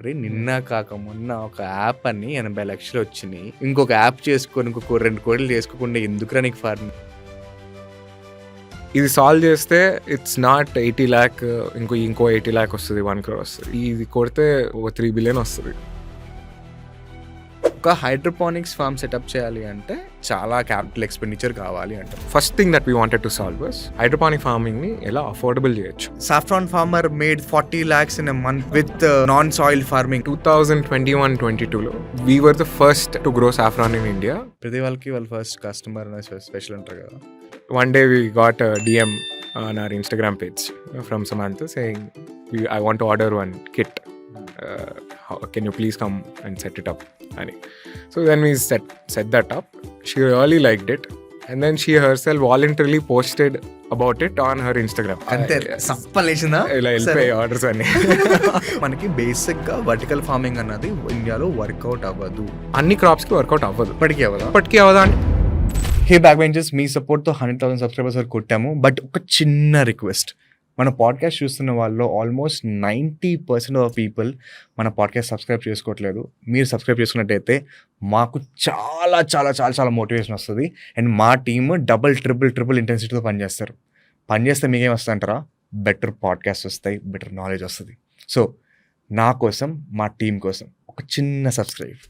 అరే నిన్న కాక మొన్న ఒక యాప్ అని 80 లక్షలు వచ్చినాయి. ఇంకొక యాప్ చేసుకొని ఇంకొక 2 కోట్లు చేసుకోకుండా ఎందుకురా నీకు ఫార్మింగ్? ఇది సాల్వ్ చేస్తే ఇట్స్ నాట్ 80 lakh, ఇంకో 80 lakh వస్తుంది, 1 crore వస్తుంది. ఇది కొడితే ఒక 3 billion వస్తుంది. ఒక హైడ్రోపోనిక్స్ ఫార్మ్ సెటప్ చేయాలి అంటే చాలా క్యాపిటల్ ఎక్స్పెండిచర్ కావాలి అంట. First thing that we wanted to solve was hydroponic farming ని ఎలా అఫోర్డబుల్ చేయొచ్చు. Saffron farmer made 40 lakhs in a month with non soil farming. 2021-22లో we were the first to grow saffron in India. ప్రతి వాళ్ళకి వాళ్ళ first customer special ఉంటారు కదా. One day we got a DM on our Instagram page from Samantha saying, I want to order one kit. Can you please come and set it up? So then we set that up. She really liked it. And then she herself voluntarily posted about it on her Instagram. అంతే సప్పలేసిందా ఇలా వెళ్ళిపోయి orders అన్ని. మనకి basic గా vertical farming అన్నది ఇండియాలో work out అవ్వదు. అన్ని క్రాప్స్ కి వర్కౌట్ అవ్వదు. ఇప్పటికీ అవ్వదా అంటే హే బ్యాక్ బెంచర్స్, మీ సపోర్ట్తో 100,000 సబ్స్క్రైబర్స్ వరకు కొట్టాము. బట్ ఒక చిన్న రిక్వెస్ట్, మన పాడ్కాస్ట్ చూస్తున్న వాళ్ళలో ఆల్మోస్ట్ 90% ఆఫ్ పీపుల్ మన పాడ్కాస్ట్ సబ్స్క్రైబ్ చేసుకోవట్లేదు. మీరు సబ్స్క్రైబ్ చేసుకున్నట్టయితే మాకు చాలా చాలా చాలా చాలా మోటివేషన్ వస్తుంది. అండ్ మా టీమ్ ట్రిపుల్ ఇంటెన్సిటీతో పనిచేస్తే మీకేం వస్తుంది అంటారా? బెటర్ పాడ్కాస్ట్ వస్తాయి, బెటర్ నాలెడ్జ్ వస్తుంది. సో నా కోసం, మా టీం కోసం ఒక చిన్న subscribe.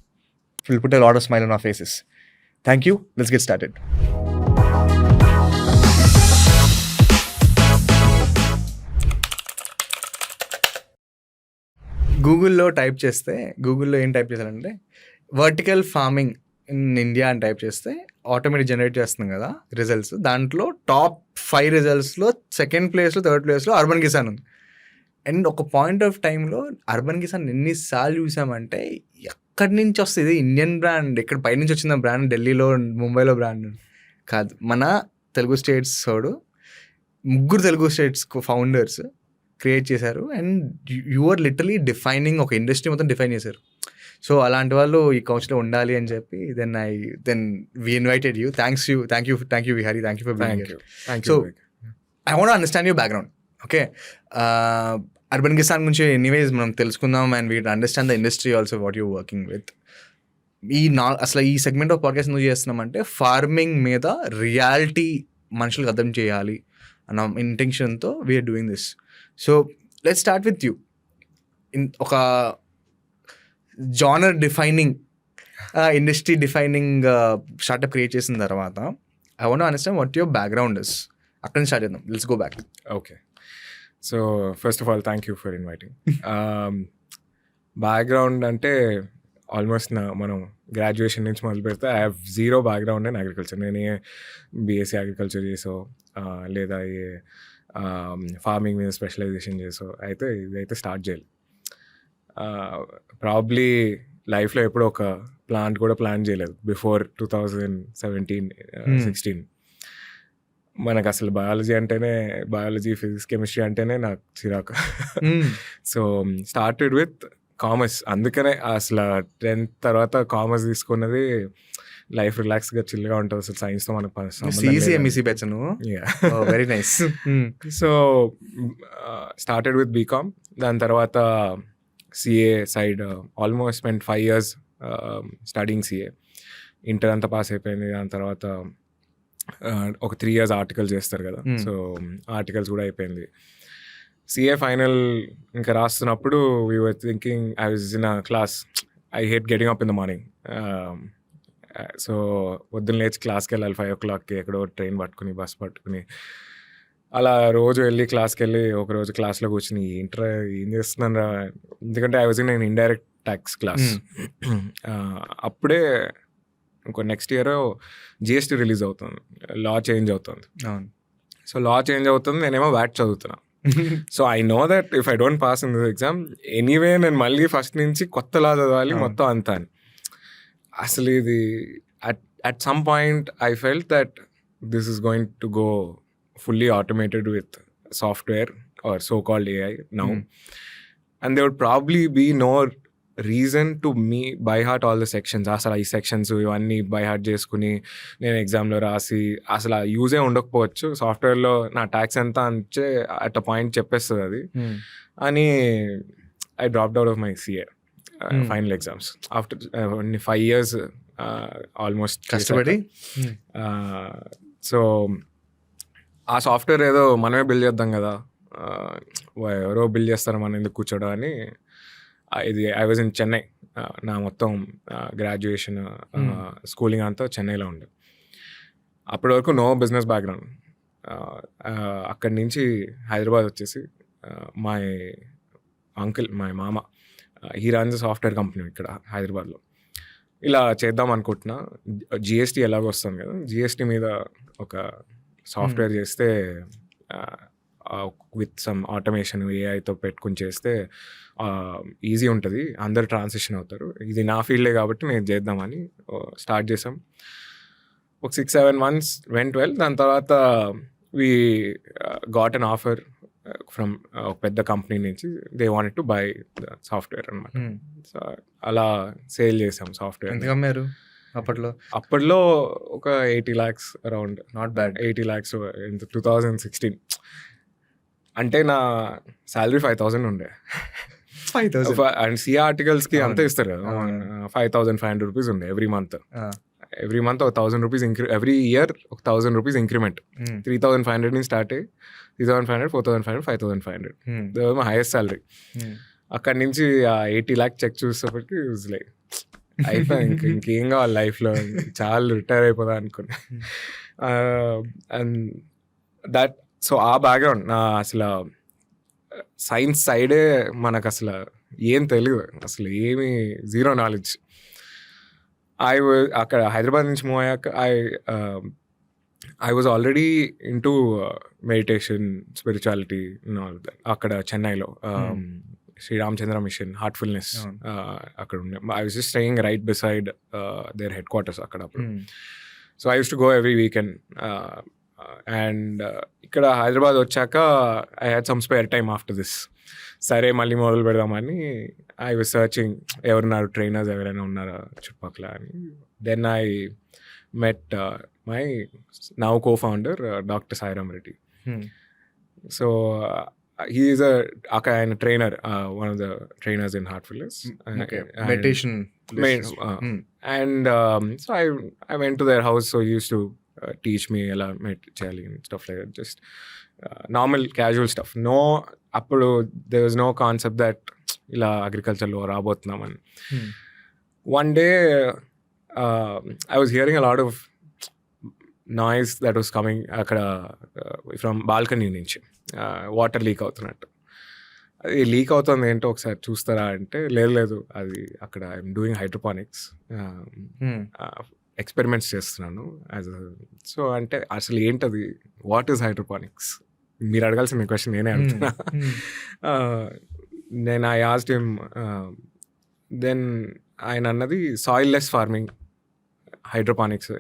Will put a lot of smile on hour faces. Thank you. Let's get started. గూగుల్లో టైప్ చేస్తే, గూగుల్లో ఏం టైప్ చేశారంటే వర్టికల్ ఫార్మింగ్ ఇన్ ఇండియా అని టైప్ చేస్తే ఆటోమేటిక్ జనరేట్ చేస్తుంది కదా రిజల్ట్స్. దాంట్లో టాప్ 5 రిజల్ట్స్లో సెకండ్ ప్లేస్లో, థర్డ్ ప్లేస్లో అర్బన్ కిసాన్ ఉంది. అండ్ ఒక పాయింట్ ఆఫ్ టైంలో అర్బన్ కిసాన్ ఎన్నిసార్లు చూసామంటే ఎక్కడి నుంచి వస్తుంది ఇండియన్ బ్రాండ్, ఇక్కడ పైనుంచి వచ్చిన బ్రాండ్, ఢిల్లీలో ముంబైలో బ్రాండ్ కాదు, మన తెలుగు స్టేట్స్ వాడు 3 తెలుగు స్టేట్స్ ఫౌండర్స్ క్రియేట్ చేశారు. And you are literally defining, ఒక ఇండస్ట్రీ మొత్తం డిఫైన్ చేశారు. సో అలాంటి వాళ్ళు ఈ కౌన్సిల్లో ఉండాలి అని చెప్పి then we invited you. Thank you Vihari, thank you for being here. So I want to understand your background. Okay, urban Kisan గురించి ఎనీవేస్ మనం తెలుసుకుందాం. And we understand the industry also what you working with. అసలు ఈ segment of podcast ఎందుకు చేస్తున్నామంటే farming మీద reality మనుషులకు అర్థం చేయాలి అన్న ఇంటెన్షన్తో we're doing this. So let's start with you. ఒక genre defining, industry defining startup create చేసిన తర్వాత I want to understand what your background is. అక్కడ నుంచి స్టార్ట్ చేద్దాం. Let's go back. Okay, so first of all thank you for inviting. Background అంటే almost మనం graduation నుంచి మొదలు పెడితే I have zero background in agriculture. నేను బీఎస్సీ అగ్రికల్చర్ చేసో లేదా ఫార్మింగ్ మీద స్పెషలైజేషన్ చేసో అయితే ఇదైతే స్టార్ట్ చేయాలి. ప్రాబ్లీ లైఫ్లో ఎప్పుడూ ఒక ప్లాంట్ కూడా ప్లాన్ చేయలేదు బిఫోర్ 2017-16. మనకు అసలు బయాలజీ, ఫిజిక్స్, కెమిస్ట్రీ అంటేనే నాకు చిరాకు. So started with commerce. అందుకనే అసలు 10th తర్వాత కామర్స్ తీసుకున్నది. లైఫ్ రిలాక్స్గా చిల్గా ఉంటుంది. అసలు సైన్స్తో మనకు very nice. So started with BCom. దాని తర్వాత CA side almost spend 5 years studying CA. Inter అంతా పాస్ అయిపోయింది. దాని తర్వాత ఒక 3 years ఆర్టికల్స్ చేస్తారు కదా, సో ఆర్టికల్స్ కూడా అయిపోయింది. సిఏ ఫైనల్ ఇంకా రాస్తున్నప్పుడు we were thinking, I was in a class, I hate getting up in the morning. So పొద్దున్న లేచి క్లాస్కి వెళ్ళాలి 5 o'clockకి, ఎక్కడో ట్రైన్ పట్టుకుని, బస్ పట్టుకుని అలా రోజు వెళ్ళి క్లాస్కి వెళ్ళి ఒకరోజు క్లాస్లో కూర్చుని ఏం చేస్తున్నాను రా, ఎందుకంటే I was in indirect tax class. అప్పుడే ఇంకో నెక్స్ట్ ఇయర్ జిఎస్టీ రిలీజ్ అవుతుంది, లా చేంజ్ అవుతుంది. సో లా చేంజ్ అవుతుంది, నేనేమో వ్యాట్ చదువుతున్నా. So I know that if I don't pass in this exam anyway నేను మళ్ళీ ఫస్ట్ నుంచి కొత్త లా చదవాలి మొత్తం అంతా అని. అసలు ఇది at some point I felt that this is going to go fully automated with software or so-called AI now. And there would probably be no reason to me by heart all the sections. అసలు ఈ sections ఇవన్నీ by heart చేసుకుని నేను ఎగ్జామ్లో రాసి అసలు యూజే ఉండకపోవచ్చు. సాఫ్ట్వేర్లో నా ట్యాక్స్ ఎంత అంటే అట్ అ పాయింట్ చెప్పేస్తుంది అది అని I dropped out of my CA. Final exams after 5 years almost కష్టపడి సో ఆ సాఫ్ట్వేర్ ఏదో మనమే బిల్డ్ చేద్దాం కదా, ఎవరో బిల్డ్ చేస్తారు మనం ఎందుకు కూర్చోడం అని. ఇది ఐ వాజ్ ఇన్ చెన్నై. నా మొత్తం గ్రాడ్యుయేషన్ స్కూలింగ్ అంతా చెన్నైలో ఉండే. అప్పటి వరకు నో బిజినెస్ బ్యాక్గ్రౌండ్. అక్కడి నుంచి హైదరాబాద్ వచ్చేసి మై అంకుల్, మై మామ, హీ రన్స్ సాఫ్ట్వేర్ కంపెనీ ఇక్కడ హైదరాబాద్లో. ఇలా చేద్దాం అనుకుంటున్నా. జిఎస్టీ ఎలాగో వస్తుంది కదా, జిఎస్టీ మీద ఒక సాఫ్ట్వేర్ చేస్తే విత్ సమ్ ఆటోమేషన్ ఏఐతో పెట్టుకుని చేస్తే ఈజీ ఉంటుంది, అందరు ట్రాన్సిషన్ అవుతారు. ఇది నా ఫీల్డే కాబట్టి నేను చేద్దామని స్టార్ట్ చేసాం. ఒక 6-7 months went well. దాని తర్వాత we got an offer from ఒక పెద్ద కంపెనీ నుంచి. They wanted to buy the software అనమాట. సో అలా సేల్ చేసాం సాఫ్ట్వేర్. ఎంత అమ్మారు అప్పట్లో? ఒక 80 lakhs around. Not bad. 80 lakhs in 2016. అంటే నా శాలరీ 5,000 ఉండే. 5,000 అండ్ సిఏ ఆర్టికల్స్కి అంతే ఇస్తారు కదా, 5,500 rupees ఉండే ఎవ్రీ మంత్. ఎవ్రీ మంత్ ఒక 1,000 rupees ఎవ్రీ ఇయర్ ఒక 1,000 rupees ఇంక్రిమెంట్. 3,500 నుంచి స్టార్ట్ అయ్యి 3,500, 4,500, 5,500 మై హైయెస్ట్ శాలరీ. అక్కడి నుంచి ఆ 80 lakh చెక్ చూసేప్పటికి లైక్ అయిపోయి ఇంకేం కావాలి లైఫ్లో, చాలా రిటైర్ అయిపోదా అనుకున్నా. అండ్ దట్ సో ఆ బ్యాక్గ్రౌండ్ నా అసలు సైన్స్ సైడే మనకు అసలు ఏం తెలియదు, అసలు ఏమీ జీరో నాలెడ్జ్. అక్కడ హైదరాబాద్ నుంచి మూవ్ అయ్యాక I was already into meditation, spirituality అక్కడ చెన్నైలో శ్రీరామచంద్ర మిషన్, హార్ట్ఫుల్నెస్ అక్కడ ఉండే. I was just staying right beside their headquarters అక్కడ అప్పుడు. So I use to go every weekend. And ఇక్కడ హైదరాబాద్ వచ్చాక I had some spare time after this. సరే మళ్ళీ మొదలు పెడదామని ఐ వాజ్ సర్చింగ్ ఎవరున్నారు ట్రైనర్స్, ఎవరైనా ఉన్నారా చుట్టుపక్కల అని. Then I met my now co-founder doctor Sairam Reddy. So he is ఆయన trainer, one of the trainers in Heartfulness. Meditation. And so I went to their house. So he used to teach me ఎలా meditate చేయాలి and stuff like that. Just normal casual stuff. No, అప్పుడు there was no concept that ఇలా అగ్రికల్చర్లో రాబోతున్నామని. One day I was hearing a lot of noise that was coming అక్కడ from balcony నుంచి. Water leak అవుతున్నట్టు. అది leak అవుతుంది ఏంటో ఒకసారి చూస్తారా అంటే, లేదు అది అక్కడ ఐఎమ్ డూయింగ్ హైడ్రోపానిక్స్, ఎక్స్పెరిమెంట్స్ చేస్తున్నాను యాజ్. సో అంటే అసలు ఏంటది, వాట్ ఈస్ హైడ్రోపానిక్స్? మీరు అడగాల్సిన క్వశ్చన్ నేనే అడుగుతున్నా. నేను ఐ ఆస్క్డ్ హిమ్. దెన్ ఆయన అన్నది సాయిల్ లెస్ ఫార్మింగ్, హైడ్రోపానిక్స్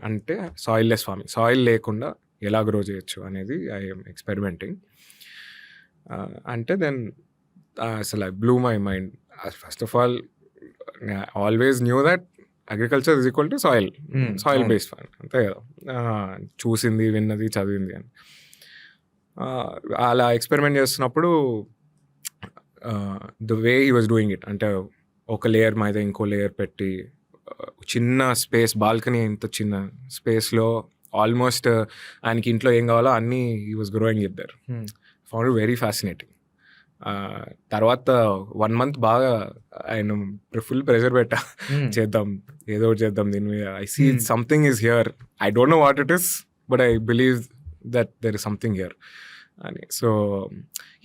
అంటే సాయిల్ లెస్ ఫార్మింగ్, సాయిల్ లేకుండా ఎలా గ్రో చేయొచ్చు అనేది ఐఎమ్ ఎక్స్పెరిమెంటింగ్ అంటే. దెన్ అసలు I blue my mind. First of all always knew that agriculture is equal two soil based farming, అంతే కదా. చూసింది, విన్నది, చదివింది అని. అలా ఎక్స్పెరిమెంట్ చేస్తున్నప్పుడు the way he was doing it అంటే, ఒక లేయర్ మీద ఇంకో లేయర్ పెట్టి చిన్న స్పేస్, బాల్కనీ ఇంత చిన్న స్పేస్లో ఆల్మోస్ట్ ఆయనకి ఇంట్లో ఏం కావాలో అన్నీ he was growing it there. Found it very fascinating. తర్వాత 1 month బాగా ఆయన ఫుల్ ప్రెషర్ పెట్టా, చేద్దాం ఏదో ఒకటి చేద్దాం దీని మీద. I see something is here, I don't know what it is, but I believe that there is something here అని. So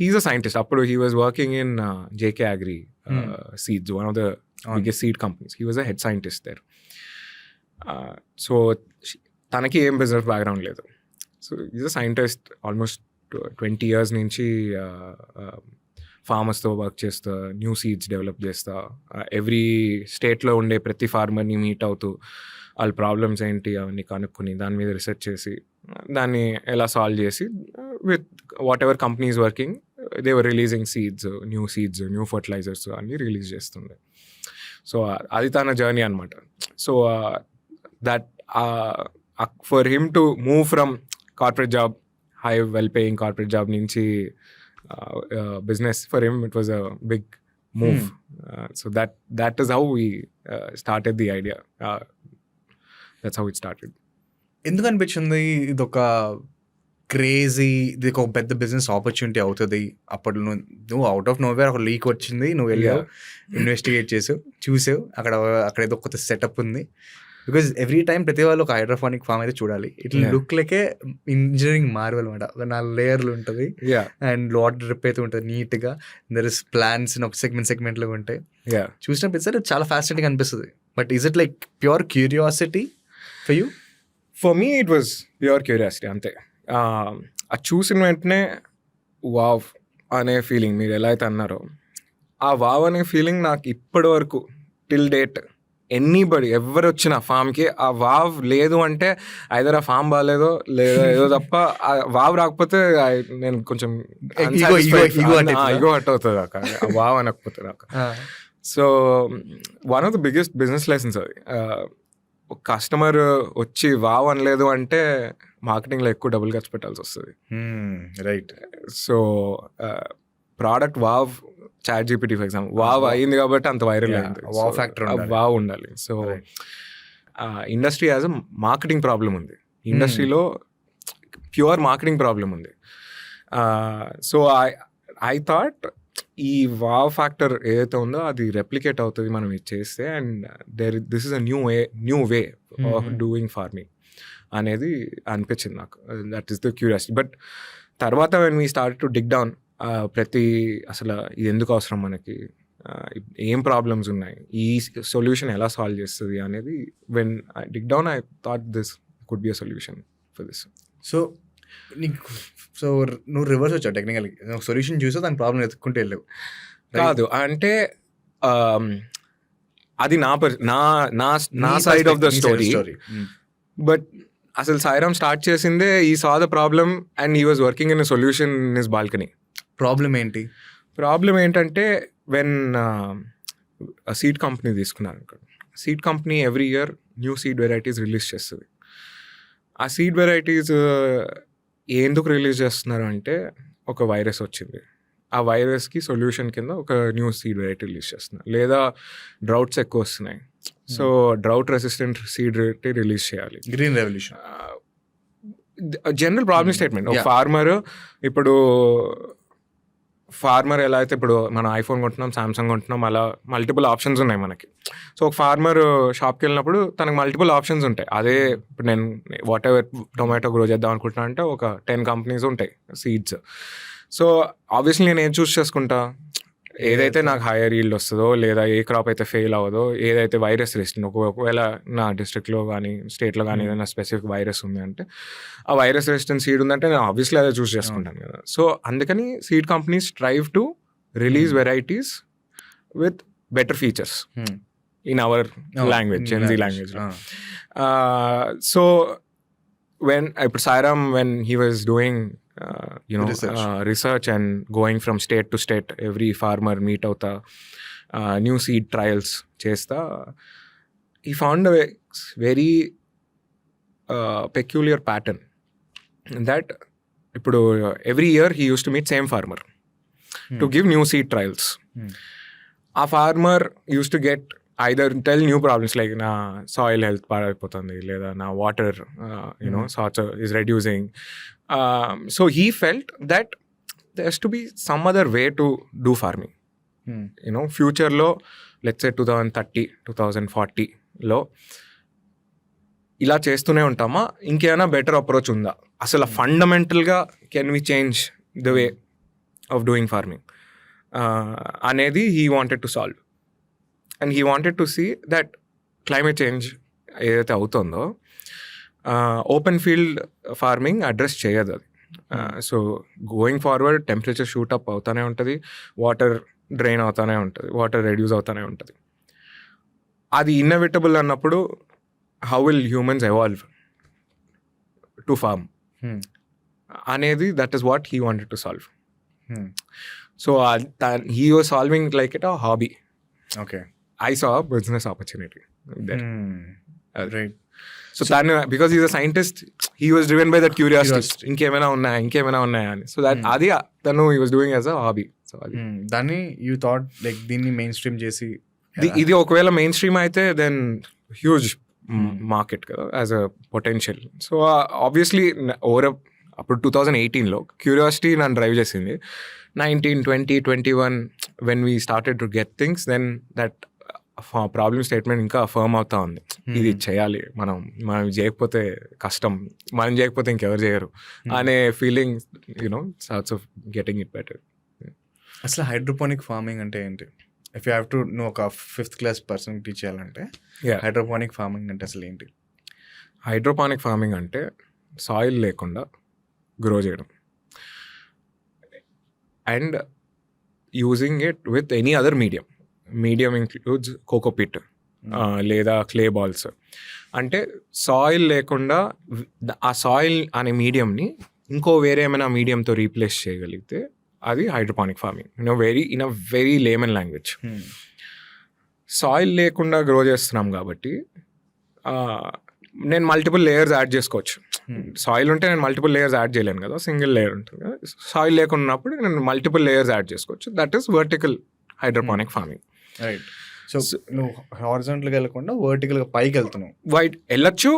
he's a scientist. అప్పుడు he was working in JK Agri Seeds, one of the biggest seed companies. He was a head scientist there. So తనకి ఏం business background లేదు. So is a scientist. Almost 20 years నుంచి ఫార్మర్స్తో work చేస్తా, new seeds develop చేస్తా, every స్టేట్లో ఉండే ప్రతి ఫార్మర్ని మీట్ అవుతూ వాళ్ళ ప్రాబ్లమ్స్ ఏంటి అవన్నీ కనుక్కొని దాని మీద రీసెర్చ్ చేసి దాన్ని ఎలా సాల్వ్ చేసి with whatever companies working they were releasing seeds, new fertilisers అన్నీ రిలీజ్ చేస్తుండే. సో అది తన జర్నీ అనమాట. So that for him to move from corporate job, high well paying corporate job నుంచి business, for him it was a big move. So that is how we started the idea. That's how it started. ఎందుకు అనిపించింది ఇది ఒక crazy, ఇది ఒక పెద్ద business opportunity అవుతుంది? అప్పుడు నువ్వు అవుట్ ఆఫ్ నోవేర్ ఒక లీక్ వచ్చింది, నువ్వు వెళ్ళావు, ఇన్వెస్టిగేట్ చేసావు, చూసావు అక్కడ ఏదో కొత్త సెటప్ ఉంది. బికాజ్ ఎవ్రీ టైం ప్రతి వాళ్ళు ఒక హైడ్రోఫోనిక్ ఫామ్ అయితే చూడాలి. ఇట్లా లుక్ లైకే ఇంజనీరింగ్ మార్వల్ అనమాట. 4 లేయర్లు ఉంటుంది అండ్ వాటర్ డ్రిప్ అయితే ఉంటుంది నీట్గా. దర్ ఇస్ ప్లాన్స్ ఒక సెగ్మెంట్లో ఉంటాయి. చూసినప్పుడు సార్ చాలా ఫ్యాసినేటింగ్ అనిపిస్తుంది. But is it like pure curiosity for you? For me it was pure curiosity అంతే. అది చూసిన వెంటనే వావ్ అనే ఫీలింగ్, మీరు ఎలా అయితే అన్నారో ఆ వావ్ అనే ఫీలింగ్ నాకు ఇప్పటి వరకు టిల్ డేట్ ఎనీబడి ఎవరు వచ్చిన ఫామ్కి ఆ వావ్ లేదు అంటే ఐదర్ ఆ ఫామ్ బాగాలేదో లేదా ఏదో తప్ప ఆ వావ్ రాకపోతే నేను కొంచెం ఈగో హట్ అవుతుంది నాకు ఆ వావ్ అనకపోతే నాకు. So one of the biggest business lessons అది. కస్టమర్ వచ్చి వావ్ అనలేదు అంటే మార్కెటింగ్లో ఎక్కువ డబ్బులు ఖర్చు పెట్టాల్సి వస్తుంది. Right. So product wow, ChatGPT for example wow అయింది కాబట్టి అంత వైరల్ అయింది. వావ్ ఫ్యాక్టర్ వావ్ ఉండాలి. So industry as a marketing problem ఉంది. ఇండస్ట్రీలో ప్యూర్ మార్కెటింగ్ ప్రాబ్లం ఉంది. సో ఐ థాట్ ఈ వావ్ ఫ్యాక్టర్ ఏదైతే ఉందో అది రెప్లికేట్ అవుతుంది మనం ఇది చేస్తే, and this is a new way of doing farming అనేది అనిపించింది నాకు. That is the curiosity. But తర్వాత when we start to dig down అసలు ఇది ఎందుకు అవసరం మనకి, ఏం ప్రాబ్లమ్స్ ఉన్నాయి, ఈ సొల్యూషన్ ఎలా సాల్వ్ చేస్తుంది అనేది when I dig down I thought this could be a solution for this. So నువ్వు రివర్స్ వచ్చావు టెక్నికల్ సొల్యూషన్ చూసా దాని ప్రాబ్లం ఎత్తుకుంటే వెళ్ళావు కాదు అంటే అది నా side of the story. But అసలు సాయిరామ్ స్టార్ట్ చేసిందే ఈ saw the problem and he was working in solution in his balcony. Problem ఏంటంటే వెన్ సీడ్ కంపెనీ తీసుకున్నారు, seed company every year new seed varieties release చేస్తుంది. ఆ సీడ్ వెరైటీస్ ఎందుకు release చేస్తున్నారు అంటే ఒక వైరస్ వచ్చింది, ఆ వైరస్కి సొల్యూషన్ కింద ఒక న్యూ సీడ్ వెరైటీ రిలీజ్ చేస్తున్నారు. లేదా డ్రౌట్స్ ఎక్కువ వస్తున్నాయి, so drought resistant seed variety release చేయాలి. Green revolution general problem statement. ఒక ఫార్మర్ ఎలా అయితే ఇప్పుడు మనం ఐఫోన్ కొంటున్నాం, సామ్సంగ్ కొంటున్నాం, అలా మల్టిపుల్ ఆప్షన్స్ ఉన్నాయి మనకి. సో ఒక ఫార్మర్ షాప్కి వెళ్ళినప్పుడు తనకు మల్టిపుల్ ఆప్షన్స్ ఉంటాయి. అదే ఇప్పుడు నేను వాట్ ఎవర్ టొమాటో గ్రో చేద్దాం అనుకుంటున్నా అంటే ఒక 10 కంపెనీస్ ఉంటాయి సీడ్స్. సో ఆబ్వియస్లీ నేను ఏం చూస్ చేసుకుంటా, ఏదైతే నాకు హైయర్ ఈల్డ్ వస్తుందో, లేదా ఏ క్రాప్ అయితే ఫెయిల్ అవ్వదో, ఏదైతే వైరస్ రెసిస్టెంట్, ఒకవేళ నా డిస్ట్రిక్ట్లో కానీ స్టేట్లో కానీ ఏదైనా స్పెసిఫిక్ వైరస్ ఉంది అంటే ఆ వైరస్ రెసిస్టెంట్ సీడ్ ఉందంటే నేను ఆబ్వియస్లీ అదే చూస్ చేసుకుంటాను కదా. సో అందుకని seed companies thrive to release varieties with better features in our language, Gen Z లాంగ్వేజ్లో. సో ఇప్పుడు Sairam when he was doing research and going from state to state, every farmer meet అవుతా, new seed trials చేస్తా, he found a very peculiar pattern that ఇప్పుడు every year he used to meet same farmer to give new seed trials. ఆ farmer used to get either tell new problems like నా soil health పాడైపోతుంది, లేదా నా water sorts is reducing. So he felt that there has to be some other way to do farming. Future లో let's say 2030, 2040లో ఇలా చేస్తూనే ఉంటామా, ఇంకేమైనా better approach ఉందా, అసలు ఫండమెంటల్గా can we change the way of doing farming అనేది he wanted to solve. And he wanted to see that climate change ఏదైతే అవుతుందో ఓపెన్ ఫీల్డ్ ఫార్మింగ్ అడ్రస్ చేయదు అది. So going forward temperature shoot up అవుతూనే ఉంటుంది, వాటర్ డ్రైన్ అవుతూనే ఉంటుంది, water reduce అవుతూనే ఉంటుంది. అది ఇన్నోవేటబుల్ అన్నప్పుడు how will humans evolve to farm అనేది that is what he wanted to solve. So he was solving like it a hobby. Okay, I saw a business opportunity there. Right. So దాన్ని because is a scientist he was driven by that curiosity, Curiosity. ఇంకేమైనా ఉన్నాయా అని. So that అది తను he was doing as a hobby. So అది దాన్ని you thought like దీన్ని mainstream చేసి ఇది ఒకవేళ మెయిన్ స్ట్రీమ్ అయితే దెన్ హ్యూజ్ మార్కెట్ కదా as a potential. So obviously అప్పుడు 2018లో క్యూరియాసిటీ నన్ను డ్రైవ్ చేసింది. 19, 20, 21 when we started to get things then that problem statement ఇంకా ఫర్మ్ అవుతా ఉంది. ఇది చేయాలి, మనం చేయకపోతే కష్టం, మనం చేయకపోతే ఇంకెవరు చేయరు అనే feeling you know starts of getting it better. అసలు హైడ్రోపోనిక్ ఫార్మింగ్ అంటే ఏంటి? ఇఫ్ యూ హ్యావ్ టు నువ్వు ఒక 5th క్లాస్ పర్సన్ టీచ్ చేయాలంటే హైడ్రోపోనిక్ ఫార్మింగ్ అంటే అసలు ఏంటి? హైడ్రోపానిక్ ఫార్మింగ్ అంటే సాయిల్ లేకుండా గ్రో చేయడం and using it with any other medium includes cocopeat లేదా క్లే బాల్స్. అంటే సాయిల్ లేకుండా ఆ సాయిల్ అనే మీడియంని ఇంకో వేరే ఏమైనా మీడియంతో రీప్లేస్ చేయగలిగితే అది hydroponic farming in a very layman language. Soil లేకుండా గ్రో చేస్తున్నాం కాబట్టి నేను మల్టిపుల్ లేయర్స్ యాడ్ చేసుకోవచ్చు. సాయిల్ ఉంటే నేను మల్టిపుల్ లేయర్స్ యాడ్ చేయలేను కదా, సింగిల్ లేయర్ ఉంటుంది కదా. సాయిల్ లేకుండా ఉన్నప్పుడు నేను మల్టిపుల్ లేయర్స్ యాడ్ చేసుకోవచ్చు. That is vertical hydroponic farming. Right. So నువ్వు హారిజాంటల్గా వెళ్ళకుండా వర్టికల్గా పైకి వెళ్తున్నావు. వైట్ వెళ్ళొచ్చు,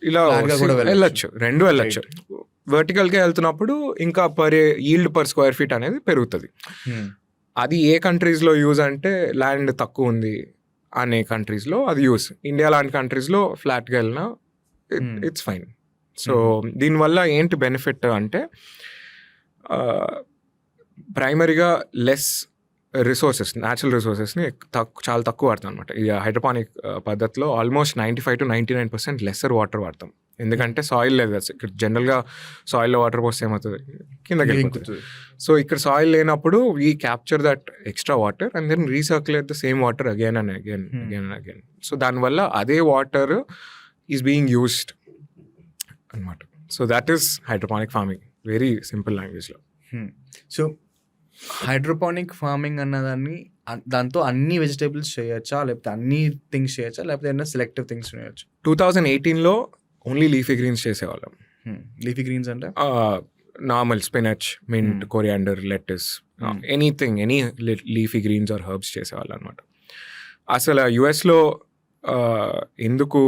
ఇలా కూడా వెళ్ళొచ్చు, రెండు వెళ్ళొచ్చు. వర్టికల్గా వెళ్తున్నప్పుడు ఇంకా ఈల్డ్ పర్ స్క్వేర్ ఫీట్ అనేది పెరుగుతుంది. అది ఏ కంట్రీస్లో యూజ్ అంటే ల్యాండ్ తక్కువ ఉంది అనే కంట్రీస్లో అది యూస్. ఇండియా లాంటి కంట్రీస్లో ఫ్లాట్గా వెళ్ళినా ఇట్స్ ఫైన్. సో దీనివల్ల ఏంటి బెనిఫిట్ అంటే ప్రైమరీగా లెస్ రిసోర్సెస్, న్యాచురల్ రిసోర్సెస్ని చాలా తక్కువ వాడతాం అనమాట. ఈ హైడ్రోపానిక్ పద్ధతిలో ఆల్మోస్ట్ 95 to 99% లెస్సర్ వాటర్ వాడతాం. ఎందుకంటే సాయిల్ లేదు కదా ఇక్కడ. జనరల్గా సాయిల్లో వాటర్ పోస్తే ఏమవుతుంది, కిందకి వెళ్ళిపోతుంది. సో ఇక్కడ సాయిల్ లేనప్పుడు we capture that extra water and then recirculate the same water again and again. So దానివల్ల అదే వాటర్ ఈజ్ బీయింగ్ యూస్డ్ అనమాట. So that is hydroponic farming very simple లాంగ్వేజ్లో. సో హైడ్రోపానిక్ ఫార్మింగ్ అన్నదాన్ని దాంతో అన్ని vegetables చేయొచ్చా, లేకపోతే అన్ని థింగ్స్ చేయొచ్చా, లేకపోతే ఏమైనా సెలెక్టివ్ థింగ్స్ చేయొచ్చు? 2018లో ఓన్లీ లీఫీ గ్రీన్స్ చేసేవాళ్ళం. లీఫీ గ్రీన్స్ అంటే normal spinach, mint, coriander, lettuce, anything, any leafy greens or herbs చేసేవాళ్ళు అనమాట. అసలు యుఎస్లో ఎందుకు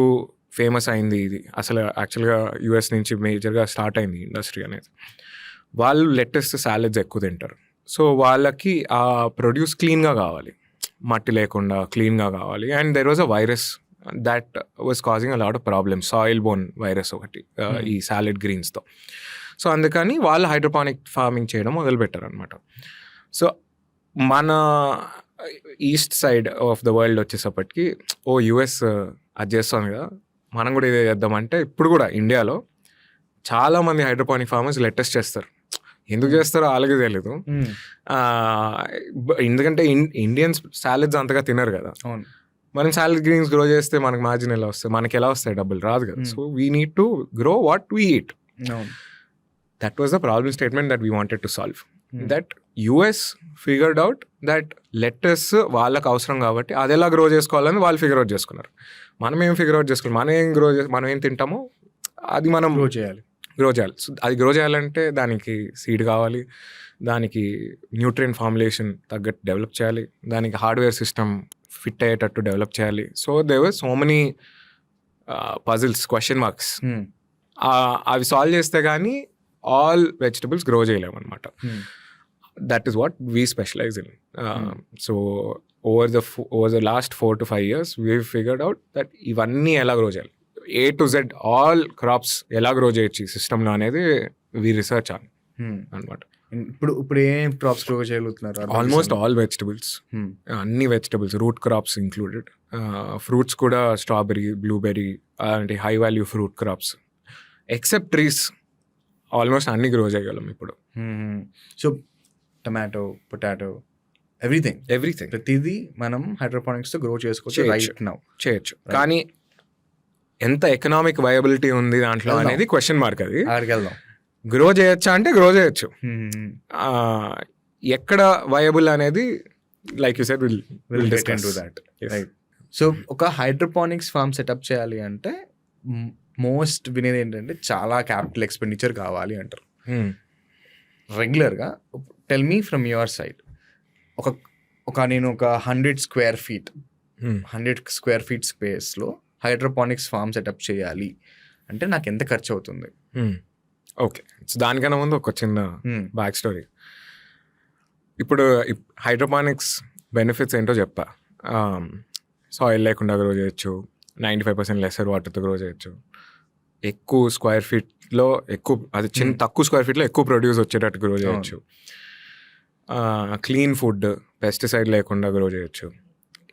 ఫేమస్ అయింది ఇది, అసలు యాక్చువల్గా యుఎస్ నుంచి మేజర్గా స్టార్ట్ అయింది ఇండస్ట్రీ అనేది. వాళ్ళు లెటస్, సాలెడ్స్ ఎక్కువ తింటారు. సో వాళ్ళకి ఆ ప్రొడ్యూస్ క్లీన్గా కావాలి, మట్టి లేకుండా క్లీన్గా కావాలి. And there was a virus that was causing a lot of problems, soil Born virus ఒకటి ఈ సాలెడ్ గ్రీన్స్తో. సో అందుకని వాళ్ళు హైడ్రోపానిక్ ఫార్మింగ్ చేయడం మొదలుపెట్టారు అనమాట. సో మన east side of the world వచ్చేసప్పటికి యుఎస్ అది చేస్తుంది కదా, మనం కూడా ఇదే చేద్దామంటే ఇప్పుడు కూడా ఇండియాలో చాలామంది హైడ్రోపానిక్ ఫార్మర్స్ లెటెస్ట్ చేస్తారు. ఎందుకు చేస్తారో వాళ్ళకి తెలియదు. ఎందుకంటే ఇండియన్స్ సాలెడ్స్ అంతగా తినరు కదా. మనం సాలెడ్ గ్రీన్స్ గ్రో చేస్తే మనకు మార్జిన్ ఎలా వస్తాయి, మనకి ఎలా వస్తాయి, డబ్బులు రాదు కదా. So we need to grow what we eat. That was the problem statement that we wanted to solve. That US figured out that lettuce వాళ్ళకి అవసరం కాబట్టి అది ఎలా గ్రో చేసుకోవాలని వాళ్ళు ఫిగర్ అవుట్ చేసుకున్నారు. మనం ఏం ఫిగర్ అవుట్ చేసుకోవాలి, మనం ఏం తింటామో అది మనం గ్రో చేయాలి. సో అది గ్రో చేయాలంటే దానికి సీడ్ కావాలి, దానికి న్యూట్రియంట్ ఫార్ములేషన్ తగ్గట్టు డెవలప్ చేయాలి, దానికి హార్డ్వేర్ సిస్టమ్ ఫిట్ అయ్యేటట్టు డెవలప్ చేయాలి. So there were so many puzzles, question marks. అవి సాల్వ్ చేస్తే కానీ ఆల్ వెజిటబుల్స్ గ్రో చేయలేమన్నమాట. That is what we specialise in. So over the last 4 to 5 years we figured out that ఇవన్నీ ఎలా గ్రో చేయాలి, A to Z all crops ఎలా grow చేయొచ్చు ఈ సిస్టంలో అనేది వీ రిసర్చ్ అనమాట. ఇప్పుడు ఏం క్రాప్స్ గ్రో చేయగలుగుతున్నారు? ఆల్మోస్ట్ ఆల్ వెజిటబుల్స్, అన్ని vegetables, root crops included. Fruits కూడా స్ట్రాబెరీ, బ్లూబెర్రీ అంటే high value fruit crops. Except trees almost అన్ని గ్రో చేయగలం ఇప్పుడు. సో టమాటో, పొటాటో, ఎవ్రీథింగ్ ప్రతిదీ మనం హైడ్రోపానిక్స్తో గ్రో చేసుకోవచ్చు రైట్ నౌ. చేయొచ్చు, కానీ ఎంత ఎకనామిక్ వయబిలిటీ ఉంది దాంట్లో అనేది క్వశ్చన్ మార్క్. అది గ్రో చేయొచ్చా అంటే గ్రో చేయొచ్చు, ఎక్కడ వయబుల్ అనేది like you said will discuss that. So ఒక హైడ్రోపానిక్స్ ఫార్మ్ సెటప్ చేయాలి అంటే మోస్ట్ వినేది ఏంటంటే చాలా క్యాపిటల్ ఎక్స్పెండిచర్ కావాలి అంటారు రెగ్యులర్గా. Tell me from your side, నేను ఒక 100 స్క్వేర్ ఫీట్ స్పేస్లో హైడ్రోపానిక్స్ ఫార్మ్ సెటప్ చేయాలి అంటే నాకు ఎంత ఖర్చు అవుతుంది? ఓకే, సో దానికన్నా ముందు ఒక చిన్న బ్యాక్ స్టోరీ. ఇప్పుడు హైడ్రోపానిక్స్ బెనిఫిట్స్ ఏంటో చెప్పా. సాయిల్ లేకుండా గ్రో చేయొచ్చు, 95% లెసర్ వాటర్తో గ్రో చేయొచ్చు, ఎక్కువ స్క్వేర్ ఫీట్లో తక్కువ స్క్వేర్ ఫీట్లో ఎక్కువ ప్రొడ్యూస్ వచ్చేటట్టు గ్రో చేయొచ్చు, క్లీన్ ఫుడ్, పెస్టిసైడ్ లేకుండా గ్రో చేయొచ్చు.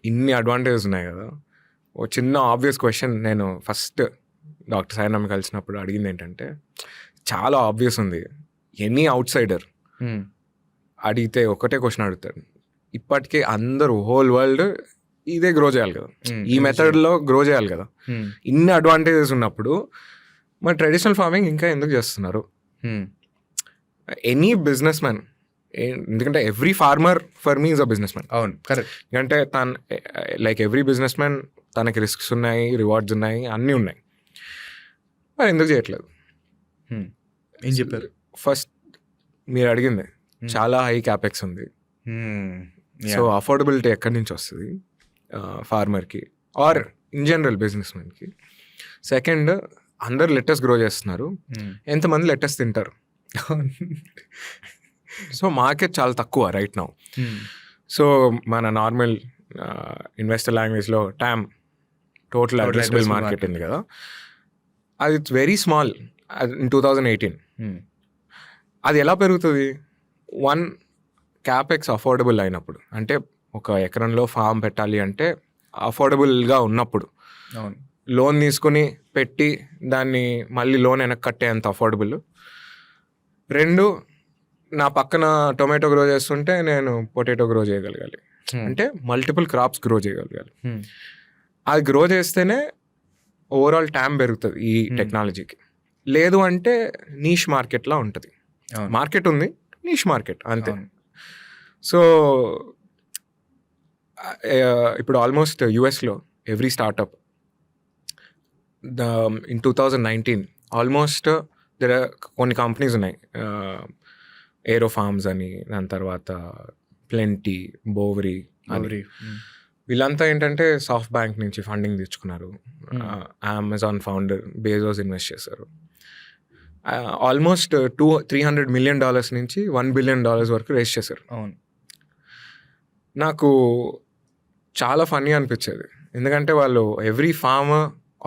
ఇన్ని అడ్వాంటేజెస్ ఉన్నాయి కదా. ఓ చిన్న ఆబ్వియస్ క్వశ్చన్ నేను ఫస్ట్ డాక్టర్ సాయినాథ్ కలిసినప్పుడు అడిగింది ఏంటంటే, చాలా ఆబ్వియస్ ఉంది, ఎనీ అవుట్ సైడర్ అడిగితే ఒకటే క్వశ్చన్ అడుగుతాడు, ఇప్పటికే అందరూ హోల్ వరల్డ్ ఇదే గ్రో చేయాలి కదా, ఈ మెథడ్లో గ్రో చేయాలి కదా, ఇన్ని అడ్వాంటేజెస్ ఉన్నప్పుడు మరి ట్రెడిషనల్ ఫార్మింగ్ ఇంకా ఎందుకు చేస్తున్నారు? ఎనీ బిజినెస్ మ్యాన్, ఎందుకంటే every farmer for me is a businessman. అవును, కరెక్ట్. ఎందుకంటే లైక్ ఎవ్రీ బిజినెస్ మ్యాన్ తనకి రిస్క్స్ ఉన్నాయి, రివార్డ్స్ ఉన్నాయి, అన్నీ ఉన్నాయి. మరి ఎందుకు చేయట్లేదు? ఏం చెప్పారు? ఫస్ట్ మీరు అడిగింది చాలా హై క్యాపెక్స్ ఉంది. సో అఫోర్డబిలిటీ ఎక్కడి నుంచి వస్తుంది ఫార్మర్కి ఆర్ ఇన్ జనరల్ బిజినెస్ మ్యాన్కి? సెకండ్, అందరు లెటర్స్ గ్రో చేస్తున్నారు, ఎంతమంది లెటర్స్ తింటారు? సో మార్కెట్ చాలా తక్కువ రైట్ నౌ. సో మన నార్మల్ ఇన్వెస్టర్ లాంగ్వేజ్లో TAM, టోటల్ అడ్రెసబుల్ మార్కెట్ ఉంది కదా, అది ఇట్స్ వెరీ స్మాల్ ఇన్ 2018. అది ఎలా పెరుగుతుంది? వన్, క్యాపెక్స్ అఫోర్డబుల్ అయినప్పుడు, అంటే ఒక ఎకరంలో ఫామ్ పెట్టాలి అంటే అఫోర్డబుల్గా ఉన్నప్పుడు, లోన్ తీసుకుని పెట్టి దాన్ని మళ్ళీ లోన్ వెనక్కి కట్టేంత అఫోర్డబుల్. రెండు, నా పక్కన టొమాటో గ్రో చేస్తుంటే నేను పొటాటో గ్రో చేయగలగాలి, అంటే మల్టిపుల్ క్రాప్స్ గ్రో చేయగలగాలి. అది గ్రో చేస్తేనే ఓవరాల్ TAM పెరుగుతుంది ఈ టెక్నాలజీకి. లేదు అంటే నీష్ మార్కెట్లా ఉంటుంది. మార్కెట్ ఉంది, నీష్ మార్కెట్ అంతే. సో ఇప్పుడు ఆల్మోస్ట్ యుఎస్లో ఎవ్రీ స్టార్టప్ ఇన్ 2019 ఆల్మోస్ట్ కొన్ని కంపెనీస్ ఉన్నాయి, ఏరో ఫార్మ్స్ అని, దాని తర్వాత ప్లెంటీ, బోవరీ. వీళ్ళంతా ఏంటంటే సాఫ్ట్ బ్యాంక్ నుంచి ఫండింగ్ తెచ్చుకున్నారు, అమెజాన్ ఫౌండర్ బేజోస్ ఇన్వెస్ట్ చేశారు. ఆల్మోస్ట్ $300 million నుంచి $1 billion వరకు రేస్ చేశారు. అవును, నాకు చాలా ఫన్నీ అనిపించేది, ఎందుకంటే వాళ్ళు every farm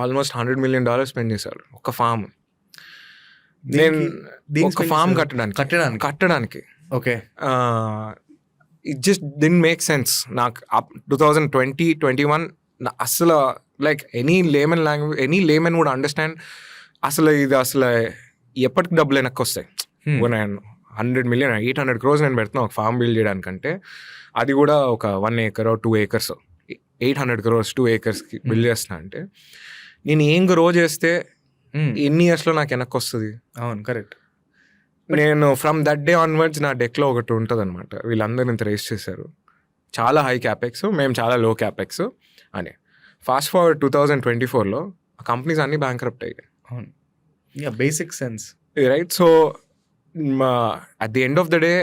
almost $100 million spend చేశారు ఒక ఫామ్. నేను ఒక ఫామ్ కట్టడానికి okay, it just didn't make sense నాకు. 2020-21 అసలు like any layman would understand అసలు ఇది అసలు ఎప్పటికి డబ్బులు వెనక్కి వస్తాయి. నేను 100 million 800 crores నేను పెడుతున్నా ఒక ఫామ్ బిల్డ్ చేయడానికంటే, అది కూడా ఒక 1 acre 2 acres 800 crores 2 acresకి బిల్డ్ చేస్తున్నా అంటే, నేను ఏం గ్రో చేస్తే ఎన్ని ఇయర్స్లో నాకు వెనక్కి వస్తుంది? అవును, కరెక్ట్. నేను ఫ్రమ్ దట్ డే ఆన్వర్డ్స్ నా డెక్లో ఒకటి ఉంటుంది అనమాట, వీళ్ళందరూ ఇంత రేస్ చేశారు, చాలా హై క్యాపెక్స్, మేము చాలా లో క్యాపెక్స్ అని. ఫాస్ట్ ఫార్వర్డ్ 2024లో ఆ కంపెనీస్ అన్నీ బ్యాంక్రప్ట్ అయ్యాయి. అవును, basic sense, right? So at the end of the day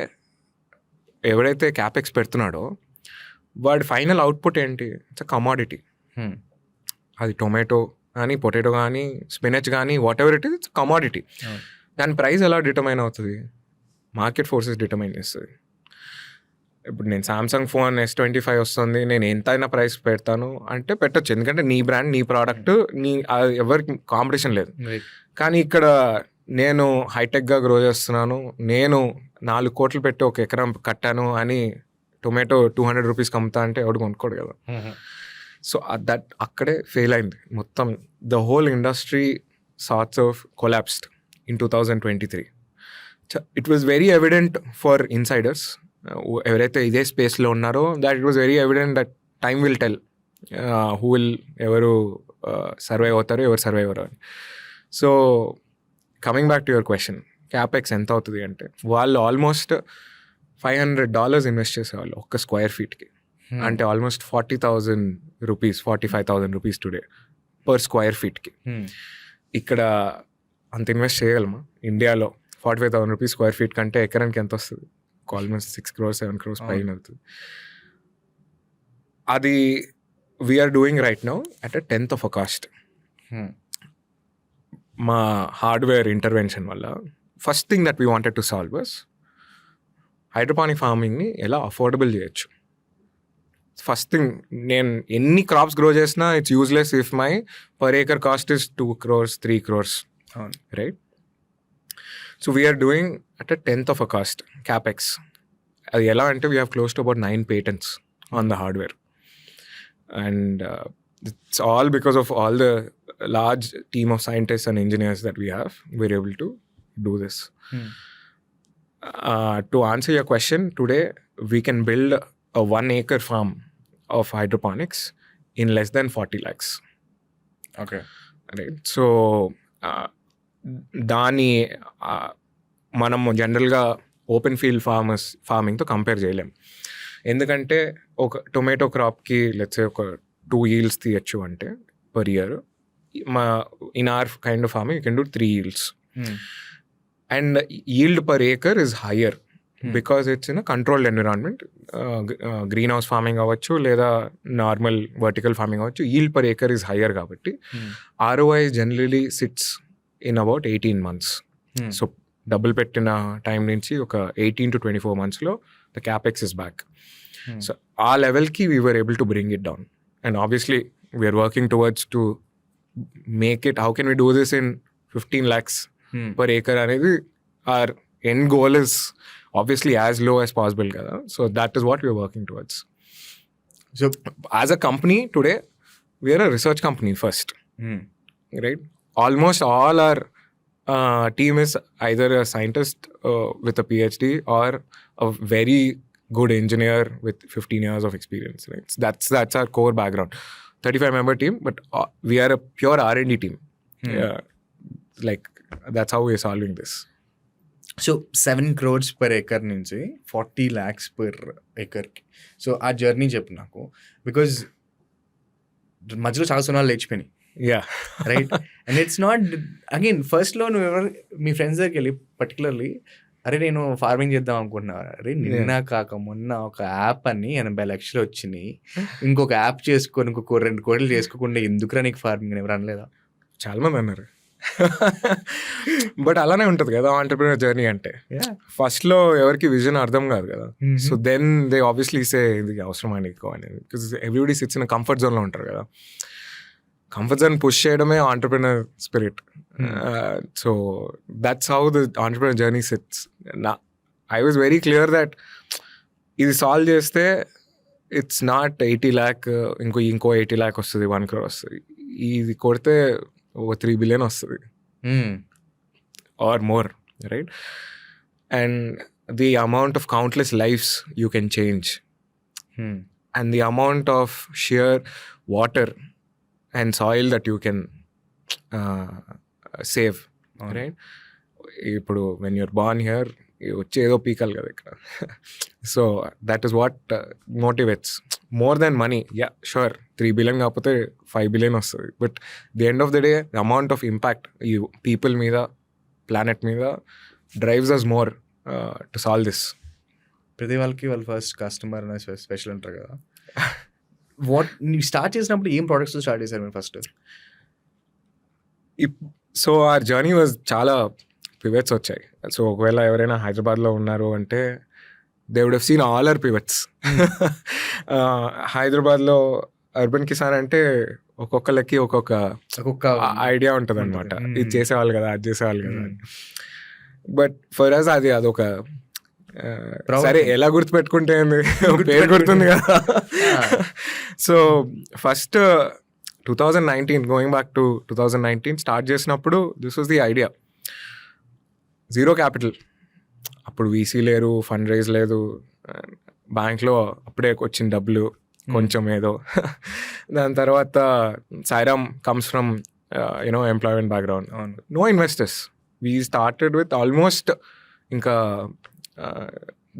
ఎవరైతే క్యాపెక్స్ పెడుతున్నాడో వాడి ఫైనల్ అవుట్పుట్ ఏంటి? It's a commodity. అది టొమాటో కానీ, పొటాటో కానీ, స్పినచ్ కానీ, what ever it is, it's commodity. దాని ప్రైస్ ఎలా డిటర్మైన్ అవుతుంది? మార్కెట్ ఫోర్సెస్ డిటర్మైన్ చేస్తుంది. ఇప్పుడు నేను సామ్సంగ్ ఫోన్ S25 వస్తుంది, నేను ఎంతైనా ప్రైస్ పెడతాను అంటే పెట్టచ్చు, ఎందుకంటే నీ బ్రాండ్, నీ ప్రోడక్ట్, ఎవరికి కాంపిటీషన్ లేదు. కానీ ఇక్కడ నేను హైటెక్గా గ్రో చేస్తున్నాను, నేను 4 కోట్లు పెట్టి ఒక ఎకరం కట్టాను అని టొమాటో 200 రూపీస్కి అమ్ముతా అంటే ఎవడు కొనుక్కోడు కదా. సో అక్కడే ఫెయిల్ అయింది మొత్తం. The whole industry sorts of collapsed in 2023. It was very evident for insiders ఎవరైతే ఇదే స్పేస్లో ఉన్నారో, that it was very evident that time will tell ఎవరు సర్వైవ్ అవుతారు, ఎవరు సర్వైవ్ అవ్వరు అని. So coming back to your question, capex ఎంత అవుతుంది అంటే, వాళ్ళు ఆల్మోస్ట్ $500 ఇన్వెస్ట్ చేసేవాళ్ళు ఒక్క స్క్వేర్ ఫీట్కి, అంటే almost $40,000 rupees 45,000 rupees today per square ఫీట్కి. ఇక్కడ అంత ఇన్వెస్ట్ చేయగలమా ఇండియాలో? 45,000 రూపీస్ స్క్వేర్ ఫీట్ కంటే ఎకరానికి ఎంత వస్తుంది? ఆల్మోస్ట్ 6 crores 7 crores పైన అవుతుంది. అది we're doing right now at a 10th of a cost. మా హార్డ్వేర్ ఇంటర్వెన్షన్ వల్ల first thing that we wanted to solve was hydroponic ఫార్మింగ్ని ఎలా అఫోర్డబుల్ చేయొచ్చు. ఫస్ట్ థింగ్, నేను ఎన్ని క్రాప్స్ గ్రో చేసినా it's useless if my per acre cost is 2 crores 3 crores, right? So we're doing at a 10th of a cost capex. అది ఎలా అంటే we have close to about 9 patents on the hardware. And it's all because of all the large team of scientists and engineers that we have. We're able to do this. To answer your question, today we can build a 1 acre farm of hydroponics in less than 40 lakhs. Okay. Right. So, దాని మనము జనరల్గా open field ఫార్మింగ్తో compare చేయలేం. ఎందుకంటే ఒక tomato క్రాప్కి let's ఒక 2 yields తీయచ్చు అంటే per year. In our kind of farming you can do 3 yields. And yield per acre is higher because it's in a controlled environment. Green house farming అవ్వచ్చు లేదా normal vertical farming అవ్వచ్చు. yield per acre is higher కాబట్టి ROI generally sits in about 18 months. So డబ్బులు పెట్టిన time నుంచి ఒక 18 to 24 monthsలో the capex is back. So ఆ లెవెల్కి we were able to bring it down. And obviously we are working towards to make it, how can we do this in 15 lakhs per acre అనేది our end goal is obviously as low as possible కదా. So that is what we are working towards. So as a company today we are a research company first, right? Almost all our team is either a scientist with a PhD or a very good engineer with 15 years of experience, right? So that's our core background. 35-member team, but we are a pure R&D team. Like that's how we are solving this. So 7 crores per acre నుంచి 40 lakhs per acre. So ఆ journey చెప్పు నాకు, because మధ్యలో చాలా సున్నాలు లేచిపోయినాయి. Yeah. Right. And it's not again ఫస్ట్లో నువ్వు ఎవరు మీ ఫ్రెండ్స్ దగ్గరికి వెళ్ళి పర్టికులర్లీ అరే నేను ఫార్మింగ్ చేద్దాం అనుకుంటున్నా, అరే నిన్న కాక మొన్న ఒక యాప్ అని 80 లక్షలు వచ్చినాయి, ఇంకొక యాప్ చేసుకొని ఇంకొక 2 కోట్లు చేసుకోకుండా ఎందుకురా నీకు ఫార్మింగ్ అని ఎవరు అనలేదా? చాలా మంది అన్నారు. బట్ అలానే ఉంటుంది కదా ఆంటర్ప్రినర్ జర్నీ అంటే. ఫస్ట్లో ఎవరికి విజన్ అర్థం కాదు కదా. సో దెన్ దే ఆబ్వియస్లీ సే ఇది అవసరమా నీకు అని, because everybody sits in comfort జోన్లో ఉంటారు కదా. కంఫర్ట్ జోన్ పుష్ చేయడమే entrepreneur spirit. So that's how the entrepreneur journey sits. I was very clear that ఇది సాల్వ్ చేస్తే ఇట్స్ నాట్ 80 lakh ఇంకో 80 lakh వస్తుంది, 1 crore వస్తుంది. ఇది కొడితే ఒక 3 billion వస్తుంది or more, right? And the amount of countless lifes you can change and the amount of sheer water and soil that you can save, right? ఇప్పుడు when you're born here వచ్చి ఏదో పీకాలి కదా ఇక్కడ. So that is what motivates more than money. Yeah sure 3 billion కాకపోతే 5 billion వస్తుంది, but the end of the day the amount of impact ఈ people మీద, ప్లానెట్ మీద drives us more to solve this. ప్రతి వాళ్ళకి వాళ్ళ ఫస్ట్ కస్టమర్ అనేది special అంటారు కదా. వాట్ ನೀವು స్టార్ట్ చేసినప్పుడు ఏం ప్రోడక్ట్స్ స్టార్ట్ చేశారు మీరు ఫస్ట్? సో ఆర్ జర్నీ వాజ్ చాలా పివెట్స్ వచ్చాయి. సో ఒకవేళ ఎవరైనా హైదరాబాద్లో ఉన్నారు అంటే they would have seen all our pivots. హైదరాబాద్లో అర్బన్ కిసాన్ అంటే ఒక్కొక్కరికి ఒక్కొక్క ఐడియా ఉంటుంది అనమాట. ఇది చేసేవాళ్ళు కదా, అది చేసేవాళ్ళు కదా. బట్ ఫర్ అస్ అదొక సరే ఎలా గుర్తుపెట్టుకుంటే పేరు గుర్తుంది కదా. So first 2019 going back to 2019 start చేసినప్పుడు this was the idea. 0 capital. అప్పుడు వీసీ లేరు, ఫండ్ రైజ్ లేదు, బ్యాంక్లో అప్పుడే వచ్చిన డబ్బులు కొంచెం ఏదో. దాని తర్వాత Sairam comes from employment background, no investors. We started with almost ఇంకా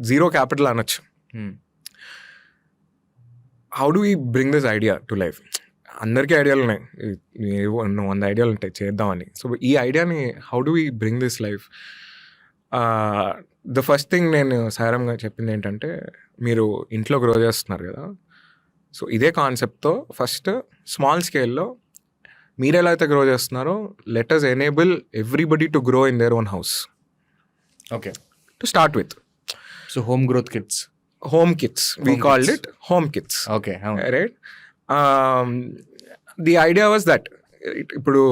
0 capital అనొచ్చు. How do we bring this idea to life? అందరికీ ఐడియాలు ఉన్నాయి, 100 ఐడియాలు ఉంటాయి చేద్దామని. సో ఈ ఐడియాని how do we bring this life? The first thing నేను సారంగా చెప్పింది ఏంటంటే, మీరు ఇంట్లో గ్రో చేస్తున్నారు కదా, సో ఇదే కాన్సెప్ట్తో ఫస్ట్ స్మాల్ స్కేల్లో మీరు ఎలా అయితే గ్రో చేస్తున్నారో, let us enable everybody to grow in their own house okay. To start with. So home growth kits, home kits, we called it home kits. Okay, right. The idea was that ఇప్పుడు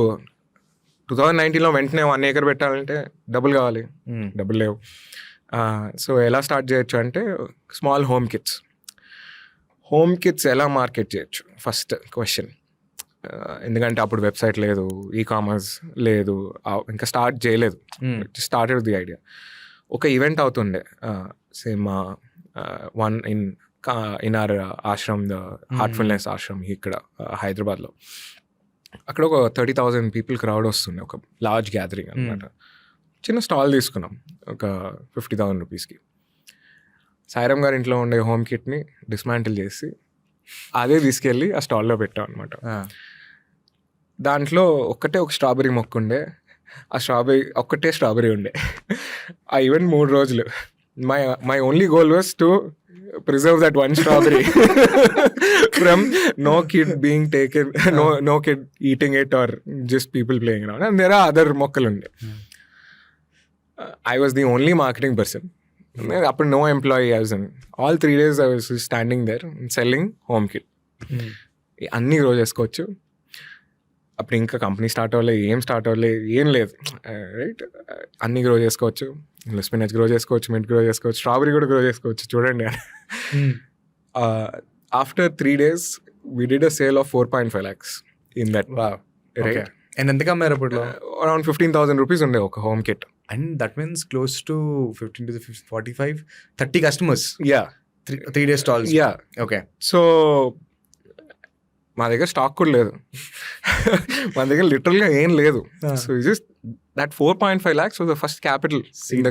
2019లో వెంటనే 1 acre పెట్టాలంటే డబ్బులు కావాలి, డబ్బులు లేవు. So ఎలా start చేయొచ్చు అంటే, స్మాల్ హోమ్ కిట్స్ ఎలా మార్కెట్ చేయొచ్చు ఫస్ట్ క్వశ్చన్. ఎందుకంటే అప్పుడు వెబ్సైట్ లేదు, ఈకామర్స్ లేదు, ఇంకా స్టార్ట్ చేయలేదు. Started the idea. ఒక ఈవెంట్ అవుతుండే, same one in our ashram, the Heartfulness ashram ఇక్కడ హైదరాబాద్లో. అక్కడ ఒక 30,000 పీపుల్ క్రౌడ్ వస్తుండే, ఒక లార్జ్ గ్యాదరింగ్ అనమాట. చిన్న స్టాల్ తీసుకున్నాం ఒక 50,000 రూపీస్కి. సాయిరామ్ గారి ఇంట్లో ఉండే హోమ్ కిట్ని డిస్మాంటిల్ చేసి అదే తీసుకెళ్ళి ఆ స్టాల్లో పెట్టాం అనమాట. దాంట్లో ఒక స్ట్రాబెరీ మొక్క ఉండే, ఒక్కటే స్ట్రాబెరీ ఉండే. ఆ ఈవెంట్ 3 రోజులు. My only goal was to preserve that one strawberry from no kid being taken, no kid eating it or just people playing around. And there are other mokkal unde. I was the only marketing person. Appudu no employee. I was in all 3 days I was standing there selling home kit. అన్నీ grow చేసుకోవచ్చు. అప్పుడు ఇంకా company start అవ్వలేదు, ఏం లేదు, right. అన్నీ grow చేసుకోవచ్చు. Spinach grow చేసుకోవచ్చు, మింట్ గ్రో చేసుకోవచ్చు, స్ట్రాబెరీ కూడా గ్రో చేసుకోవచ్చు. చూడండి, after 3 days we did a sale of 4.5 lakhs in that. Right. And ఎంత కమ్మారు అప్పట్లో? అరౌండ్ 15,000 రూపీస్ ఉండే ఒక home kit. And that means close to 15 to 45, 30 customers. Yeah, 3 days stalls. Yeah. Okay. So మా దగ్గర stock కూడా లేదు, మా దగ్గర లిటరల్గా ఏం లేదు. So just that 4.5 lakhs was the first capital, seed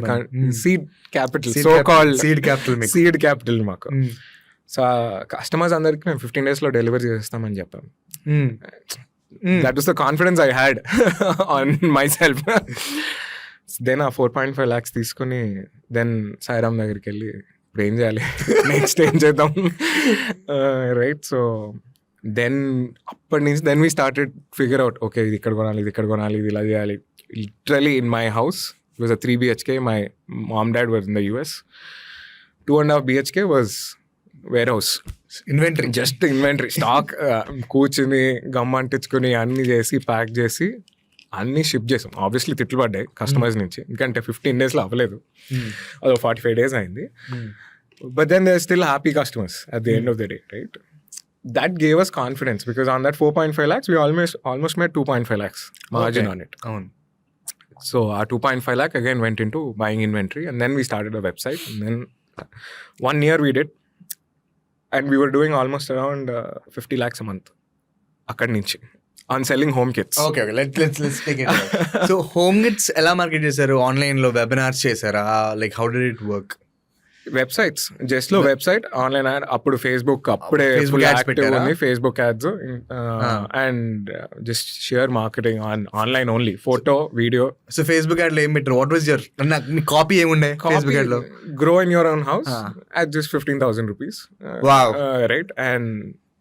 capital, so called seed capital మాకు. సో కస్టమర్స్ అందరికి మేము 15 days లో డెలివరీ చేస్తామని చెప్పాం. That was the confidence I had on myself. Then ఆ 4.5 lakhs తీసుకుని దెన్ సాయిరామ్ దగ్గరికి వెళ్ళి ఇప్పుడు ఏం చేయాలి, నెక్స్ట్ ఏం చేద్దాం, రైట్. సో దెన్ అప్పటి నుంచి then we started figure out, okay ఇది ఇక్కడ కొనాలి, ఇది ఇలా చేయాలి. Literally in my house, it was a 3 BHK. My mom dad were in the US. 2.5 BHK was warehouse. Inventory, just inventory, stock. కూర్చుని gum అంటించుకుని అన్ని చేసి ప్యాక్ చేసి అన్ని షిప్ చేసాం. ఆబ్వియస్లీ తిట్లు పడ్డాయి కస్టమర్స్ నుంచి, ఎందుకంటే 15 days అవ్వలేదు, అదో 45 days అయింది. But then they are still happy customers at the end of the day, right. That gave us confidence because on that 4.5 lakhs we almost made 2.5 lakhs margin on it. So our 2.5 lakh again went into buying inventory, and then we started a website, and then 1 year we did, and we were doing almost around 50 lakhs a month akkad nunchi on selling home kits. Okay, let's take it. So home kits ఎలా market చేశారు? Online లో webinars చేశారా? Like how did it work? Websites, just లో website, online add. అప్పుడు Facebook అప్పుడే Facebook ads and just share marketing online only, photo, video. So Facebook add లో ఏం పెట్టారు? వాట్ వాజ్ యువర్ కాపీ ఏముండే ఫేస్బుక్ యాడ్ లో? Grow in your own house at just 15,000 rupees. Wow. Right. And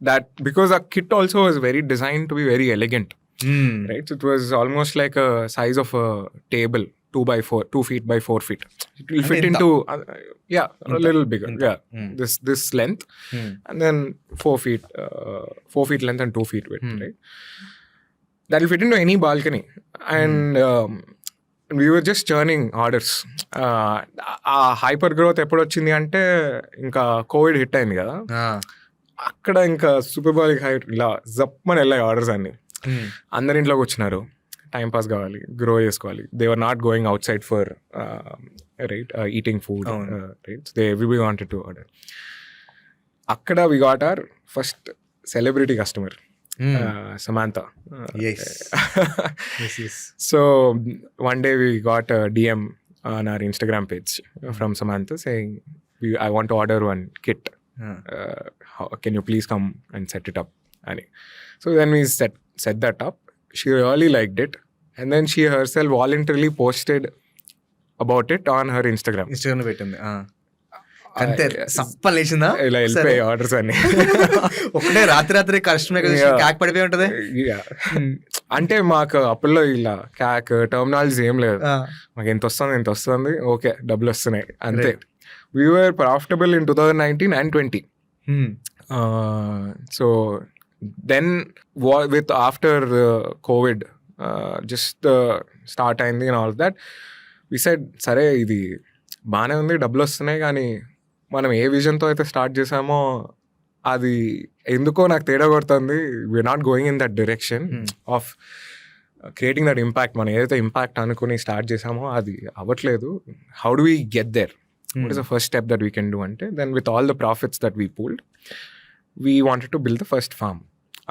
that because our kit also was very designed to be very elegant. Right. So it was almost like a size of a table, 2 feet by 4 feet. It will fit into a little bigger. This length, and then 4 feet length and 2 feet width, right? That will fit into any balcony. And we were just churning orders. Hyper growth ఎప్పుడు వచ్చింది అంటే ఇంకా Covid hit అయింది కదా, అక్కడ ఇంకా super బాలిక్ height ఇలా జప్పని వెళ్ళాయి ఆర్డర్స్ అన్ని. అందరి ఇంట్లోకి వచ్చినారు, టైం పాస్ కావాలి, గ్రో చేసుకోవాలి. They were not going outside for right eating food, right. They everybody wanted to order. అక్కడ we got our first celebrity customer, Samantha. Yes. So one day we got a DM on our Instagram page from Samantha saying, I want to order one kit can you please come and set it up అని. So then we set that up. She really liked it and then she herself voluntarily posted about it on her Instagram. Instagram పెట్టింది అంతే, సప్ప లేచిందా ఇలా వెళ్ళిపోయాయి orders అన్ని. ఒకటే రాత్రి customer క్యాక్ పడిపోయి ఉంటది. అంటే మాకు అప్పుల్లో ఇలా క్యాక్ టర్మినాలజీ ఏం లేదు, మాకు ఎంత వస్తుంది ఓకే డబ్బులు వస్తున్నాయి అంతే. We were profitable in 2019 and 20. So then with after COVID just start అయింది and all that we said సరే ఇది బాగానే ఉంది, డబ్బులు వస్తున్నాయి, కానీ మనం ఏ విజన్తో అయితే స్టార్ట్ చేసామో అది ఎందుకో నాకు తేడా కొడుతుంది. We're not going in that direction of creating that impact. మనం ఏదైతే ఇంపాక్ట్ అనుకుని స్టార్ట్ చేసామో అది అవ్వట్లేదు. How do we get there? What is the first step that we can do అంటే then with all the profits that we pooled we wanted to build the first farm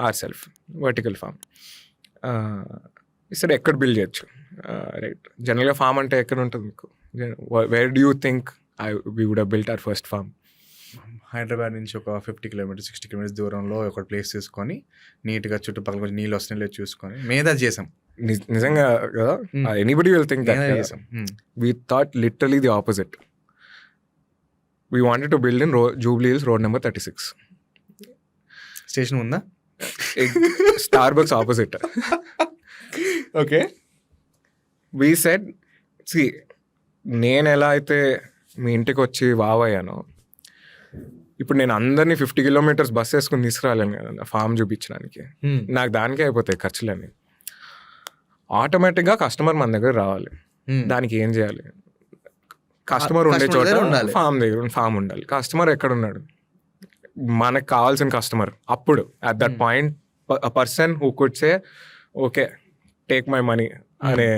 or self, vertical farm. ఇసరే ఎక్కడ build చేయొచ్చు? Right, జనరల్గా form అంటే ఎక్కడ ఉంటుంది మీకు? Where do you think we would have built our first farm? Hyderabad నుంచి ఒక 50 kilometers 60 kilometers దూరంలో ఒక ప్లేస్ తీసుకొని నీట్గా చుట్టుపక్కల కొంచెం నీళ్ళు వస్తున్నాయి చూసుకొని మీద చేసాం. నిజంగా కదా, anybody will think that. We thought literally the opposite. We wanted to build in Jubilee Hills road number 36. Station ఉందా? Starbucks opposite. Okay. We said see, నేను ఎలా అయితే మీ ఇంటికి వచ్చి వావయ్యానో ఇప్పుడు నేను అందరినీ 50 kilometers బస్ వేసుకుని తీసుకురాలేను కదా ఫామ్ చూపించడానికి. నాకు దానికే అయిపోతాయి ఖర్చులని. ఆటోమేటిక్గా కస్టమర్ మన దగ్గర రావాలి. దానికి ఏం చేయాలి? కస్టమర్ ఉండే చోట ఫామ్ దగ్గర ఫామ్ ఉండాలి. కస్టమర్ ఎక్కడ ఉన్నాడు? మనకు కావాల్సిన కస్టమర్. అప్పుడు at that point person who could say okay take my money అనే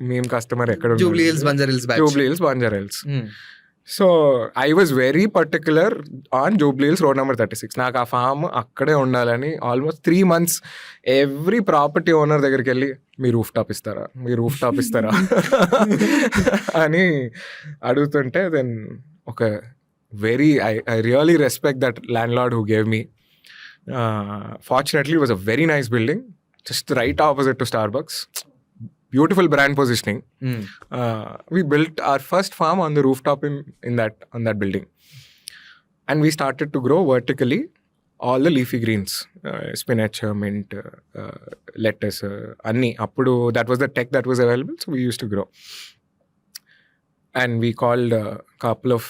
మేము కస్టమర్ ఎక్కడ? Jubilee hills, Banjara hills. So I was very particular on Jubilee Hills road number 36. నాకు ఆ ఫామ్ అక్కడే ఉండాలని almost 3 months every property owner దగ్గరికి వెళ్ళి మీ రూఫ్ టాప్ ఇస్తారా అని అడుగుతుంటే దెన్ ఒక very I really respect that land lord who gave me. Fortunately it was a very nice building, just right opposite to Starbucks. Beautiful brand positioning. We built our first farm on the rooftop on that building, and we started to grow vertically all the leafy greens, spinach, mint, lettuce, anni. Appudu that was the tech that was available, so we used to grow. And we called a couple of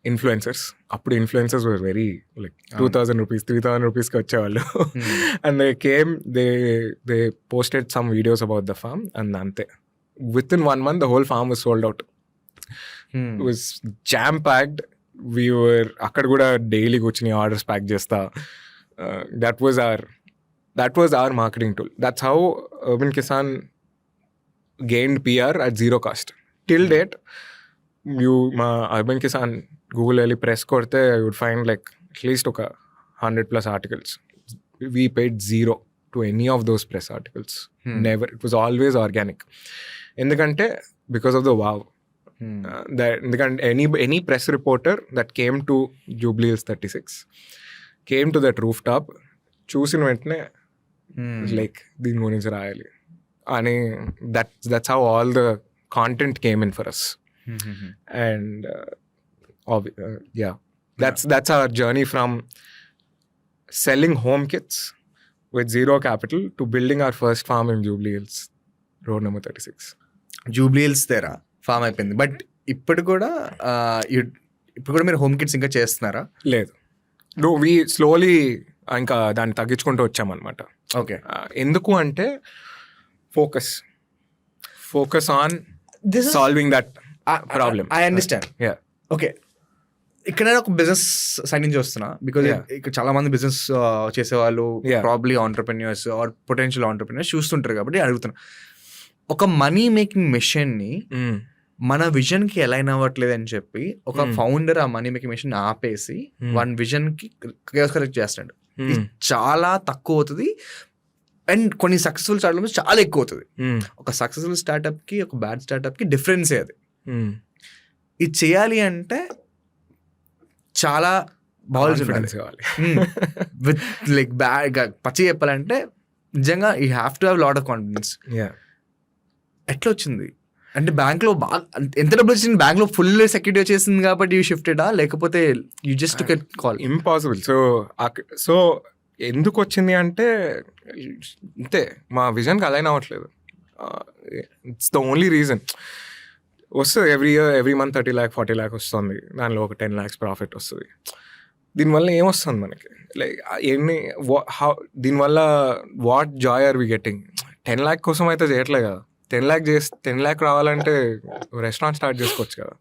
influencers. Appudu influencers were very like 2,000 rupees, 3,000 rupees ki vachevaallu. And they came, they posted some videos about the farm, and ante within 1 month the whole farm was sold out. It was jam packed. We were akkada kuda daily kuchini orders pack chesta. That was our marketing tool. That's how Urban Kisan gained PR at zero cost till date. మా urban Kisan Google వెళ్ళి press కొడితే you would find like at least ఒక 100+ articles. We paid 0 to any of those press articles. Never. It was always organic. ఎందుకంటే because of the wow. ఎందుకంటే any press reporter that came to Jubilee Hills 36 came to that rooftop, చూసిన వెంటనే like దీని గురించి రాయాలి అని. That's how all the content came in for us. And yeah, that's our journey from selling home kits with zero capital to building our first farm in Jubilee Hills, road number 36. Jubilee hills దగ్గర form అయిపోయింది. But ఇప్పుడు కూడా మీరు home kits ఇంకా చేస్తున్నారా? లేదు. వి slowly ఇంకా దాన్ని తగ్గించుకుంటూ వచ్చామన్నమాట. ఓకే. ఎందుకు అంటే focus on solving that problem. I understand. Okay. ఇక్కడ ఒక బిజినెస్ సైడ్ నుంచి వస్తున్నా, బికాజ్ ఇక్కడ చాలా మంది బిజినెస్ చేసేవాళ్ళు probably entrepreneurs or potential entrepreneurs చూస్తుంటారు కాబట్టి అడుగుతున్నా. ఒక మనీ మేకింగ్ మెషిన్ ని మన విజన్ కి అలైన్ అవ్వట్లేదు అని చెప్పి ఒక ఫౌండర్ ఆ మనీ మేకింగ్ మెషిన్ ఆపేసి వన్ విజన్ కి కరెక్ట్ చేస్తాడు. ఇది చాలా తక్కువ అవుతుంది అండ్ కొన్ని సక్సెస్ఫుల్ స్టార్ట్అప్స్ చాలా ఎక్కువ అవుతుంది. ఒక సక్సెస్ఫుల్ స్టార్ట్అప్ కి ఒక బ్యాడ్ స్టార్ట్అప్ కి డిఫరెన్సే అది. ఇది చేయాలి అంటే చాలా బాల్స్ కాన్ఫిడెన్స్ కావాలి. విత్ లైక్ పచ్చి చెప్పాలంటే నిజంగా you have to have lot of confidence. ఎట్లా వచ్చింది అంటే బ్యాంక్లో బాగా ఎంత డబ్బులు వచ్చింది? బ్యాంక్లో ఫుల్ సెక్యూరిటీ వచ్చేసింది కాబట్టి యూ షిఫ్టెడా, లేకపోతే you just call? Impossible. So ఎందుకు వచ్చింది అంటే అంతే, మా విజన్కి అలైన్ అవ్వట్లేదు. It's the only reason. వస్తుంది ఎవ్రీ మంత్ 30 lakh 40 lakh వస్తుంది, దానిలో ఒక 10 lakhs ప్రాఫిట్ వస్తుంది. దీనివల్ల ఏమొస్తుంది మనకి? లైక్ దీనివల్ల what joy are we getting? 10 lakh కోసం అయితే చేయట్లేదు కదా. 10 lakh రావాలంటే రెస్టారెంట్ స్టార్ట్ చేసుకోవచ్చు కదా.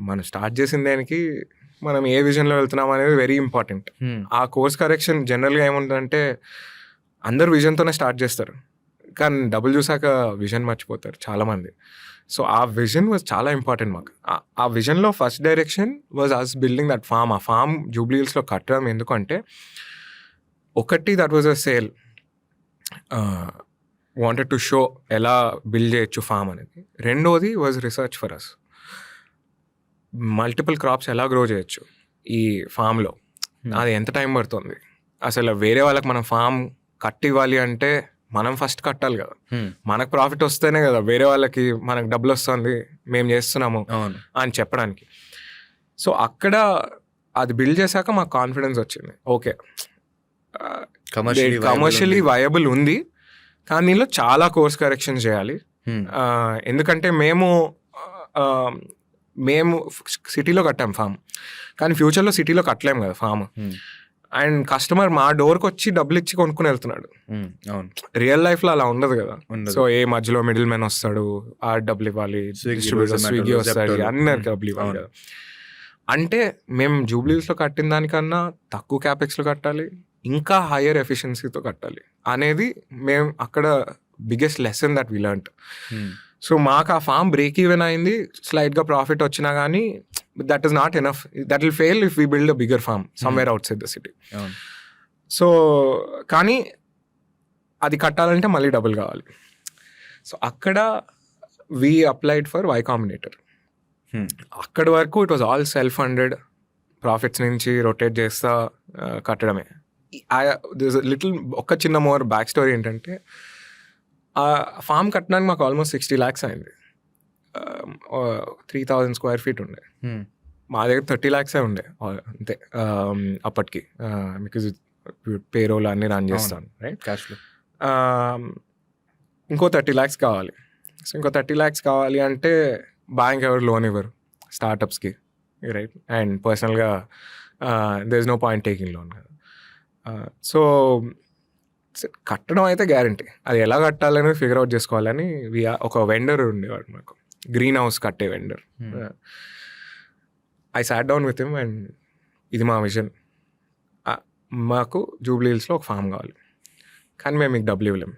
మనం స్టార్ట్ చేసిన దానికి మనం ఏ విజన్లో వెళ్తున్నాం అనేది వెరీ ఇంపార్టెంట్. ఆ కోర్స్ కరెక్షన్ జనరల్గా ఏముంటుందంటే అందరు విజన్తోనే స్టార్ట్ చేస్తారు, కానీ డబ్బులు చూసాక విజన్ మర్చిపోతారు చాలామంది. సో ఆ విజన్ వాజ్ చాలా ఇంపార్టెంట్ మాకు. ఆ విజన్లో first direction was us building that farm. ఆ ఫామ్ జూబ్లీ హిల్స్లో కట్టడం ఎందుకంటే ఒకటి that was a sale, wanted to show ఎలా బిల్డ్ చేయొచ్చు ఫామ్ అనేది. రెండోది was research for us, multiple crops ఎలా గ్రో చేయొచ్చు ఈ ఫామ్లో, అది ఎంత టైం పడుతుంది, అసలు వేరే వాళ్ళకి మనం ఫామ్ కట్టివ్వాలి అంటే మనం ఫస్ట్ కట్టాలి కదా. మనకు ప్రాఫిట్ వస్తేనే కదా వేరే వాళ్ళకి మనకు డబ్బులు వస్తుంది, మేము చేస్తున్నాము అని చెప్పడానికి. సో అక్కడ అది బిల్డ్ చేశాక మాకు కాన్ఫిడెన్స్ వచ్చింది. ఓకే, కమర్షియలీ వయబుల్ ఉంది, కానీ దీనిలో చాలా కోర్స్ కరెక్షన్స్ చేయాలి. ఎందుకంటే మేము సిటీలో కట్టాం ఫామ్, కానీ ఫ్యూచర్లో సిటీలో కట్టలేము కదా ఫామ్. అండ్ కస్టమర్ మా డోర్కి వచ్చి డబ్బులు ఇచ్చి కొనుక్కుని వెళ్తున్నాడు. రియల్ లైఫ్లో అలా ఉండదు కదా. సో ఏ మధ్యలో మిడిల్ మ్యాన్ వస్తాడు, ఆ డబ్బులు ఇవ్వాలి, స్విగ్గీ వస్తాడు, అందరికి డబ్బులు ఇవ్వాలి కదా. అంటే మేము జూబ్లీస్లో కట్టిన దానికన్నా తక్కువ క్యాపెక్స్లో కట్టాలి, ఇంకా హయ్యర్ ఎఫిషియన్సీతో కట్టాలి అనేది మేము అక్కడ biggest lesson that we learned. So మాకు ఆ ఫామ్ బ్రేక్ ఈవెన్ అయింది, స్లైట్గా ప్రాఫిట్ వచ్చినా కానీ that is not enough. That will fail if we build a bigger farm somewhere outside the city. So కానీ అది కట్టాలంటే మళ్ళీ డబ్బులు కావాలి. సో అక్కడ we applied for Y Combinator. అక్కడి వరకు it was all self funded, profits నుంచి రొటేట్ చేస్తా కట్టడమే. లిటిల్ ఒక చిన్న మోర్ బ్యాక్ స్టోరీ ఏంటంటే, ఆ ఫామ్ కట్టడానికి మాకు ఆల్మోస్ట్ 60 lakhs అయింది. 3000 square feet ఉండే, మా దగ్గర 30 lakhs ఉండే అంతే అప్పటికి. బికాజ్ పేరోల్ అన్ని రన్ చేస్తాను రైట్, క్యాష్ ఫ్లో. ఇంకో 30 lakhs కావాలి. సో ఇంకో 30 lakhs కావాలి అంటే బ్యాంక్ ఎవరు లోన్ ఇవ్వరు స్టార్టప్స్కి రైట్, అండ్ పర్సనల్గా there is no point taking loan కదా. సో కట్టడం అయితే గ్యారంటీ, అది ఎలా కట్టాలనేది ఫిగర్ అవుట్ చేసుకోవాలని ఒక వెండర్ ఉండేవాడు మాకు, గ్రీన్ హౌస్ కట్టే vendor. I sat down with him and ఇది మా విజన్, మాకు జూబ్లీ హిల్స్లో ఒక ఫామ్ కావాలి, కానీ మేము మీకు డబ్బులు ఇవ్వలేము,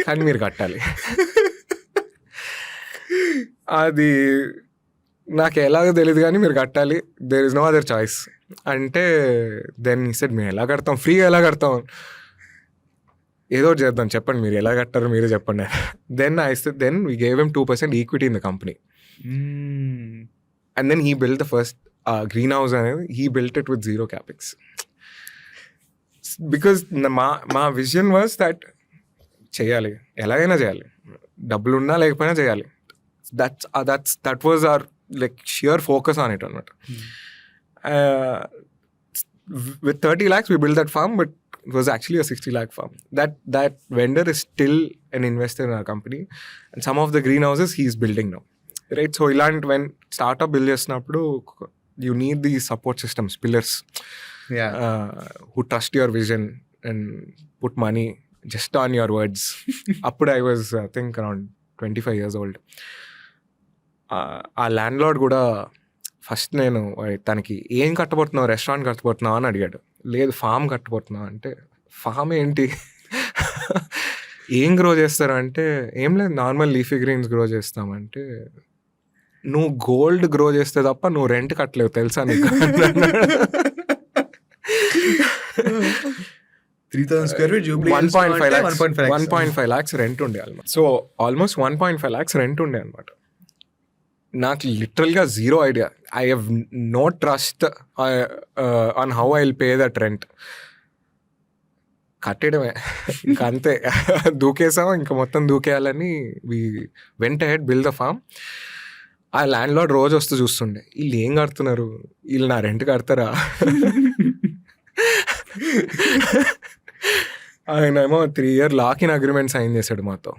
కానీ మీరు కట్టాలి. అది నాకు ఎలాగో తెలియదు కానీ మీరు కట్టాలి, there is no other choice అంటే. దెన్ ఈ సెడ్ మేము ఎలా కడతాం, ఫ్రీగా ఎలా కడతాం, ఏదో చేద్దాం, చెప్పండి మీరు ఎలా కట్టారో మీరే చెప్పండి. Then we gave him 2% equity in the company. And then he build the first green house అనేది, he built it with 0 capex. Because మా విజన్ వాజ్ దట్ చేయాలి, ఎలాగైనా చేయాలి, డబ్బులు ఉన్నా లేకపోయినా చేయాలి. That was our like sheer focus on it అన్నమాట. With 30 lakhs we built that farm, but it was actually a 60 lakh farm. That vendor is still an investor in our company, and some of the greenhouses he is building now, right? So when startup build chestunappudu you need these support systems, pillars, who trust your vision and put money just on your words. Appudu I was I think around 25 years old. ఆ landlord కూడా first నేను తనకి ఏం కట్టబోతున్నావు, restaurant కట్టబోతున్నావు అని అడిగాడు. లేదు form కట్టబోతున్నావు అంటే, form ఏంటి, ఏం గ్రో చేస్తారు అంటే, ఏం లేదు నార్మల్ లీఫీ గ్రీన్స్ గ్రో చేస్తామంటే, నువ్వు గోల్డ్ గ్రో చేస్తే తప్ప నువ్వు రెంట్ కట్టలేవు తెలుసా నీకు. 3,000 square feet 1.5 lakhs రెంట్ ఉండే almost. So almost 1.5 lakhs rent ఉండే అనమాట. నాకు లిటరల్గా zero idea. I have no trust on how I will pay that rent. కట్టేయడమే ఇంకా అంతే. దూకేసాం, ఇంకా మొత్తం దూకేయాలని we went ahead build the farm. ఆ ల్యాండ్ లార్డ్ రోజు వస్తూ చూస్తుండే, వీళ్ళు ఏం కడుతున్నారు, వీళ్ళు నా రెంట్ కడతారా. ఆయన ఏమో 3 year లాక్-ఇన్ అగ్రిమెంట్ సైన్ చేశాడు మాతో.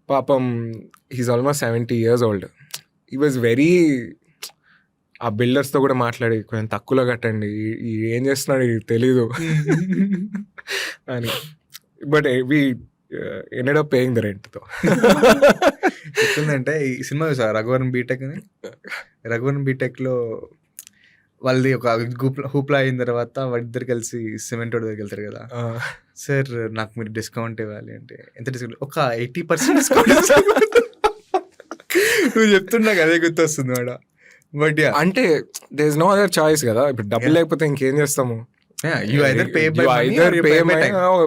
పాపం he's almost 70 years old. He was very, ఆ బిల్డర్స్తో కూడా మాట్లాడి కొంచెం తక్కువలో కట్టండి, ఏం చేస్తున్నాడు తెలీదు అని. But we ended up paying the రెంట్తో. చెప్తుందంటే ఈ సినిమా చూసావా రఘువరన్ బీటెక్ అని? రఘువరన్ బీటెక్లో వాళ్ళది ఒక హూప్లా అయిన తర్వాత వాళ్ళిద్దరు కలిసి సిమెంట్ రోడ్ దగ్గరికి వెళ్తారు కదా. సార్ నాకు మీరు డిస్కౌంట్ ఇవ్వాలి అంటే, ఎంత డిస్కౌంట్? ఒక 80% డిస్కౌంట్. నువ్వు చెప్తున్నా అదే గుర్తొస్తుంది మేడం. బట్ అంటే there is no other choice కదా. ఇప్పుడు డబ్బులు లేకపోతే ఇంకేం చేస్తాము? You either pay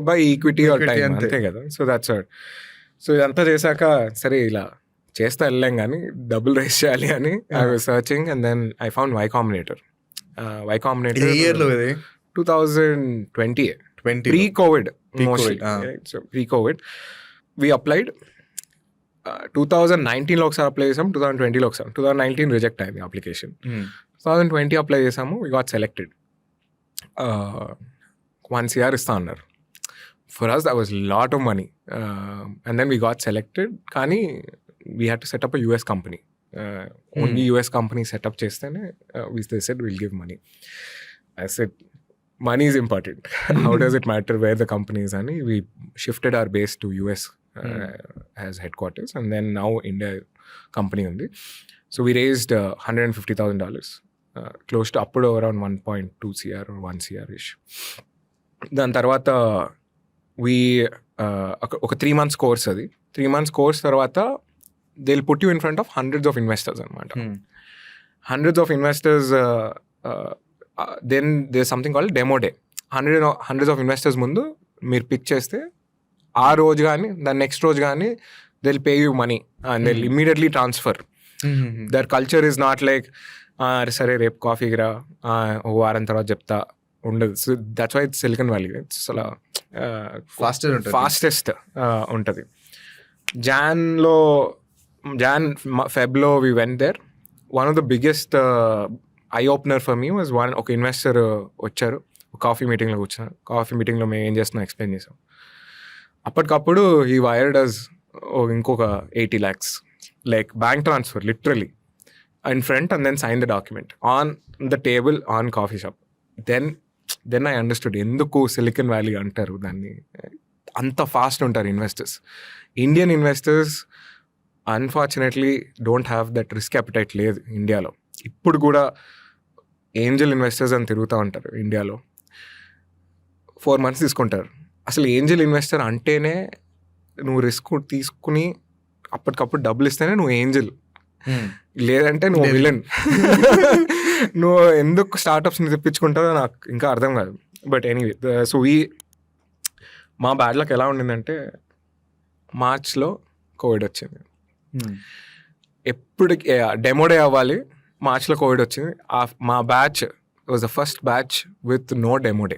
by equity or time, అంతే కదా. So that's what. సో ఇదంతా చేశాక సరే ఇలా చేస్తా వెళ్ళాం, కానీ డబ్బులు రైజ్ చేయాలి అని I was searching and then I found Y Combinator. Y Combinator ఇయర్లో 2020 pre-COVID mostly. So pre-COVID we applied. 2019లో ఒకసారి అప్లై చేసాం, 2020లో ఒకసారి. 2019 రిజెక్ట్ అయింది అప్లికేషన్. 2020 అప్లై చేసాము, వి గాట్ సెలెక్టెడ్. 1 CR ఇస్తా అన్నారు. For us that was lot of money. And then we got selected. కానీ we had to set up a US company. Only US company set up చేస్తేనే they said will give money. I said money is important. How does it matter where the company is? And we shifted our base to US as headquarters, and then now India company undi. So we raised $150,000, close to up to around 1.2 CR or 1 CR ish. Dan tarvata we oka 3 months course adi. 3 months course tarvata they'll put you in front of hundreds of investors anamata. Hundreds of investors. Then there's something called demo day. Hundreds of investors ముందు మీరు pick చేస్తే ఆ రోజు కానీ దాని next రోజు కానీ they will pay you money and they will immediately transfer. Their culture is not like సరే రేపు కాఫీకి రా, ఒక వారం తర్వాత చెప్తా, ఉండదు. So that's why it's Silicon Valley. It's అలా ఫాస్టెస్ట్ ఉంటుంది. ఫెబ్లో we went there. One of the biggest eye opener for me was ఒక ఇన్వెస్టర్ వచ్చారు, కాఫీ మీటింగ్లో కూర్చున్నారు. కాఫీ మీటింగ్లో మేము ఏం చేస్తున్నాం ఎక్స్ప్లెయిన్ చేసాం. అప్పటికప్పుడు ఈ వైర్డ్ అస్ ఇంకొక 80 lakhs, like bank transfer literally in front, and then sign the document on the table on coffee shop. Then I understood ఎందుకు సిలికాన్ వ్యాలీ అంటారు దాన్ని. అంత ఫాస్ట్ ఉంటారు investors. Indian investors unfortunately don't have that risk appetite లేదు ఇండియాలో. ఇప్పుడు కూడా Angel investors అని తిరుగుతూ ఉంటారు ఇండియాలో. 4 months తీసుకుంటారు. అసలు ఏంజల్ ఇన్వెస్టర్ అంటేనే నువ్వు రిస్క్ తీసుకుని అప్పటికప్పుడు డబ్బులు ఇస్తేనే నువ్వు ఏంజల్, లేదంటే నువ్వు విలన్. నువ్వు ఎందుకు స్టార్టప్స్ని తెప్పించుకుంటారో నాకు ఇంకా అర్థం కాదు. బట్ ఎనీవే, సో మా బ్యాడ్ లక్ ఎలా ఉండిందంటే మార్చ్లో కోవిడ్ వచ్చింది. ఎప్పుడు డెమో డే అవ్వాలి, మార్చ్లో కోవిడ్ వచ్చింది. మా batch was the first batch with no demo day.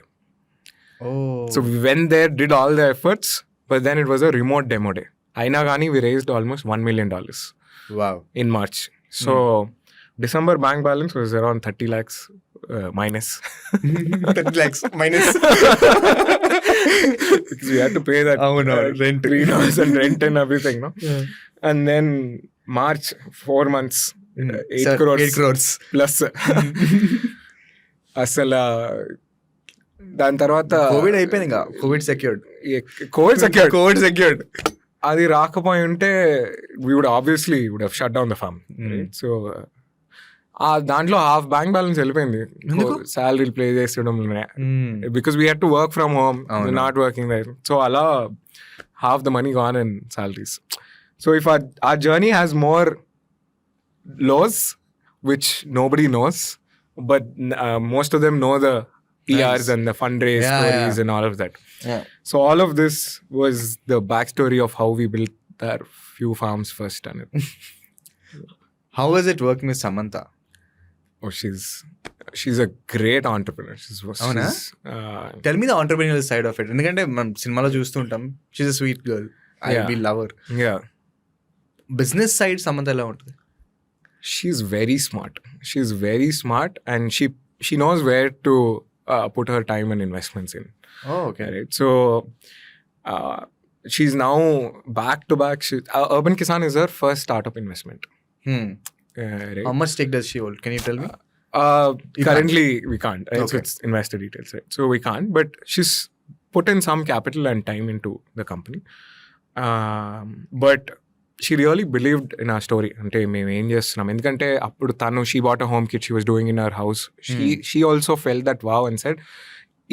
So we went there, did all the efforts, but then it was a remote demo day. అయినా కానీ we raised almost $1 million in March. So December bank balance was around 30 lakhs minus. 30 lakhs minus. Because we had to pay that rent, $3 and rent and everything, no? And then March, 4 months, 8 crores plus. అసలు దాని తర్వాత Covid అయిపోయింది. ఇంకా Covid secured. అది రాకపోయి ఉంటే we would obviously have shut down the farm. So దాంట్లో half bank balance వెళ్ళిపోయింది శాలరీలు ప్లే చేసడం. Because we had to work from home, not working there. So అలా half the money gone in salaries. So if our journey has more lows which nobody knows, but most of them know the PRs and the fundraise stories and all of that. So all of this was the backstory of how we built their few farms first అనేది. How was it working with Samantha? Oh, she's a great entrepreneur. అవునా? Tell me the entrepreneurial side of it. ఎందుకంటే మనం సినిమాలో చూస్తుంటాం, she's a sweet girl, I will love her. Yeah. Business side Samantha ఎలా ఉంటుంది? She's very smart and she knows where to put her time and investments in. Oh, okay. Right? So she's now back to back. Urban Kisan is her first startup investment. Right? How much stake does she hold? Can you tell me? Currently we can't, right? Okay. So it's investor details, right? So we can't, but she's put in some capital and time into the company. But she really believed in our story. అంటే మేము ఏం చేస్తున్నాం, ఎందుకంటే అప్పుడు తను she bought a home kit she was doing in our house. She also felt that wow and said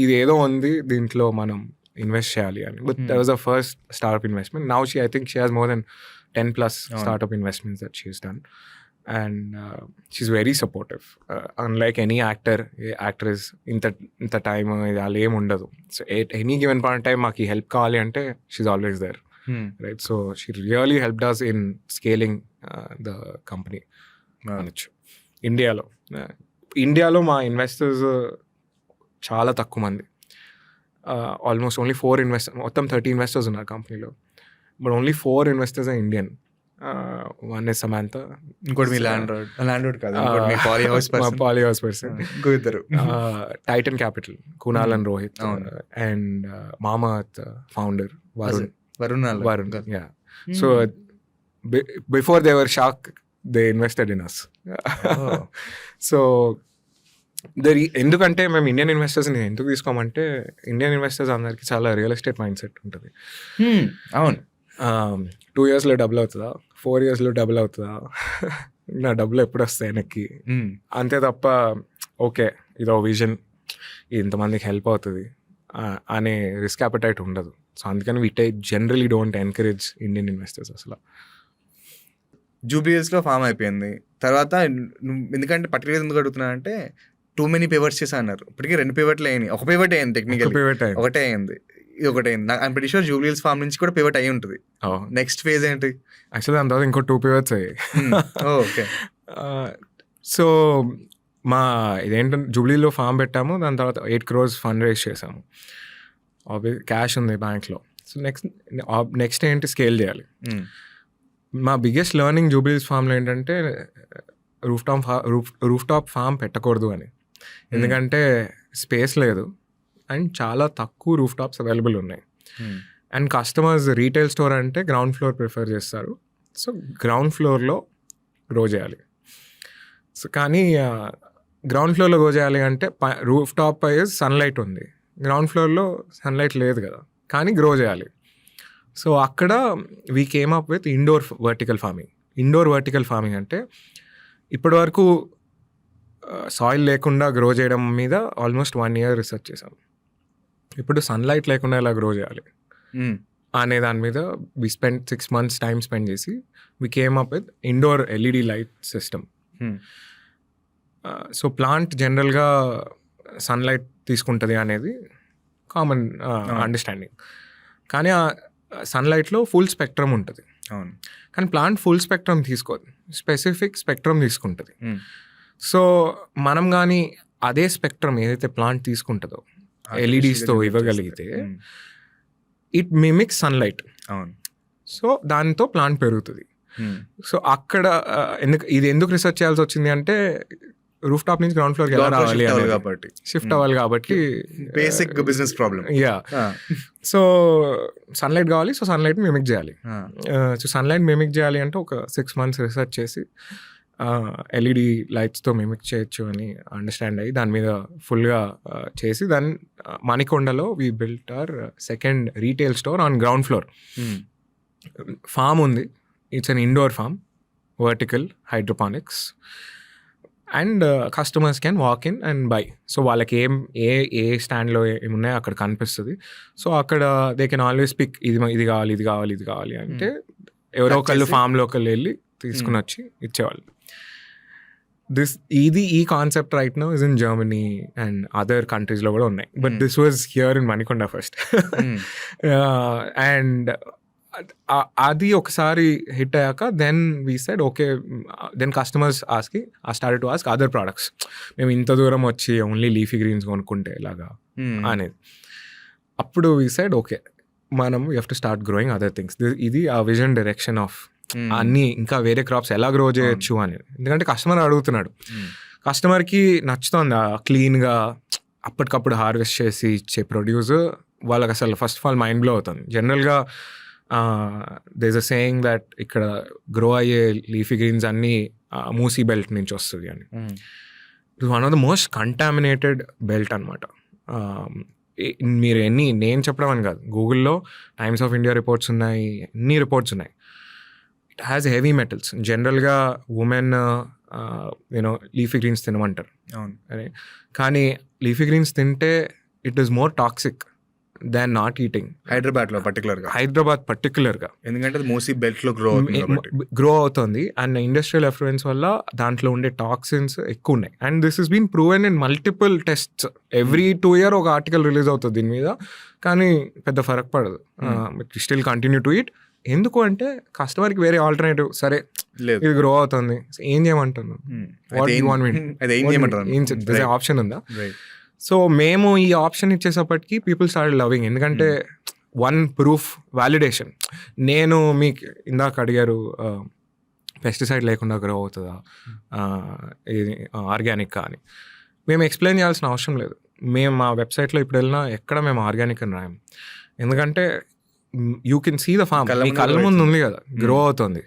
ఇది ఏదో ఉంది, దీంట్లో మనం ఇన్వెస్ట్ చేయాలి అని. But that was a first startup investment. Now I think she has more than 10+ startup investments that she's done. And she's very supportive. Unlike any actress, ఇంత time ఇది అలా ఏమి ఉండదు. So at any given point in time మాకు help కావాలి అంటే she's always there. Right? So she really helped us in scaling the company. అనొచ్చు. ఇండియాలో మా ఇన్వెస్టర్స్ చాలా తక్కువ మంది. ఆల్మోస్ట్ ఓన్లీ 4 ఇన్వెస్టర్స్, మొత్తం 30 ఇన్వెస్టర్స్ ఉన్నారు కంపెనీలో, but only 4 investors are Indian. One is Samantha, ఇంకోటి మీ ల్యాండ్ రోడ్ కాదు, ఇంకోటి మీ పాలీ హౌస్ పర్సన్, ఇంకో ఇద్దరు Titan capital, Kunal and Rohit, and మామాత్ founder Varun. Yeah. So before they were shocked, they invested in us. So ఎందుకంటే మేము ఇండియన్ ఇన్వెస్టర్స్ని ఎందుకు తీసుకోమంటే, ఇండియన్ ఇన్వెస్టర్స్ అందరికి చాలా రియల్ ఎస్టేట్ మైండ్ సెట్ ఉంటుంది. అవును. 2 yearsలో డబుల్ అవుతుందా, 4 yearsలో డబుల్ అవుతుందా, నా డబ్బులు ఎప్పుడు వస్తాయి వెనక్కి, అంతే తప్ప ఓకే ఇదో విజన్, ఇంతమందికి హెల్ప్ అవుతుంది అనే రిస్క్ అపెటైట్ ఉండదు. సో అందుకని we generally don't encourage Indian investors అసలు. జూబ్లీ హిల్స్లో ఫామ్ అయిపోయింది తర్వాత, ఎందుకంటే పర్టికులర్ ఎందుకు అడుగుతున్నానంటే, టూ మెనీ పివట్స్ చేసా అన్నారు. ఇప్పటికీ 2 పివట్లు అయినాయి, ఒక పివట్ అయింది టెక్నికల్, ఒకటే అయింది, ఇది ఒకటే అయింది. I'm pretty sure Jubilee Hills farm నుంచి కూడా పివట్ అయ్యి ఉంటుంది. నెక్స్ట్ ఫేజ్ ఏంటి? యాక్చువల్లీ దాని తర్వాత ఇంకో 2 pivots అయ్యాయి. ఓకే. సో మా ఇదేంటంటే జూబ్లీలో ఫామ్ పెట్టాము, దాని తర్వాత 8 crores ఫండ్ రైజ్ చేసాము. క్యాష్ ఉంది బ్యాంక్లో. సో నెక్స్ట్ ఏంటి, స్కేల్ చేయాలి. మా బిగ్గెస్ట్ లెర్నింగ్ జూబ్లీస్ ఫామ్లో ఏంటంటే, రూఫ్ టాప్ ఫామ్ పెట్టకూడదు అని. ఎందుకంటే స్పేస్ లేదు అండ్ చాలా తక్కువ రూఫ్ టాప్స్ అవైలబుల్ ఉన్నాయి. అండ్ కస్టమర్స్ రీటైల్ స్టోర్ అంటే గ్రౌండ్ ఫ్లోర్ ప్రిఫర్ చేస్తారు. సో గ్రౌండ్ ఫ్లోర్లో గ్రో చేయాలి. సో కానీ గ్రౌండ్ ఫ్లోర్లో గ్రో చేయాలి అంటే రూఫ్ టాప్ పై సన్లైట్ ఉంది, గ్రౌండ్ ఫ్లోర్లో సన్లైట్ లేదు కదా, కానీ గ్రో చేయాలి. సో అక్కడ we came up with indoor vertical farming అంటే ఇప్పటి వరకు సాయిల్ లేకుండా గ్రో చేయడం మీద ఆల్మోస్ట్ 1 year రీసెర్చ్ చేసాం. ఇప్పుడు సన్లైట్ లేకుండా ఎలా గ్రో చేయాలి అనే దాని మీద we spend 6 months time spend చేసి we came up with indoor LED light system. So plant జనరల్గా సన్లైట్ తీసుకుంటుంది అనేది కామన్ అండర్స్టాండింగ్, కానీ ఆ సన్లైట్లో ఫుల్ స్పెక్ట్రమ్ ఉంటుంది. కానీ ప్లాంట్ ఫుల్ స్పెక్ట్రమ్ తీసుకోదు, స్పెసిఫిక్ స్పెక్ట్రమ్ తీసుకుంటుంది. సో మనం కానీ అదే స్పెక్ట్రమ్ ఏదైతే ప్లాంట్ తీసుకుంటుందో LEDస్తో ఇవ్వగలిగితే ఇట్ మిమిక్స్ సన్లైట్. సో దాంతో ప్లాంట్ పెరుగుతుంది. సో అక్కడ ఎందుకు రీసెర్చ్ చేయాల్సి వచ్చింది అంటే, రూఫ్ టాప్ నుంచి గ్రౌండ్ ఫ్లోర్కి ఎలా రావాలి కాబట్టి, షిఫ్ట్ అవ్వాలి కాబట్టి, basic business problem. Yeah. So sunlight కావాలి, సో సన్లైట్ మిమిక్ చేయాలి. సో సన్లైట్ మిమిక్ చేయాలి అంటే ఒక 6 months రీసెర్చ్ చేసి LED లైట్స్తో మిమిక్ చేయొచ్చు అని అండర్స్టాండ్ అయ్యి దాని మీద ఫుల్గా చేసి, దాని మణికొండలో we built our second retail store on ground floor. Farm ఉంది, it's an indoor farm, vertical hydroponics, and customers can walk in and buy. So వాళ్ళకి ఏ స్టాండ్లో ఏమున్నాయో అక్కడ కనిపిస్తుంది. సో అక్కడ దే కెన్ ఆల్వేస్ పిక్, ఇది కావాలి అంటే ఎవరో ఒకళ్ళు ఫామ్లో ఒకళ్ళు వెళ్ళి తీసుకుని వచ్చి ఇచ్చేవాళ్ళు. ఈ concept right now is in Germany and other కంట్రీస్లో కూడా ఉన్నాయి, but this was here in Manikonda first. And అది ఒకసారి హిట్ అయ్యాక then we said okay, then customers started to ask other products. మేము ఇంత దూరం వచ్చి ఓన్లీ లీఫీ గ్రీన్స్ కొనుక్కుంటే ఇలాగా అనేది. అప్పుడు వీ సెడ్ ఓకే, మనం you have to start growing other things. ఇది ఆ విజన్ డైరెక్షన్ ఆఫ్ అన్నీ ఇంకా వేరే క్రాప్స్ ఎలా గ్రో చేయొచ్చు అని. ఎందుకంటే కస్టమర్ అడుగుతున్నాడు, కస్టమర్కి నచ్చుతుంది క్లీన్గా అప్పటికప్పుడు హార్వెస్ట్ చేసి ఇచ్చే ప్రొడ్యూస్. వాళ్ళకి అసలు first of all mind blow అవుతుంది. జనరల్గా there is a saying that ఇక్కడ గ్రో అయ్యే లీఫీ గ్రీన్స్ అన్నీ మూసీ బెల్ట్ నుంచి వస్తుంది అని. It one of the most contaminated belt అనమాట. మీరు నేను చెప్పడం అని కాదు, గూగుల్లో టైమ్స్ ఆఫ్ ఇండియా రిపోర్ట్స్ ఉన్నాయి, ఎన్ని రిపోర్ట్స్ ఉన్నాయి. It has heavy metals. జనరల్గా ఉమెన్ లీఫీ గ్రీన్స్ తినమంటారు, అరే కానీ లీఫీ గ్రీన్స్ తింటే it is more toxic than not eating. Hyderabad పర్టికులర్గా ఎందుకంటే మూసీ బెల్ట్లో గ్రో అవుతుంది అండ్ ఇండస్ట్రియల్ ఎఫ్లుయెన్స్ వల్ల దాంట్లో ఉండే టాక్సిన్స్ ఎక్కువ ఉన్నాయి. And this is been proven in multiple tests. Every 2 years ఒక ఆర్టికల్ రిలీజ్ అవుతుంది దీని మీద, కానీ పెద్ద ఫరక్ పడదు. Still continue to eat. ఎందుకు అంటే కస్టమర్కి వేరే ఆల్టర్నేటివ్ సరే ఇది గ్రో అవుతుంది, ఏం చేయమంటున్నాను, ఆప్షన్ ఉందా? సో మేము ఈ ఆప్షన్ ఇచ్చేసప్పటికి పీపుల్ స్టార్ట్ లవింగ్. ఎందుకంటే వన్ ప్రూఫ్ వ్యాలిడేషన్. నేను మీకు ఇందాక అడిగారు పెస్టిసైడ్ లేకుండా గ్రో అవుతుందా ఇది ఆర్గానిక్ అని. మేము ఎక్స్ప్లెయిన్ చేయాల్సిన అవసరం లేదు. మేము మా వెబ్సైట్లో ఇప్పుడు వెళ్ళినా ఎక్కడ మేము ఆర్గానిక్ అని రాయం. ఎందుకంటే you can see the farm, మీ కళ్ళ ముందు ఉంది కదా, గ్రో అవుతుంది.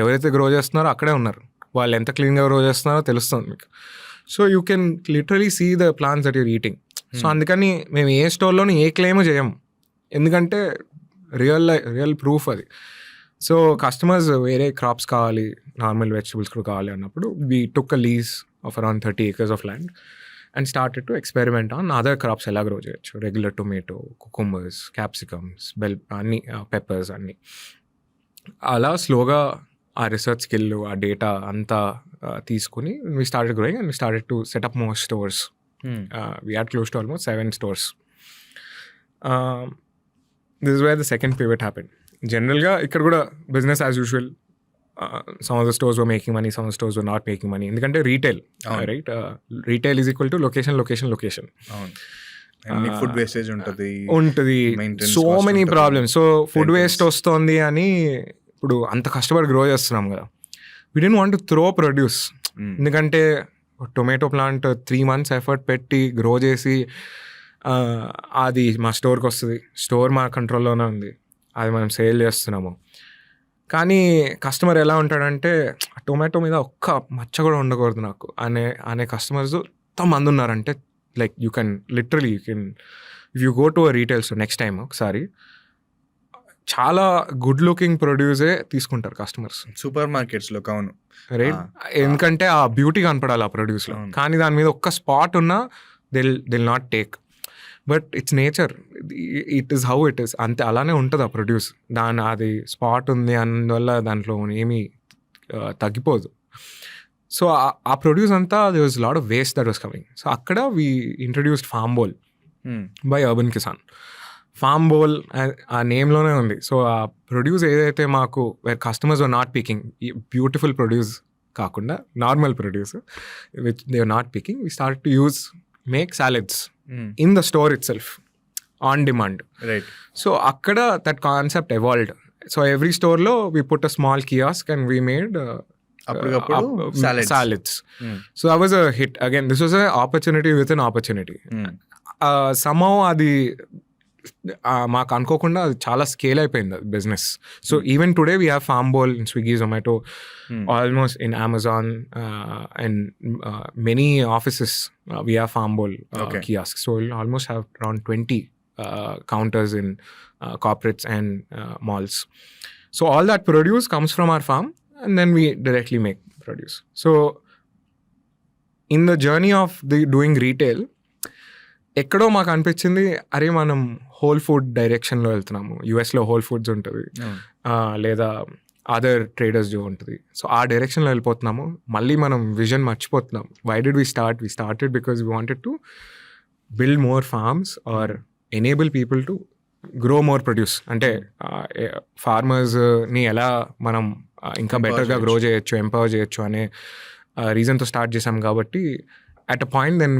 ఎవరైతే గ్రో చేస్తున్నారో అక్కడే ఉన్నారు, వాళ్ళు ఎంత క్లీన్గా గ్రో చేస్తున్నారో తెలుస్తుంది మీకు. So you can literally see the plants that you're eating. So అందుకని మేము ఏ స్టోర్లోనూ ఏ క్లెయిమ్ చేయము, ఎందుకంటే రియల్ ప్రూఫ్ అది. సో కస్టమర్స్ వేరే క్రాప్స్ కావాలి, నార్మల్ వెజిటబుల్స్ కూడా కావాలి అన్నప్పుడు we took a lease of around 30 acres of land and started to experiment on other crops ఎలా గ్రో చేయొచ్చు. రెగ్యులర్ టొమాటో, కుకుంబర్స్, క్యాప్సికమ్స్, అన్ని పెప్పర్స్ అన్నీ. అలా స్లోగా ఆ రీసెర్చ్ స్కిల్, ఆ డేటా అంతా తీసుకుని we started growing and we started to set up more stores. We had close to almost 7 stores. This wear the second pivot happen. జనరల్గా ఇక్కడ కూడా business as usual. Some of the stores were making money, some of the stores were not making money. ఎందుకంటే retail, right? Retail is equal to location. Food wastage ఉంటుంది, so many problems. So food waste వస్తుంది అని ఇప్పుడు అంత కష్టపడి grow చేస్తున్నాం కదా, we don't want to throw produce. ఎందుకంటే టొమాటో ప్లాంట్ 3 months ఎఫర్ట్ పెట్టి గ్రో చేసి అది మా స్టోర్కి వస్తుంది. స్టోర్ మా కంట్రోల్లోనే ఉంది, అది మనం సేల్ చేస్తున్నాము. కానీ కస్టమర్ ఎలా ఉంటాడంటే టొమాటో మీద ఒక్క మచ్చ కూడా ఉండకూడదు నాకు అనే కస్టమర్స్ మంది ఉన్నారంటే, like you can literally if you go to a retail store next time ఒకసారి, చాలా గుడ్ లుకింగ్ ప్రొడ్యూసే తీసుకుంటారు కస్టమర్స్ సూపర్ మార్కెట్స్లో. అవును, రైట్? ఎందుకంటే ఆ బ్యూటీ కనపడాలి ఆ ప్రొడ్యూస్లో, కానీ దాని మీద ఒక్క స్పాట్ ఉన్నా they'll not take. But it's nature, it is how it is, అంతే అలానే ఉంటుంది ఆ ప్రొడ్యూస్. అది స్పాట్ ఉంది అందువల్ల దాంట్లో ఏమీ తగ్గిపోదు. సో ఆ ప్రొడ్యూస్ అంతా they was lot of waste that was coming. So అక్కడ we introduced farm bowl by Urban Kisan. Farm bowl ఆ నేమ్లోనే ఉంది. సో ఆ ప్రొడ్యూస్ ఏదైతే మాకు where customers are not picking, beautiful produce కాకుండా normal produce which they are not picking, we start to make salads in the store itself on demand, right? So akkada that concept evolved. So every store lo we put a small kiosk and we made salads. So that was a hit. Again, this was an opportunity within opportunity. Somehow adi మాకు అనుకోకుండా అది చాలా scale అయిపోయింది business. So even today we have Farm Bowl in Swiggy, Zomato, almost in Amazon and many offices we have Farm Bowl kiosk. So will almost have around 20 counters in corporates and malls. So all that produce comes from our farm and then we directly make produce. So in the journey of doing retail, ఎక్కడో మాకు అనిపించింది, అరే మనం whole food డైరెక్షన్లో వెళ్తున్నాము. యూఎస్లో whole foods ఉంటుంది, లేదా అదర్ ట్రేడర్స్ ఉంటుంది. సో ఆ డైరెక్షన్లో వెళ్ళిపోతున్నాము, మళ్ళీ మనం విజన్ మర్చిపోతున్నాం. Why did we started because we wanted to build more farms or enable people to grow more produce అంటే ఫార్మర్స్ని ఎలా మనం ఇంకా Empower బెటర్గా గ్రో చేయొచ్చు, ఎంపవర్ చేయొచ్చు అనే రీజన్తో స్టార్ట్ చేసాం కాబట్టి at a point then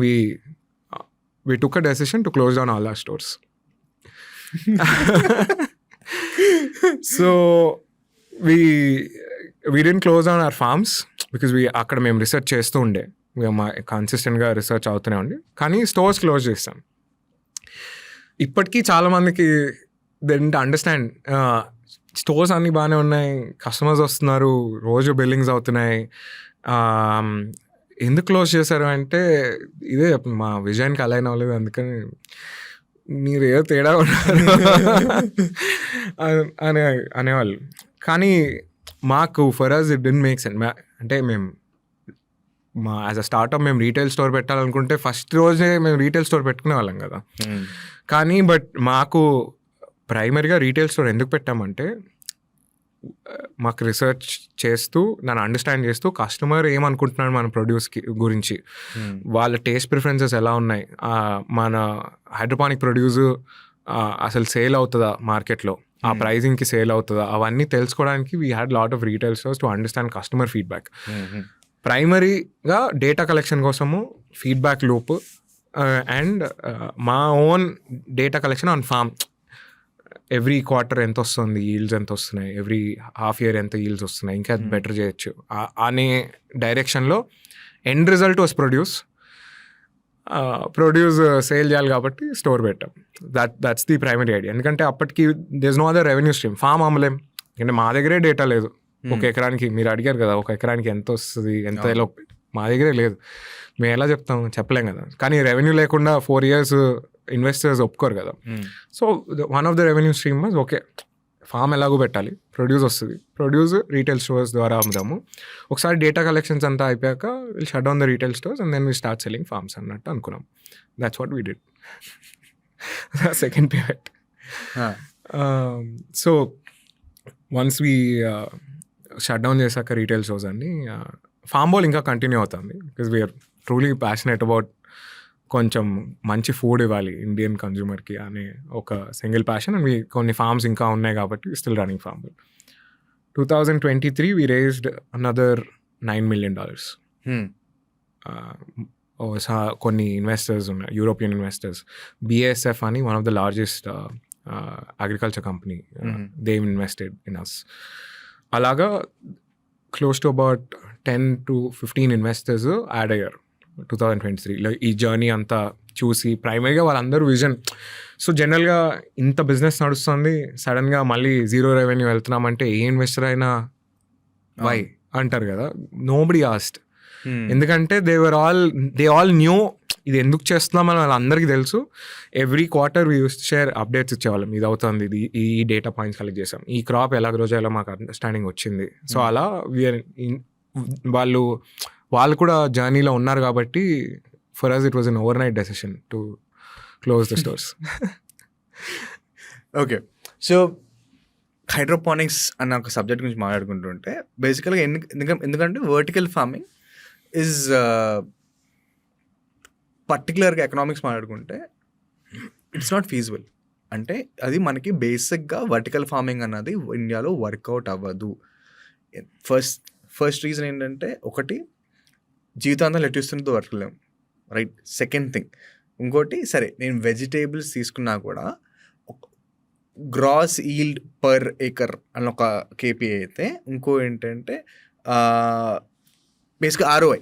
we took a decision to close down all our stores. So we didn't close down our farms because అక్కడ మేము రీసెర్చ్ చేస్తూ ఉండే, కన్సిస్టెంట్గా రీసెర్చ్ అవుతూనే ఉండి, కానీ స్టోర్స్ క్లోజ్ చేస్తాం. ఇప్పటికీ చాలామందికి దెంట్ అండర్స్టాండ్, స్టోర్స్ అన్నీ బాగానే ఉన్నాయి, కస్టమర్స్ వస్తున్నారు, రోజు బిల్లింగ్స్ అవుతున్నాయి, ఎందుకు క్లోజ్ చేశారు అంటే ఇదే మా విజయానికి అలైన్ అవ్వలేదు, అందుకని మీరు ఏదో తేడా ఉన్నారు అనేవాళ్ళు. కానీ మాకు for us it didn't make sense. అంటే మేము యాజ్ అ స్టార్ట్అప్ మేము రీటైల్ స్టోర్ పెట్టాలనుకుంటే ఫస్ట్ రోజే మేము రీటైల్ స్టోర్ పెట్టుకునే వాళ్ళం కదా. కానీ బట్ మాకు ప్రైమరీగా రీటైల్ స్టోర్ ఎందుకు పెట్టామంటే మాకు రీసెర్చ్ చేస్తూ దాన్ని అండర్స్టాండ్ చేస్తూ కస్టమర్ ఏమనుకుంటున్నాడు మన ప్రొడ్యూస్కి గురించి, వాళ్ళ టేస్ట్ ప్రిఫరెన్సెస్ ఎలా ఉన్నాయి, మన హైడ్రోపానిక్ ప్రొడ్యూస్ అసలు సేల్ అవుతుందా మార్కెట్లో, ఆ ప్రైజింగ్కి సేల్ అవుతుందా, అవన్నీ తెలుసుకోవడానికి we had lot of retail stores to understand customer feedback. ప్రైమరీగా డేటా కలెక్షన్ కోసము ఫీడ్బ్యాక్ లూప్ అండ్ మా own data collection on farm. Every quarter ఎంత వస్తుంది, ఈల్డ్స్ ఎంత వస్తున్నాయి, ఎవ్రీ హాఫ్ ఇయర్ ఎంత ఈల్డ్స్ వస్తున్నాయి, ఇంకా బెటర్ చేయొచ్చు అనే డైరెక్షన్లో end result was produce sale చేయాలి కాబట్టి స్టోర్ పెట్టాం. That's the primary idea. ఎందుకంటే అప్పటికి there is no other revenue stream. Farm అమ్మలేం, ఎందుకంటే మా దగ్గరే డేటా లేదు. ఒక ఎకరానికి మీరు అడిగారు కదా, ఒక ఎకరానికి ఎంత వస్తుంది, ఎంత ఎలా, మా దగ్గరే లేదు, మేము ఎలా చెప్తాం, చెప్పలేం కదా. కానీ రెవెన్యూ లేకుండా 4 years ఇన్వెస్టర్స్ ఒప్పుకోరు కదా. So one of the revenue stream was okay, farm ఎలాగో పెట్టాలి, ప్రొడ్యూస్ వస్తుంది, ప్రొడ్యూస్ రీటైల్ స్టోర్స్ ద్వారా అమ్ముదాము. ఒకసారి డేటా కలెక్షన్స్ అంతా అయిపోయాక will shut down the retail stores and then we start selling farms అన్నట్టు అనుకున్నాం. That's what we did. Second pivot. So once we shut down చేశాక రీటైల్ స్టోర్స్ అన్ని, Farm Bowl ఇంకా continue అవుతుంది because we're truly passionate about కొంచెం మంచి food ఇవ్వాలి Indian కన్జ్యూమర్కి అనే ఒక సింగిల్ ప్యాషన్. అండ్ కొన్ని ఫార్మ్స్ ఇంకా ఉన్నాయి కాబట్టి still running farm. 2023 we raised another $9 million. కొన్ని ఇన్వెస్టర్స్ ఉన్నాయి, యూరోపియన్ ఇన్వెస్టర్స్. BASF అని one of the largest agriculture company, they invested in us. అలాగా close to about 10 to 15 investors add అయ్యారు 2023లో. ఈ జర్నీ అంతా చూసి ప్రైమరీగా వాళ్ళందరూ విజన్. సో జనరల్గా ఇంత బిజినెస్ నడుస్తుంది, సడన్గా మళ్ళీ జీరో రెవెన్యూ వెళ్తున్నామంటే ఏ ఇన్వెస్టర్ అయినా వై అంటారు కదా. నోబడి ఆస్క్డ్, ఎందుకంటే దే ఆల్ న్యూ ఇది ఎందుకు చేస్తున్నామని వాళ్ళందరికీ తెలుసు. Every quarter we use share updates ఇచ్చేవాళ్ళం, ఇది అవుతుంది, ఇది ఈ డేటా పాయింట్స్ కలెక్ట్ చేసాం, ఈ క్రాప్ ఎలా గ్రో చేయాలో మాకు అండర్స్టాండింగ్ వచ్చింది. సో అలా వాళ్ళు కూడా జర్నీలో ఉన్నారు కాబట్టి for us it was an overnight decision to close the stores. Okay, so hydroponics అన్న ఒక సబ్జెక్ట్ గురించి మాట్లాడుకుంటుంటే బేసికల్గా ఎందుకంటే వర్టికల్ ఫార్మింగ్ ఈజ్ పర్టికులర్గా ఎకనామిక్స్ మాట్లాడుకుంటే ఇట్స్ నాట్ ఫీజిబుల్. అంటే అది మనకి బేసిక్గా వర్టికల్ ఫార్మింగ్ అన్నది ఇండియాలో వర్కౌట్ అవ్వదు. ఫస్ట్ రీజన్ ఏంటంటే, ఒకటి జీవితాంతం లెట్టిస్తుందో వర్కలేం, రైట్. సెకండ్ థింగ్, ఇంకోటి సరే నేను వెజిటేబుల్స్ తీసుకున్నా కూడా గ్రాస్ ఈల్డ్ పర్ ఏకర్ అని ఒక KPI అయితే, ఇంకో ఏంటంటే బేసిక్గా ROI.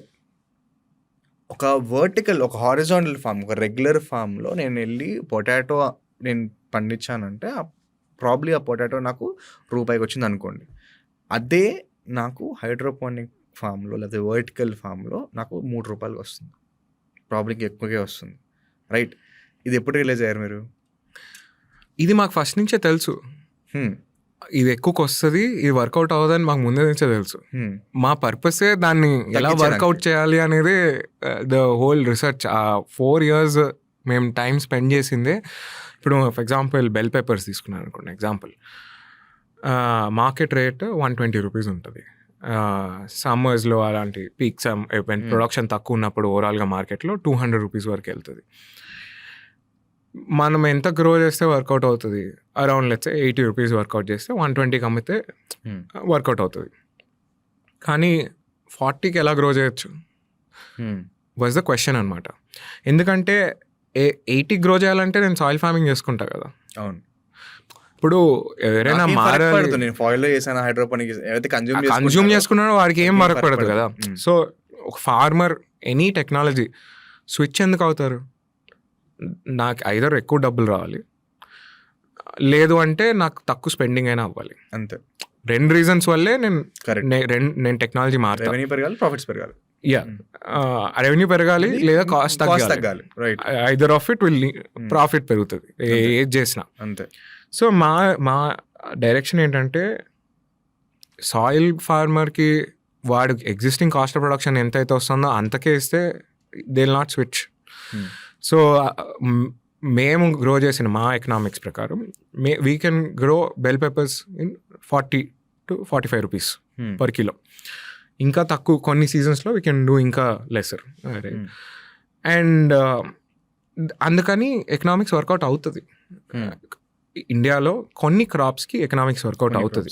ఒక వర్టికల్, ఒక హారిజాంటల్ ఫామ్, ఒక రెగ్యులర్ ఫామ్లో నేను వెళ్ళి పొటాటో నేను పండించానంటే ప్రాబ్లీ ఆ పొటాటో నాకు రూపాయికి వచ్చింది అనుకోండి. అదే నాకు హైడ్రోపోనిక్ ఫామ్లో లేదా వర్టికల్ ఫామ్లో నాకు ₹3 వస్తుంది, ప్రాబ్లీకి ఎక్కువగా వస్తుంది, రైట్. ఇది ఎప్పుడు రియలైజ్ అయ్యారు మీరు? ఇది మాకు ఫస్ట్ నుంచే తెలుసు, ఇది ఎక్కువకి వస్తుంది, ఇది వర్కౌట్ అవ్వదని మాకు ముందే నుంచే తెలుసు. మా పర్పసే దాన్ని ఎలా వర్కౌట్ చేయాలి అనేది ద హోల్ రిసర్చ్. ఆ 4 years మేము టైం స్పెండ్ చేసిందే. ఇప్పుడు ఫర్ ఎగ్జాంపుల్ బెల్ పెప్పర్స్ తీసుకున్నాను అనుకోండి, ఎగ్జాంపుల్ మార్కెట్ రేట్ ₹120 ఉంటుంది. సమ్మర్స్లో అలాంటి పీక్స్ ప్రొడక్షన్ తక్కువ ఉన్నప్పుడు ఓవరాల్గా మార్కెట్లో ₹200 వరకు వెళ్తుంది. మనం ఎంత గ్రో చేస్తే వర్కౌట్ అవుతుంది, అరౌండ్ లెట్స్ 80 రూపీస్ వర్కౌట్ చేస్తే 120కి అమ్మితే వర్కౌట్ అవుతుంది. కానీ 40కి ఎలా గ్రో చేయొచ్చు వాజ్ ద క్వశ్చన్ అనమాట. ఎందుకంటే 80 గ్రో చేయాలంటే నేను సాయిల్ ఫార్మింగ్ చేసుకుంటా కదా. అవును. ఇప్పుడు ఎవరైనా మారాలి, నేను ఫాయిల్లో చేశాను, హైడ్రోపోనిక్ ఏదైతే కన్జ్యూమ్ చేసుకున్నాడో వాడికి ఏం వర్క్ పడదు కదా. సో ఒక ఫార్మర్ ఎనీ టెక్నాలజీ స్విచ్ ఎందుకు అవుతారు? నాకు ఐదర్ ఎక్కువ డబ్బులు రావాలి, లేదు అంటే నాకు తక్కువ స్పెండింగ్ అయినా అవ్వాలి. అంతే. 2 రీజన్స్ వల్లే నేను టెక్నాలజీ మారుతాను. రెవెన్యూ పెరగాలి, ప్రాఫిట్స్ పెరగాలి. రెవెన్యూ పెరగాలి లేదా కాస్ట్ తగ్గాలి. Either of it will profit పెరుగుతుంది ఏది చేసినా. అంతే. సో మా డైరెక్షన్ ఏంటంటే సాయిల్ ఫార్మర్కి వాడు ఎగ్జిస్టింగ్ కాస్ట్ ఆఫ్ ప్రొడక్షన్ ఎంతైతే వస్తుందో అంతకే ఇస్తే they will not switch. So మేము గ్రో చేసిన మా ఎకనామిక్స్ ప్రకారం we can grow bell peppers in 40 to 45 rupees per kilo. ఇంకా తక్కువ కొన్ని సీజన్స్లో వీ కెన్ డూ ఇంకా లెసర్. అండ్ అందుకని ఎకనామిక్స్ వర్కౌట్ అవుతుంది. ఇండియాలో కొన్ని క్రాప్స్కి ఎకనామిక్స్ వర్కౌట్ అవుతుంది,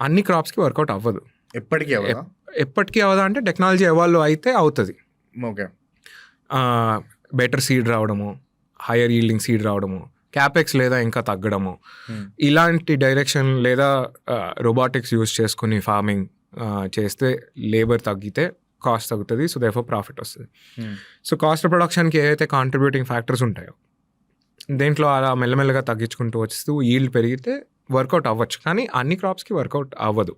అన్ని క్రాప్స్కి వర్కౌట్ అవ్వదు. ఎప్పటికీ అవ్వదా అంటే టెక్నాలజీ ఎవాల్వ్ అయితే అవుతుంది. ఓకే. బెటర్ సీడ్ రావడము, హయ్యర్ ఈల్డింగ్ సీడ్ రావడము, క్యాపెక్స్ లేదా ఇంకా తగ్గడము, ఇలాంటి డైరెక్షన్ లేదా రోబోటిక్స్ యూజ్ చేసుకుని ఫార్మింగ్ చేస్తే లేబర్ తగ్గితే కాస్ట్ తగ్గుతుంది. సో దేర్ఫోర్ ప్రాఫిట్ వస్తుంది. సో కాస్ట్ ఆఫ్ ప్రొడక్షన్కి ఏవైతే కాంట్రిబ్యూటింగ్ ఫ్యాక్టర్స్ ఉంటాయో దేంట్లో అలా మెల్లమెల్లగా తగ్గించుకుంటూ వస్తూ ఈల్డ్ పెరిగితే వర్కౌట్ అవ్వచ్చు. కానీ అన్ని క్రాప్స్కి వర్కౌట్ అవ్వదు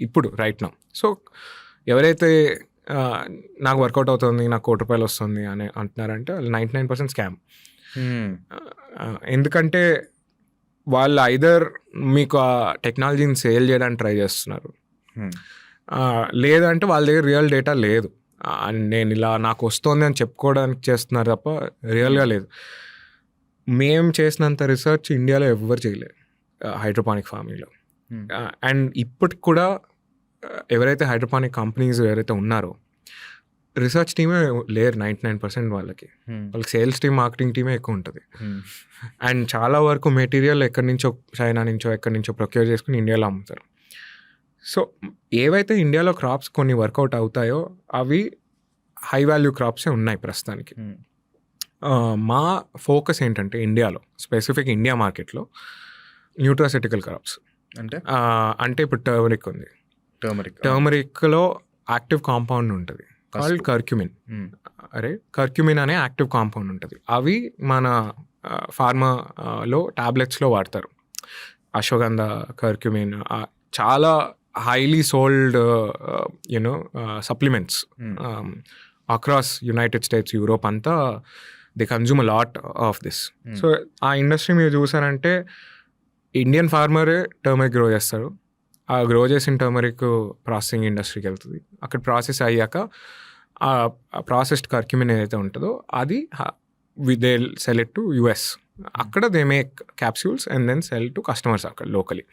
ఇప్పుడు రైట్ నౌ. సో ఎవరైతే నాకు వర్కౌట్ అవుతుంది, నాకు ₹1,00,000 వస్తుంది అని అంటున్నారంటే వాళ్ళు 99% స్కామ్. ఎందుకంటే వాళ్ళు ఐదర్ మీకు ఆ టెక్నాలజీని సేల్ చేయడానికి ట్రై చేస్తున్నారు, లేదంటే వాళ్ళ దగ్గర రియల్ డేటా లేదు. నేను ఇలా నాకు వస్తుంది అని చెప్పుకోవడానికి చేస్తున్నారు తప్ప రియల్గా లేదు. మేము చేసినంత రీసెర్చ్ ఇండియాలో ఎవ్వరు చేయలేదు హైడ్రోపానిక్ ఫార్మింగ్లో. అండ్ ఇప్పటికి కూడా ఎవరైతే హైడ్రోపానిక్ కంపెనీస్ ఎవరైతే ఉన్నారో రీసెర్చ్ టీమే లేరు 99% వాళ్ళకి సేల్స్ టీమ్, మార్కెటింగ్ టీమే ఎక్కువ ఉంటుంది. అండ్ చాలా వరకు మెటీరియల్ ఎక్కడి నుంచో, చైనా నుంచో ఎక్కడి నుంచో ప్రొక్యూర్ చేసుకుని ఇండియాలో అమ్ముతారు. సో ఏవైతే ఇండియాలో క్రాప్స్ కొన్ని వర్కౌట్ అవుతాయో అవి హై వాల్యూ క్రాప్సే ఉన్నాయి ప్రస్తుతానికి. మా ఫోకస్ ఏంటంటే ఇండియాలో స్పెసిఫిక్ ఇండియా మార్కెట్లో న్యూట్రాసెటికల్ క్రాప్స్. అంటే ఇప్పుడు టర్మరిక్ ఉంది. టర్మరిక్లో యాక్టివ్ కాంపౌండ్ ఉంటుంది కాల్డ్ కర్క్యూమిన్. కర్క్యూమిన్ అనే యాక్టివ్ కాంపౌండ్ ఉంటుంది. అవి మన ఫార్మాలో టాబ్లెట్స్లో వాడతారు. అశ్వగంధ, కర్క్యూమిన్ చాలా highly sold supplements across United States, Europe అంతా they consume a lot of this. So ఆ ఇండస్ట్రీ మీరు చూసారంటే ఇండియన్ ఫార్మరే టర్మరిక్ గ్రో చేస్తారు. ఆ గ్రో చేసిన టర్మరిక్ ప్రాసెసింగ్ ఇండస్ట్రీకి వెళ్తుంది. అక్కడ ప్రాసెస్ అయ్యాక ఆ ప్రాసెస్డ్ కర్క్యూమిన్ ఏదైతే ఉంటుందో అది they sell it to US. అక్కడ they make capsules and then sell to customers అక్కడ లోకలీ.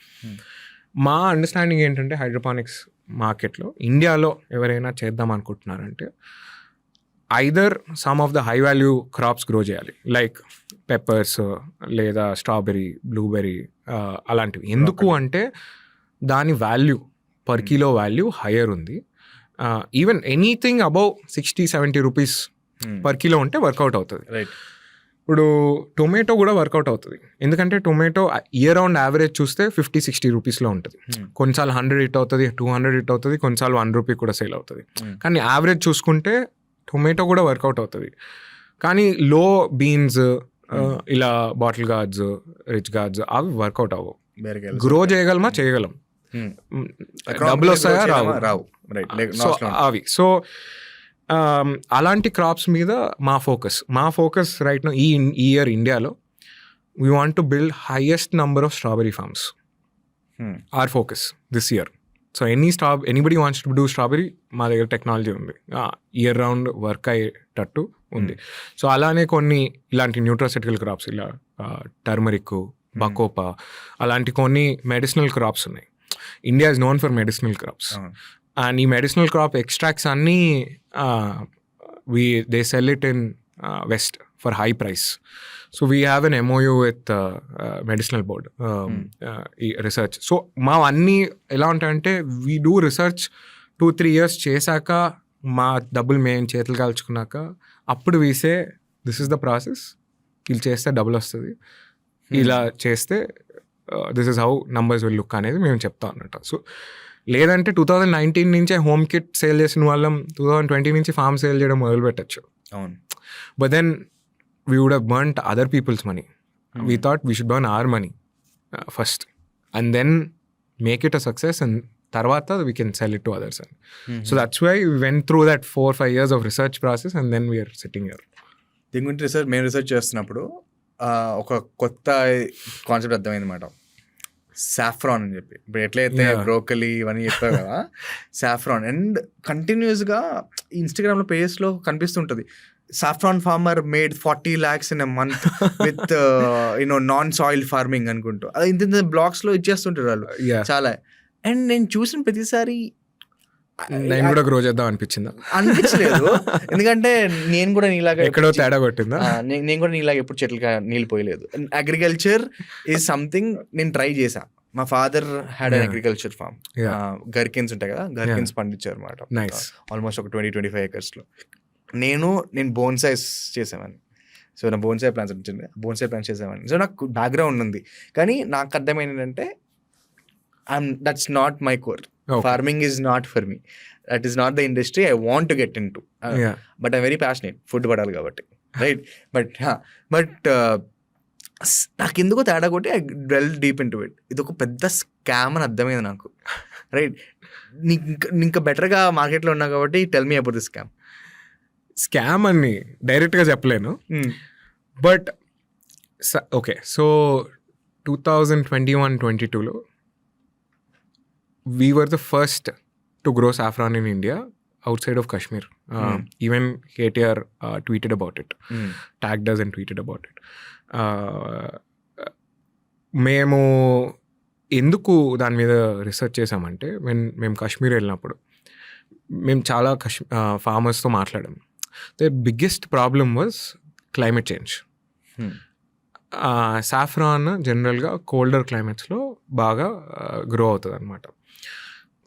మా అండర్స్టాండింగ్ ఏంటంటే హైడ్రోపానిక్స్ మార్కెట్లో ఇండియాలో ఎవరైనా చేద్దాం అనుకుంటున్నారంటే either some of the high value crops grow చేయాలి, లైక్ పెప్పర్స్ లేదా స్ట్రాబెర్రీ, బ్లూబెర్రీ అలాంటివి. ఎందుకు అంటే దాని value per kilo value higher ఉంది. Even anything above 60-70 rupees per kilo ఉంటే వర్కౌట్ అవుతుంది. ఇప్పుడు టొమాటో కూడా వర్కౌట్ అవుతుంది. ఎందుకంటే టొమాటో ఇయర్ రౌండ్ యావరేజ్ చూస్తే 50-60 రూపీస్లో ఉంటుంది. కొన్నిసార్లు 100 హిట్ అవుతుంది, 200 హిట్ అవుతుంది, కొన్నిసార్లు ₹1 కూడా సేల్ అవుతుంది. కానీ యావరేజ్ చూసుకుంటే టొమాటో కూడా వర్కౌట్ అవుతుంది. కానీ లో బీన్స్ ఇలా బాటిల్ గార్డ్స్, రిచ్ గార్డ్స్ అవి వర్కౌట్ అవ్వవు. గ్రో చేయగలమా? చేయగలం. డబ్బులు వస్తాయా? రావు. అవి సో అలాంటి క్రాప్స్ మీద మా ఫోకస్ రైట్ నౌ. ఈ ఇయర్ ఇండియాలో we want to build highest number of strawberry farms. Our focus this year. So anybody wants to do strawberry, మా దగ్గర టెక్నాలజీ ఉంది, ఇయర్ రౌండ్ వర్క్ అయ్యేటట్టు ఉంది. సో అలానే కొన్ని ఇలాంటి న్యూట్రాసెటికల్ క్రాప్స్, ఇలా టర్మరిక్, బకోపా అలాంటి కొన్ని మెడిసినల్ క్రాప్స్ ఉన్నాయి. India is known for medicinal crops. And ఈ మెడిసినల్ క్రాప్ ఎక్స్ట్రాక్ట్స్ అన్నీ they sell it in west for high price. So we have an MOU with Medicinal Board research. So మా అన్నీ ఎలా ఉంటాయంటే we do research 2-3 years చేశాక మా డబ్బులు మేము చేతులు కాల్చుకున్నాక అప్పుడు వీసే దిస్ ఇస్ ద ప్రాసెస్, వీళ్ళు చేస్తే డబ్బులు వస్తుంది, ఇలా చేస్తే this is how numbers will look అనేది మేము చెప్తాం అన్నట్టు. సో లేదంటే 2019 నుంచే హోమ్ కిట్ సేల్ చేసిన వాళ్ళం 2020 నుంచి ఫామ్ సేల్ చేయడం మొదలు పెట్టచ్చు. అవును. But then we would have burned other people's money. We thought we should burn our money first and then make it a success and తర్వాత we can sell it to others. And so that's why we went through that 4-5 years of research process and then we are sitting here. దీని గురించి మేము research చేస్తున్నప్పుడు ఒక కొత్త concept అర్థమైంది అన్నమాట, saffron అని చెప్పి. ఇప్పుడు ఎట్లయితే బ్రోకలీ ఇవన్నీ చెప్పావు కదా, సాఫ్రాన్. అండ్ కంటిన్యూస్గా ఇన్స్టాగ్రామ్లో పేజెస్లో కనిపిస్తుంటుంది, saffron farmer made 40 lakhs in a month with non soil farming అనుకుంటూ. అది ఇంత బ్లాగ్స్లో ఇచ్చేస్తుంటారు వాళ్ళు చాలా. అండ్ నేను చూసిన ప్రతిసారి నేను కూడా గ్రో చేద్దాం అనిపించలేదు, ఎందుకంటే నేను కూడా నీలాగా ఎక్కడో తేడా కొట్టిందా, నేను కూడా నీలాగా ఎప్పుడు చెట్లుగా నీళ్ళు పోయలేదు. అగ్రికల్చర్ ఈజ్ సంథింగ్ నేను ట్రై చేశా. మా father had an agriculture farm, gherkins ఉంటాయి కదా, గర్కిన్స్ పండించారు అనమాట, ఆల్మోస్ట్ ఒక 20-25 acres. నేను బోన్సైస్ చేసేవాడిని. సో నా బోన్సై ప్లాంట్స్ వచ్చింది, బోన్సై ప్లాంట్స్ చేసేవాడిని. సో నాకు బ్యాక్గ్రౌండ్ ఉంది, కానీ నాకు అర్థమైంది ఏంటంటే that's not my core. Okay. Farming is not for me. That is not the industry I want to get into. But I'm very passionate. Food padali kabatti. Right? But నాకు ఎందుకో తేడా కొట్టి I delve deep into it. ఇది ఒక పెద్ద scam అని అర్థమైంది నాకు. రైట్, ఇంకా బెటర్గా మార్కెట్లో ఉన్నా కాబట్టి tell me about the scam అని డైరెక్ట్గా చెప్పలేను. బట్ ఓకే, సో 2021-22లో we were the first to grow saffron in India outside of Kashmir. Even KTR tweeted about it, tagged us and tweeted about it. మేము ఎందుకు దాని మీద research చేసామంటే, మేము కాశ్మీర్ వెళ్ళినప్పుడు మేము చాలా ఫార్మర్స్తో మాట్లాడాం. The biggest problem was climate change. Saffron జనరల్గా కోల్డర్ క్లైమేట్స్లో బాగా గ్రో అవుతుంది అనమాట.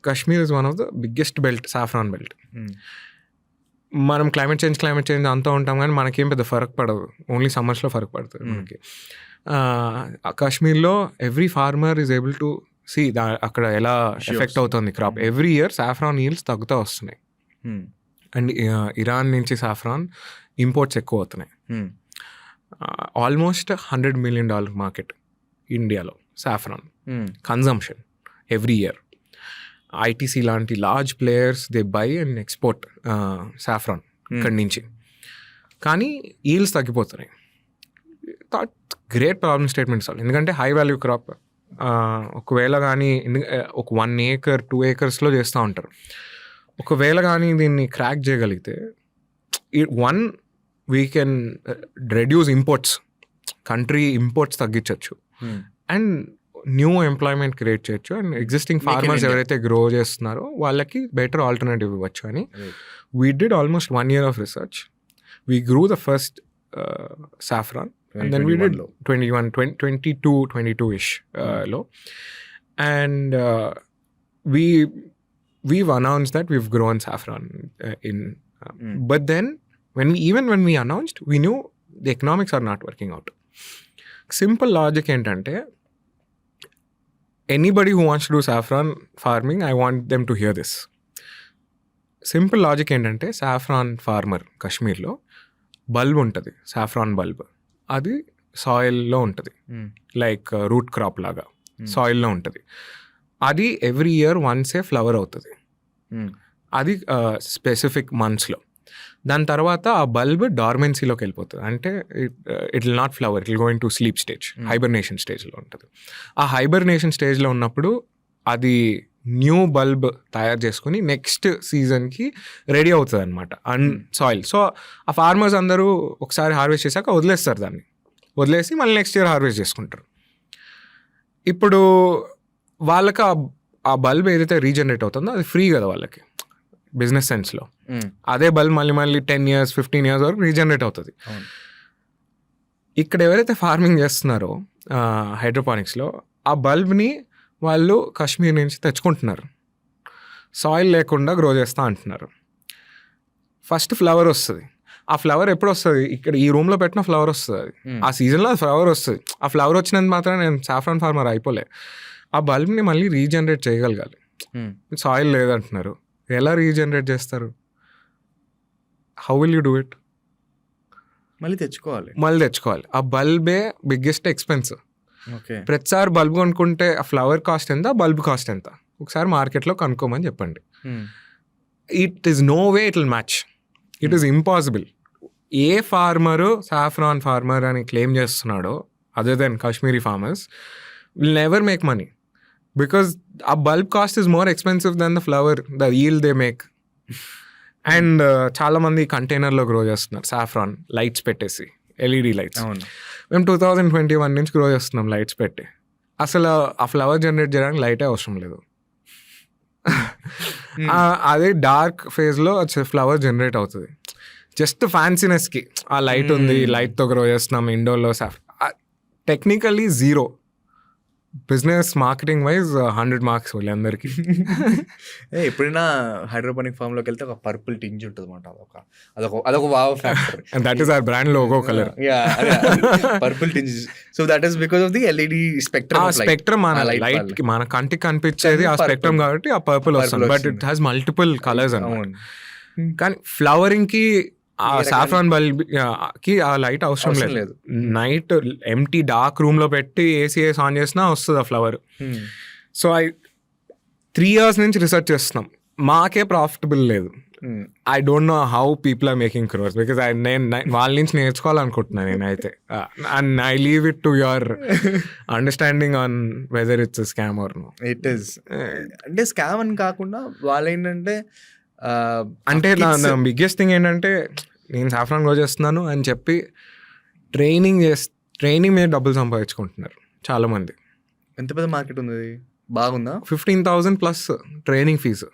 Kashmir is one of the biggest belt, saffron belt. మనం క్లైమేట్ చేంజ్ అంతా ఉంటాం, కానీ మనకేం పెద్ద ఫరక్ పడదు, ఓన్లీ సమ్మర్స్లో ఫరక్ పడుతుంది మనకి. కాశ్మీర్లో every farmer is able to see అక్కడ ఎలా ఎఫెక్ట్ అవుతుంది crop. Every year saffron yields తగ్గుతూ వస్తున్నాయి. అండ్ ఇరాన్ నుంచి సాఫ్రాన్ ఇంపోర్ట్స్ ఎక్కువ అవుతున్నాయి. ఆల్మోస్ట్ $100 million మార్కెట్ ఇండియాలో saffron consumption every year. ITC లాంటి large players they buy and export saffron ఇక్కడి నుంచి, కానీ ఈల్డ్స్ తగ్గిపోతున్నాయి. గ్రేట్ ప్రాబ్లమ్ స్టేట్మెంట్స్ వాళ్ళు, ఎందుకంటే హై వాల్యూ క్రాప్. ఒకవేళ కానీ ఒక 1 acre 2 acresలో చేస్తూ ఉంటారు. ఒకవేళ కానీ దీన్ని క్రాక్ చేయగలిగితే we can reduce imports, country imports తగ్గించవచ్చు అండ్ న్యూ ఎంప్లాయ్మెంట్ క్రియేట్ చేయొచ్చు. అండ్ ఎగ్జిస్టింగ్ ఫార్మర్స్ ఎవరైతే గ్రో చేస్తున్నారో వాళ్ళకి బెటర్ ఆల్టర్నేటివ్ ఇవ్వచ్చు అని we did almost 1 year of research. We grew the first saffron and then we did 22-ish low, and we've announced that we've grown saffron but then when we announced, we knew the economics are not working out. Simple logic entante, anybody who wants to do saffron farming, I want them to hear this. Simple logic ఏంటంటే, saffron farmer కాశ్మీర్లో bulb ఉంటుంది, saffron bulb. అది సాయిల్లో ఉంటుంది, like route crop లాగా సాయిల్లో ఉంటుంది. అది every year వన్సే flower అవుతుంది, అది స్పెసిఫిక్ మంత్స్లో. దాని తర్వాత ఆ బల్బ్ డార్మెన్సీలోకి వెళ్ళిపోతుంది, అంటే it will not flower, it will go in to sleep stage, hibernation స్టేజ్లో ఉంటుంది. ఆ హైబర్నేషన్ స్టేజ్లో ఉన్నప్పుడు అది న్యూ బల్బ్ తయారు చేసుకుని నెక్స్ట్ సీజన్కి రెడీ అవుతుంది అనమాట, సాయిల్. సో ఆ ఫార్మర్స్ అందరూ ఒకసారి హార్వెస్ట్ చేశాక వదిలేస్తారు, దాన్ని వదిలేసి మళ్ళీ నెక్స్ట్ ఇయర్ హార్వెస్ట్ చేసుకుంటారు. ఇప్పుడు వాళ్ళకి ఆ బల్బ్ ఏదైతే రీజనరేట్ అవుతుందో అది ఫ్రీ కదా వాళ్ళకి, బిజినెస్ సెన్స్లో. అదే బల్బ్ మళ్ళీ 10 years 15 years వరకు రీజనరేట్ అవుతుంది. ఇక్కడ ఎవరైతే ఫార్మింగ్ చేస్తున్నారో హైడ్రోపానిక్స్లో, ఆ బల్బ్ని వాళ్ళు కాశ్మీర్ నుంచి తెచ్చుకుంటున్నారు. సాయిల్ లేకుండా గ్రో చేస్తా అంటున్నారు. ఫస్ట్ ఫ్లవర్ వస్తుంది. ఆ ఫ్లవర్ ఎప్పుడు వస్తుంది? ఇక్కడ ఈ రూమ్లో పెట్టిన ఫ్లవర్ వస్తుంది. అది ఆ సీజన్లో ఆ ఫ్లవర్ వస్తుంది. ఆ ఫ్లవర్ వచ్చినంత మాత్రం నేను సాఫ్రాన్ ఫార్మర్ అయిపోలే. ఆ బల్బ్ని మళ్ళీ రీజనరేట్ చేయగలగాలి. సాయిల్ లేదంటున్నారు. ఎలా రీజనరేట్ చేస్తారు? How will you do it? మళ్ళీ తెచ్చుకోవాలి. ఆ బల్బే బిగ్గెస్ట్ ఎక్స్పెన్స్. ఓకే, ప్రతిసారి బల్బ్ కొనుక్కుంటే ఆ ఫ్లవర్ కాస్ట్ ఎంత, బల్బ్ కాస్ట్ ఎంత, ఒకసారి మార్కెట్లో కనుక్కోమని చెప్పండి. It is no way it will match. It is impossible. ఏ ఫార్మరు సాఫ్రాన్ ఫార్మర్ అని క్లెయిమ్ చేస్తున్నాడో other than Kashmiri farmers will never make money, because ఆ bulb cost is more expensive than the flower, the yield they make. And చాలామంది కంటైనర్లో grow చేస్తున్నారు saffron, lights పెట్టేసి, LED lights. మేము 2021 నుంచి గ్రో చేస్తున్నాం లైట్స్ పెట్టి. అసలు ఆ ఫ్లవర్ జనరేట్ చేయడానికి లైటే అవసరం లేదు. అదే డార్క్ ఫేజ్లో ఫ్లవర్ జనరేట్ అవుతుంది. జస్ట్ ఫ్యాన్సీనెస్కి ఆ లైట్ ఉంది, లైట్తో గ్రో చేస్తున్నాం ఇండోర్లో. Technically zero. Business marketing wise 100 marks వాళ్ళందరికీ. ఎప్పుడైనా హైడ్రోపోనిక్ ఫామ్ లోకి వెళ్తే ఒక పర్పుల్ టింజ్ ఉంటుంది అనమాట. అదొక wow factor. That is our brand logo colour, purple tinge. So that is because of the LED spectrum. మన లైట్ కి మన కంటికి కనిపించేది ఆ స్పెక్ట్రమ్ కాబట్టి ఆ పర్పుల్ వస్తుంది. But it has multiple colours అన్నమాట. కానీ ఫ్లవరింగ్ కి ఆ సాఫ్రాన్ బల్బ్ కి ఆ లైట్ అవసరం లేదు. నైట్ ఎంటీ డార్క్ రూమ్ లో పెట్టి ఏసీఎస్ ఆన్ చేసినా వస్తుంది ఆ ఫ్లవర్. సో 3 years నుంచి రీసెర్చ్ చేస్తున్నాం. మాకే ప్రాఫిటబుల్ లేదు. I don't know how people are making crores, because నేను వాళ్ళ నుంచి నేర్చుకోవాలనుకుంటున్నాను నేనైతే. And I leave it to your understanding on whether it's scam or no. It is. అంటే స్కామ్ అని కాకుండా వాళ్ళు ఏంటంటే, అంటే నా బిగ్గెస్ట్ థింగ్ ఏంటంటే, నేను సాఫ్రాన్ గ్రో చేస్తున్నాను అని చెప్పి ట్రైనింగ్ మీద డబ్బులు సంపాదించుకుంటున్నారు చాలామంది. ఎంత పెద్ద మార్కెట్ ఉంది, బాగుందా? 15,000 plus training fee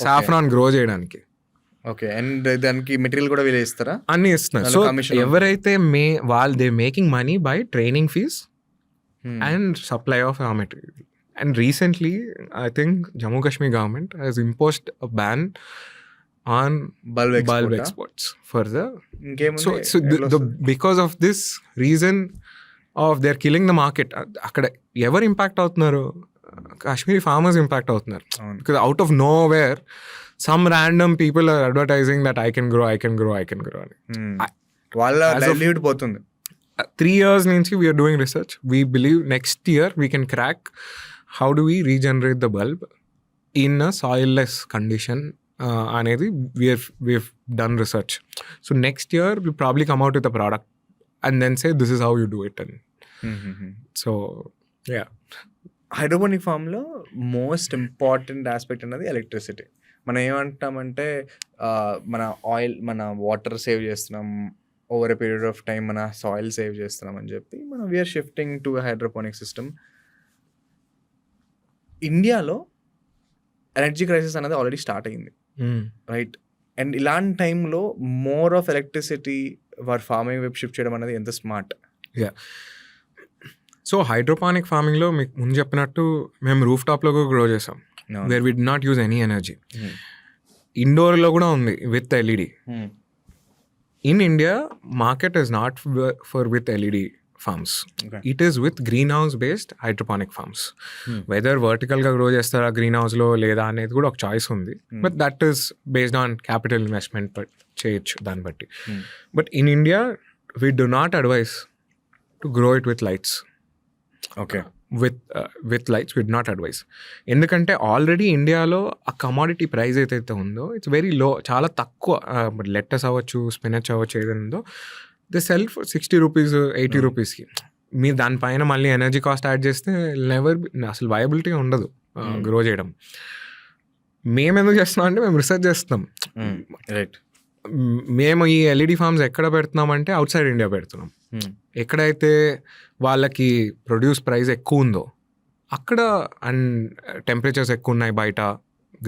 saffron grow చేయడానికి. ఓకే, అండ్ దానికి మెటీరియల్ కూడా వీళ్ళు ఇస్తారా? అన్ని ఇస్తున్నారు. సో ఎవరైతే they making money by training fees and supply of ఆ material. And recently, I think Jammu Kashmir government has imposed a ban on bulb exports for the. So because of this reason of they're killing the market. Akkada ever impact avutnaru? Kashmiri farmers impact avutnaru. Because out of nowhere, some random people are advertising that I can grow. Walla livelihood potundi. 3 years nunchi we are doing research. We believe next year we can crack how do we regenerate the bulb in a soilless condition అనేది we've done research. So next year we'll probably come out with a product and then say this is how you do it. And so yeah, hydroponic ఫామ్లో most important aspect అనేది electricity. మనం ఏమంటామంటే, మన oil, మన water save చేస్తున్నాం, over a period of time మన soil save చేస్తున్నాం అని చెప్పి మనం we're shifting to hydroponic system. ఇండియాలో ఎనర్జీ క్రైసిస్ అనేది ఆల్రెడీ స్టార్ట్ అయింది, రైట్? అండ్ ఇలాంటి టైంలో మోర్ ఆఫ్ ఎలక్ట్రిసిటీ వారు ఫార్మింగ్ వైపు షిఫ్ట్ చేయడం అనేది ఎంత స్మార్ట్. యా, సో హైడ్రోపానిక్ ఫార్మింగ్లో మీకు ముందు చెప్పినట్టు మేము రూఫ్ టాప్లో కూడా గ్రో చేసాం, where we do not use any energy. ఇండోర్లో కూడా ఉంది with LED. In India market is not for with LED farms. Okay. It is with greenhouse based hydroponic farms. Whether vertical ga grow chestara greenhouse lo leda anedi kuda oka choice undi, but that is based on capital investment but cheyochu dan batti. But in India we do not advise to grow it with lights. Okay, with lights we do not advise. ఎందుకంటే already ఇండియాలో ఆ commodity price ఏదైతే ఉందో it's very low, చాలా తక్కువ. Lettuce అవ్వచ్చు, spinach అవ్వచ్చు, ఏదైనా ఉందో దే సెల్ ఫర్ 60 రూపీస్ 80 రూపీస్కి. మీరు దానిపైన మళ్ళీ ఎనర్జీ కాస్ట్ యాడ్ చేస్తే అసలు వయబిలిటీ ఉండదు గ్రో చేయడం. మేము ఎందుకు చేస్తున్నాం అంటే మేము రీసెర్చ్ చేస్తున్నాం, రైట్? మేము ఈ ఎల్ఈడి ఫార్మ్స్ ఎక్కడ పెడుతున్నామంటే అవుట్ సైడ్ ఇండియా పెడుతున్నాం. ఎక్కడైతే వాళ్ళకి ప్రొడ్యూస్ ప్రైస్ ఎక్కువ ఉందో అక్కడ, అండ్ టెంపరేచర్స్ ఎక్కువ ఉన్నాయి, బయట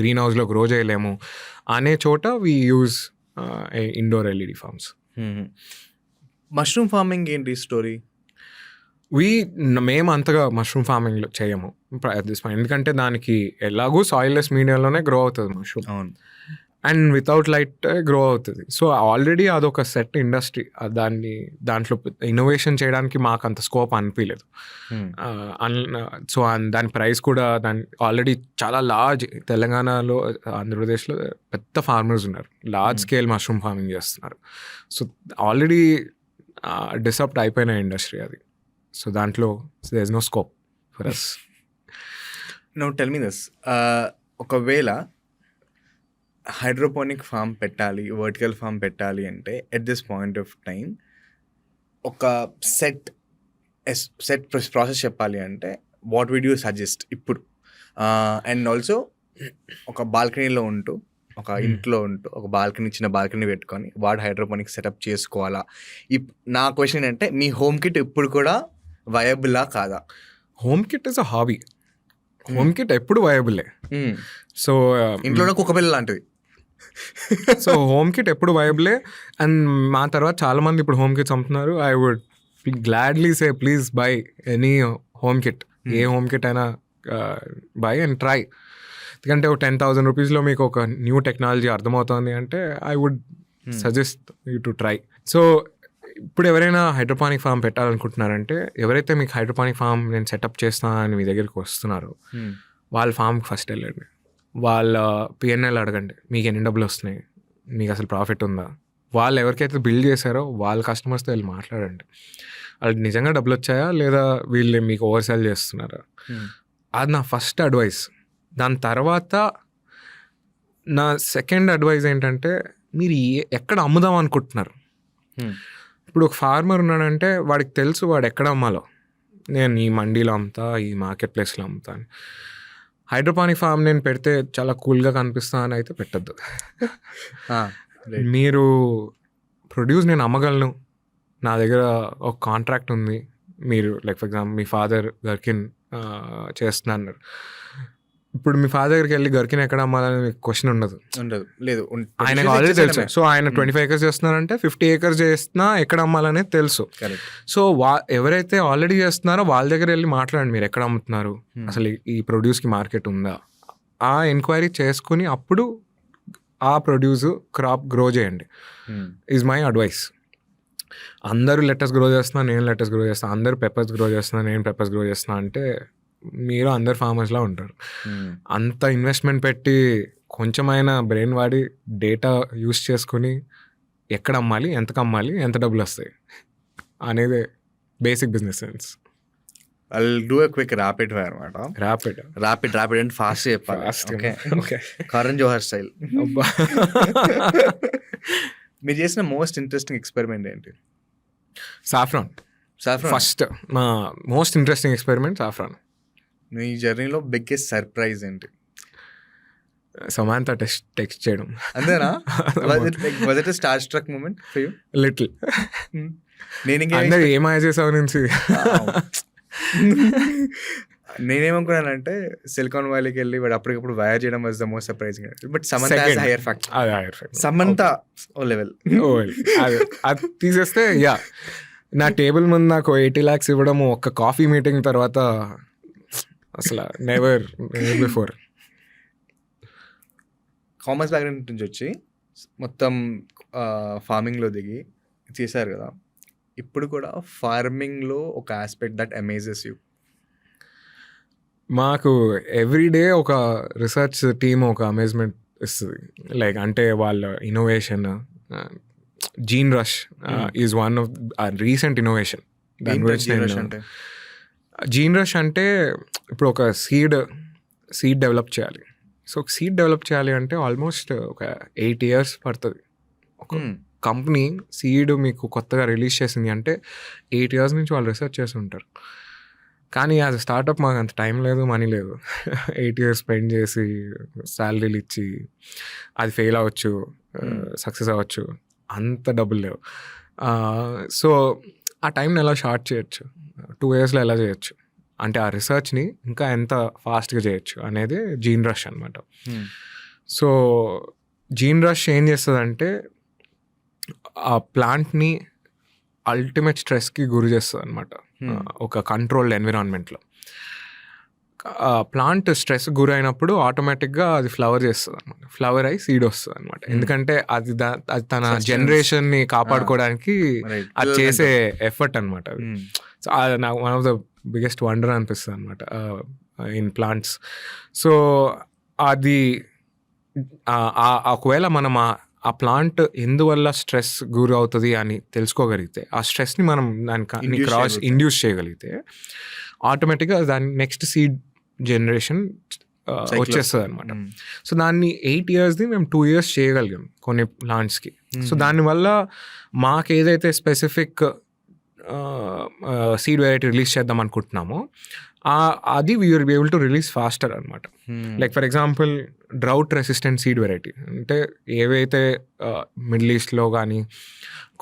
గ్రీన్ హౌస్లో గ్రో చేయలేము అనే చోట we use indoor LED farms. Mushroom farming ఏంటి స్టోరీ? మేము అంతగా మష్రూమ్ ఫార్మింగ్లో చేయము at this point. ఎందుకంటే దానికి ఎలాగూ సాయిల్లెస్ మీడియాలోనే గ్రో అవుతుంది మష్రూమ్, అవును. అండ్ వితౌట్ లైట్ గ్రో అవుతుంది. సో ఆల్రెడీ అదొక సెట్ ఇండస్ట్రీ. దాంట్లో ఇన్నోవేషన్ చేయడానికి మాకు అంత స్కోప్ అనిపించలేదు. సో దాని ప్రైస్ కూడా ఆల్రెడీ చాలా లార్జ్. తెలంగాణలో, ఆంధ్రప్రదేశ్లో పెద్ద ఫార్మర్స్ ఉన్నారు, లార్జ్ స్కేల్ మష్రూమ్ ఫార్మింగ్ చేస్తున్నారు. సో ఆల్రెడీ డిసప్ట్ అయిపోయిన ఇండస్ట్రీ అది. సో దాంట్లో there is no scope for us. Now tell me this, ఒకవేళ హైడ్రోపోనిక్ ఫామ్ పెట్టాలి, వర్టికల్ ఫామ్ పెట్టాలి అంటే at this point of time ఒక సెట్ ప్రాసెస్ చెప్పాలి అంటే వాట్ వుడ్ యూ సజెస్ట్ ఇప్పుడు? అండ్ ఆల్సో ఒక బాల్కనీలో ఉంటూ, ఒక ఇంట్లో ఉంటూ ఒక చిన్న బాల్కనీ పెట్టుకొని వాడు హైడ్రోపోనిక్ సెటప్ చేసుకోవాలా? నా క్వశ్చన్ ఏంటంటే మీ హోమ్ కిట్ ఇప్పుడు కూడా వయబులా కాదా? Home kit is a hobby. Home kit ఎప్పుడు వయబులే. సో ఇంట్లో కుక్కపిల్ల లాంటిది. సో హోమ్ కిట్ ఎప్పుడు వయబులే. అండ్ మా తర్వాత చాలా మంది ఇప్పుడు హోమ్ కిట్స్ అమ్ముతున్నారు. I would gladly say please buy any home kit. ఏ హోమ్ కిట్ అయినా బై అండ్ ట్రై. ఎందుకంటే ఒక 10,000 రూపీస్లో మీకు ఒక న్యూ టెక్నాలజీ అర్థమవుతుంది అంటే I would suggest you to try. So ఇప్పుడు ఎవరైనా హైడ్రోపానిక్ ఫామ్ పెట్టాలనుకుంటున్నారంటే, ఎవరైతే మీకు హైడ్రోపానిక్ ఫామ్ నేను సెటప్ చేస్తాను అని మీ దగ్గరికి వస్తున్నారో వాళ్ళ ఫామ్కి ఫస్ట్ వెళ్ళండి. వాళ్ళ పిఎన్ఎల్ అడగండి, మీకు ఎన్ని డబ్బులు వస్తున్నాయి, మీకు అసలు ప్రాఫిట్ ఉందా. వాళ్ళు ఎవరికైతే బిల్డ్ చేశారో వాళ్ళ కస్టమర్స్తో వెళ్ళి మాట్లాడండి. వాళ్ళకి నిజంగా డబ్బులు వచ్చాయా లేదా వీళ్ళు మీకు ఓవర్సెల్ చేస్తున్నారా. అది నా ఫస్ట్ అడ్వైస్. దాని తర్వాత నా సెకండ్ అడ్వైస్ ఏంటంటే, మీరు ఎక్కడ అమ్ముదాం అనుకుంటున్నారు. ఇప్పుడు ఒక ఫార్మర్ ఉన్నాడంటే వాడికి తెలుసు వాడు ఎక్కడ అమ్మాలో. నేను ఈ మండీలో అమ్ముతా, ఈ మార్కెట్ ప్లేస్లో అమ్ముతా అని. హైడ్రోపానిక్ ఫామ్ నేను పెడితే చాలా కూల్గా కనిపిస్తా అని అయితే పెట్టద్దు. మీరు ప్రొడ్యూస్ నేను అమ్మగలను, నా దగ్గర ఒక కాంట్రాక్ట్ ఉంది, మీరు లైక్ ఫర్ ఎగ్జాంపుల్ మీ ఫాదర్ గర్కిన్ చేస్తున్నారు. ఇప్పుడు మీ ఫాదర్ దగ్గరికి వెళ్ళి గర్కిన్ ఎక్కడ అమ్మాలని మీకు క్వశ్చన్ ఉండదు. లేదు, ఆయనకు ఆల్రెడీ తెలుసు. సో ఆయన 25 acres చేస్తున్నారంటే 50 acres చేస్తున్నా ఎక్కడ అమ్మాలనేది తెలుసు. సో ఎవరైతే ఆల్రెడీ చేస్తున్నారో వాళ్ళ దగ్గర వెళ్ళి మాట్లాడండి, మీరు ఎక్కడ అమ్ముతున్నారు, అసలు ఈ ప్రొడ్యూస్కి మార్కెట్ ఉందా. ఆ ఎంక్వైరీ చేసుకుని అప్పుడు ఆ ప్రొడ్యూస్ క్రాప్ గ్రో చేయండి. Is my advice. అందరూ లెటర్స్ గ్రో చేస్తున్నా, నేను లెటర్స్ గ్రో చేస్తాను, అందరూ పెప్పర్స్ గ్రో చేస్తున్నా, నేను పెప్పర్స్ గ్రో చేస్తున్నా అంటే మీరు అందరు ఫార్మర్స్లా ఉంటారు. అంత ఇన్వెస్ట్మెంట్ పెట్టి కొంచెమైనా బ్రెయిన్ వాడి డేటా యూస్ చేసుకుని ఎక్కడ అమ్మాలి, ఎంతకు అమ్మాలి, ఎంత డబ్బులు వస్తాయి అనేది basic business sense. I'll do a quick rapid fire అనమాట. ర్యాపిడ్ అండ్ ఫాస్ట్ చెప్పాలి. Okay, Karan Johar style. మీరు చేసిన మోస్ట్ ఇంట్రెస్టింగ్ ఎక్స్పెరిమెంట్ ఏంటి? సాఫ్రాన్. ఫస్ట్ మా మోస్ట్ ఇంట్రెస్టింగ్ ఎక్స్పెరిమెంట్ సాఫ్రాన్. మీ జర్నీలో బిగ్గెస్ట్ సర్ప్రైజ్ ఏంటి? సమాంత టెక్స్ట్ చేయడం. అంతేనా? Was it a starstruck moment for you? Little. అందరూ ఏమాయ చేసావు నుంచి. నేనేమనుకున్నానంటే సిలికాన్ వ్యాలీకి వెళ్ళి వాడు అప్పటికప్పుడు వైర్ చేయడం was the most surprising. But Samantha higher factor. Samantha ఓ లెవెల్. అది తీసేస్తే యా, నా టేబుల్ ముందు నాకు 80 lakhs ఇవ్వడము ఒక్క కాఫీ మీటింగ్ తర్వాత అసలు నెవర్ బిఫోర్. కామర్స్ బ్యాక్గ్రౌండ్ నుంచి వచ్చి మొత్తం ఫార్మింగ్లో దిగి చేశారు కదా, ఇప్పుడు కూడా ఫార్మింగ్లో ఒక ఆస్పెక్ట్ దట్ అమేజెస్ యూ? మాకు ఎవ్రీడే ఒక రీసెర్చ్ టీమ్ ఒక అమేజ్మెంట్ ఇస్తుంది. లైక్ అంటే వాళ్ళ innovation. Gene rush is one of recent innovation. దాని గురించి జీన్ రష్ అంటే ఇప్పుడు ఒక సీడ్ డెవలప్ చేయాలి. సో సీడ్ డెవలప్ చేయాలి అంటే ఆల్మోస్ట్ ఒక 8 years పడుతుంది. ఒక కంపెనీ సీడ్ మీకు కొత్తగా రిలీజ్ చేసింది అంటే 8 years నుంచి వాళ్ళు రీసెర్చ్ చేసి ఉంటారు. కానీ యాజ్ అ స్టార్టప్ మాకు అంత టైం లేదు, మనీ లేదు. 8 years స్పెండ్ చేసి శాలరీలు ఇచ్చి అది ఫెయిల్ అవ్వచ్చు, సక్సెస్ అవ్వచ్చు, అంత డబ్బులు లేవు. సో ఆ టైంని ఎలా షార్ట్ చేయొచ్చు, 2 yearsలో ఎలా చేయొచ్చు అంటే ఆ రీసెర్చ్ని ఇంకా ఎంత ఫాస్ట్గా చేయొచ్చు అనేది జీన్ రష్ అనమాట. సో జీన్ రష్ ఏం చేస్తుందంటే ఆ ప్లాంట్ని అల్టిమేట్ స్ట్రెస్కి గురి చేస్తుంది అనమాట ఒక కంట్రోల్డ్ ఎన్విరాన్మెంట్లో. ప్లాంట్ స్ట్రెస్ గురైనప్పుడు ఆటోమేటిక్గా అది ఫ్లవర్ చేస్తుంది అనమాట, ఫ్లవర్ అయి సీడ్ వస్తుంది అనమాట. ఎందుకంటే అది అది తన జనరేషన్ని కాపాడుకోవడానికి అది చేసే ఎఫర్ట్ అనమాట. అది సో నాకు one of the biggest wonder అనిపిస్తుంది అనమాట ఇన్ ప్లాంట్స్. సో అది ఒకవేళ మనం ఆ ప్లాంట్ ఎందువల్ల స్ట్రెస్ గురి అవుతుంది అని తెలుసుకోగలిగితే, ఆ స్ట్రెస్ని మనం దానికి ఇండ్యూస్ చేయగలిగితే ఆటోమేటిక్గా దాని నెక్స్ట్ సీడ్ జనరేషన్ వచ్చేస్తుంది అనమాట. సో దాన్ని 8 yearsది మేము 2 years చేయగలిగాం కొన్ని ప్లాంట్స్కి. సో దానివల్ల మాకు ఏదైతే స్పెసిఫిక్ సీడ్ వెరైటీ రిలీజ్ చేద్దాం అనుకుంటున్నామో అది we will be able to release faster అనమాట. Like for example drought resistant seed variety అంటే ఏవైతే మిడిల్ ఈస్ట్లో కానీ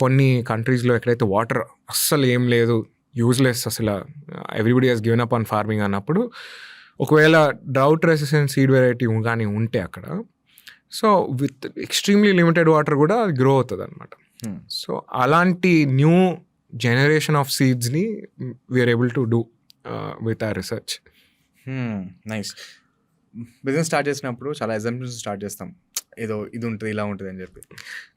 కొన్ని కంట్రీస్లో ఎక్కడైతే వాటర్ అస్సలు ఏం లేదు, యూజ్లెస్, అసలు everybody has given up on farming అన్నప్పుడు ఒకవేళ డ్రౌట్ రెసిస్టెంట్ సీడ్ వెరైటీ కానీ ఉంటే అక్కడ, so with extremely limited water కూడా అది గ్రో అవుతుంది అనమాట. సో అలాంటి న్యూ జనరేషన్ ఆఫ్ సీడ్స్ని we are able to do with our research. Nice. Business start చేసినప్పుడు చాలా అజంప్షన్స్ స్టార్ట్ చేస్తాం, ఏదో ఇది ఉంటుంది ఇలా ఉంటుంది అని చెప్పి.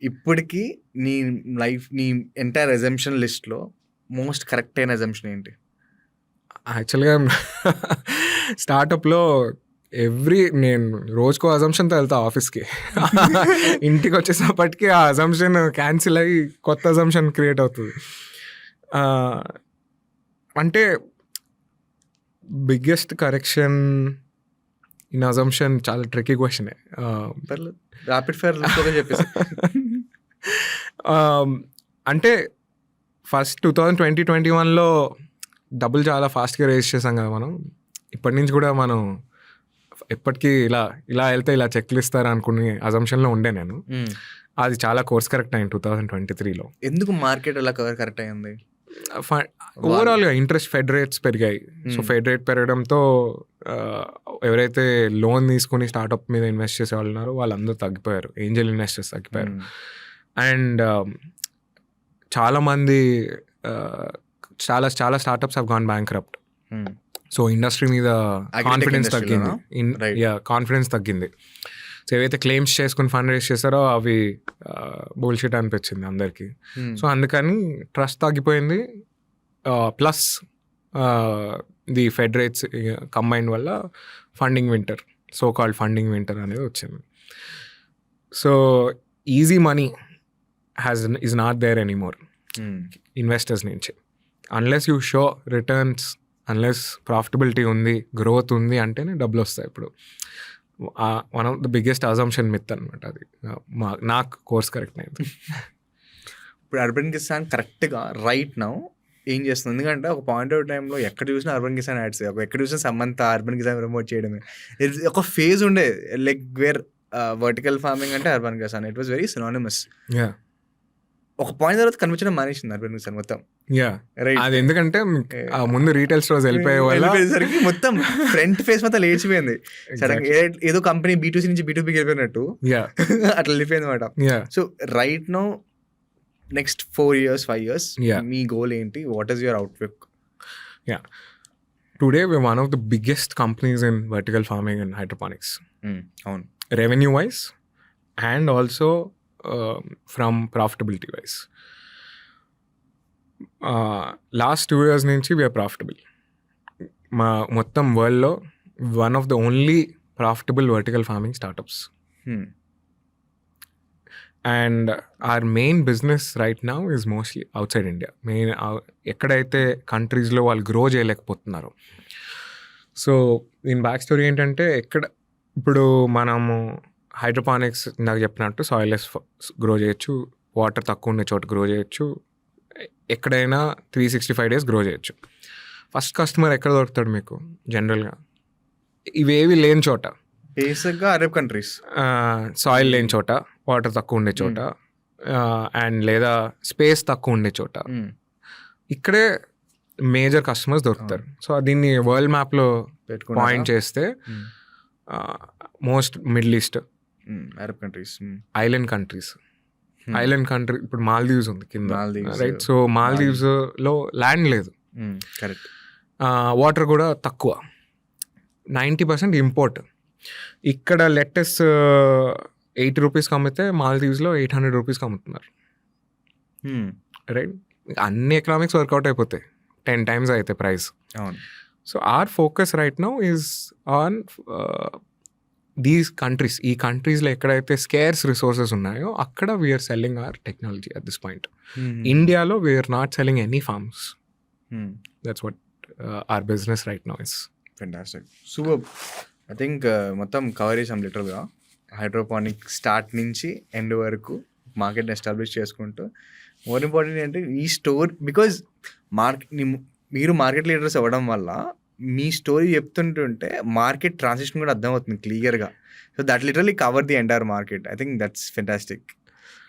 ఇప్పటికీ నీ లైఫ్, నీ ఎంటైర్ అజంప్షన్ లిస్ట్లో మోస్ట్ కరెక్ట్ అయిన అజంప్షన్ ఏంటి? యాక్చువల్గా స్టార్టప్లో నేను రోజుకో అజంప్షన్తో వెళ్తా ఆఫీస్కి. ఇంటికి వచ్చేసప్పటికి ఆ అజంప్షన్ క్యాన్సిల్ అయ్యి కొత్త అజంప్షన్ క్రియేట్ అవుతుంది. అంటే బిగ్గెస్ట్ కరెక్షన్ ఇన్ అజంప్షన్ చాలా ట్రికీ క్వశ్చనే. ర్యాపిడ్ ఫైర్ చెప్పేసి అంటే ఫస్ట్ 2020-21లో డబ్బులు చాలా ఫాస్ట్గా రేస్ చేసాం కదా మనం. ఇప్పటి నుంచి కూడా మనం ఎప్పటికీ ఇలా వెళ్తే ఇలా చెక్లు ఇస్తారు అనుకునే అజంప్షన్లో ఉండే నేను. అది చాలా కోర్స్ కరెక్ట్ అయింది 2023లో. ఎందుకు మార్కెట్ అలా కరెక్ట్ అయింది? ఓవరాల్గా ఇంట్రెస్ట్ ఫెడ్ రేట్స్ పెరిగాయి. సో ఫెడ్ రేట్ పెరగడంతో ఎవరైతే లోన్ తీసుకుని స్టార్టప్ మీద ఇన్వెస్ట్ చేసే వాళ్ళు ఉన్నారో వాళ్ళందరూ తగ్గిపోయారు, ఏంజల్ ఇన్వెస్టర్స్ తగ్గిపోయారు. అండ్ చాలామంది చాలా startups have gone bankrupt. So industry మీద కాన్ఫిడెన్స్ తగ్గింది. సో ఏవైతే క్లెయిమ్స్ చేసుకుని ఫండ్ రేస్ చేస్తారో అవి బుల్షిట్ అనిపించింది అందరికీ. సో అందుకని ట్రస్ట్ తగ్గిపోయింది. Plus the fed rates combine వల్ల funding winter, so called funding winter అనేది వచ్చింది. So easy money is not there anymore investors నుంచి. Unless you show returns, unless profitability ఉంది, గ్రోత్ ఉంది అంటేనే డబ్బులు వస్తాయి. ఇప్పుడు one of the biggest assumption myth అనమాట అది. నాకు కోర్స్ కరెక్ట్ అయింది. ఇప్పుడు అర్బన్ కిసాన్ కరెక్ట్గా రైట్ నౌ ఏం చేస్తుంది? ఎందుకంటే ఒక పాయింట్ ఆఫ్ టైంలో ఎక్కడ చూసినా అర్బన్ కిసాన్ యాడ్స్, ఎక్కడ చూసినా సమంత అర్బన్ కిసాన్ ప్రమోట్ చేయడమే. ఒక ఫేజ్ ఉండే లైక్ వేర్ వర్టికల్ ఫార్మింగ్ అంటే urban Kisan, it was very synonymous. ఒక పాయింట్ తర్వాత కనిపించడం మానేసింది అర్బన్ కిసాన్ మొత్తం. అది ఎందుకంటే ముందు రీటైల్ స్టోర్స్ వెళ్ళిపోయేసరికి మొత్తం ఫ్రంట్ ఫేస్ మొత్తం లేచిపోయింది. సడన్ ఏదో కంపెనీ B2C నుంచి B2B వెళ్ళిపోయినట్టు అట్లా వెళ్ళిపోయింది అనమాట. So right now next 4 years 5 years మీ గోల్ ఏంటి? What is your outlook? Today we're one of the biggest companies in vertical farming and hydroponics. అవును, revenue wise and also from profitability wise. Last 2 years నుంచి we are profitable. మా మొత్తం వరల్డ్లో one of the only profitable vertical farming startups. And our main business right now is mostly outside India. Main ఎక్కడైతే కంట్రీస్లో వాళ్ళు grow చేయలేకపోతున్నారు. So దీని back story ఏంటంటే, ఇప్పుడు మనము హైడ్రోపానిక్స్ ఇందాక చెప్పినట్టు సాయిల్లెస్ గ్రో చేయొచ్చు, వాటర్ తక్కువ ఉండే చోట గ్రో చేయొచ్చు, ఎక్కడైనా 365 days గ్రో చేయొచ్చు. ఫస్ట్ కస్టమర్ ఎక్కడ దొరుకుతాడు మీకు జనరల్గా? ఇవేవి లేని చోట, బేసిక్గా అరబ్ కంట్రీస్, సాయిల్ లేని చోట, వాటర్ తక్కువ ఉండే చోట, అండ్ లేదా స్పేస్ తక్కువ ఉండే చోట, ఇక్కడే మేజర్ కస్టమర్స్ దొరుకుతారు. సో దీన్ని వరల్డ్ మ్యాప్లో పాయింట్ చేస్తే most middle east, Arab countries, island countries, island country ఇప్పుడు మాల్దీవ్స్ ఉంది కింద, Maldives. రైట్? సో మాల్దీవ్స్ లో ల్యాండ్ లేదు, కరెక్ట్. వాటర్ కూడా తక్కువ, 90% ఇంపోర్ట్. ఇక్కడ లెట్టెస్ 80 రూపీస్కి అమ్మితే మాల్దీవ్స్లో 800 రూపీస్కి అమ్ముతున్నారు, రైట్? అన్ని ఎకనామిక్స్ వర్కౌట్ అయిపోతాయి, 10 times అయితే ప్రైస్. అవును. So our focus right now is on these countries. ఈ కంట్రీస్లో ఎక్కడైతే స్కేర్స్ రిసోర్సెస్ ఉన్నాయో అక్కడ we are selling our technology at this point. ఇండియాలో we are not selling any farms. That's what our business right now is. Fantastic, super. I think మొత్తం cover చేసాం లిటరల్గా. హైడ్రోపానిక్ start నుంచి ఎండ్ వరకు మార్కెట్ని ఎస్టాబ్లిష్ చేసుకుంటూ, మోర్ ఇంపార్టెంట్ అంటే ఈ స్టోర్, బికాజ్ మీరు మార్కెట్ లీడర్స్ అవ్వడం వల్ల మీ స్టోరీ చెప్తుంటుంటే మార్కెట్ ట్రాన్సిషన్ కూడా అర్థమవుతుంది క్లియర్గా. So that literally cover the entire market. I think that's fantastic.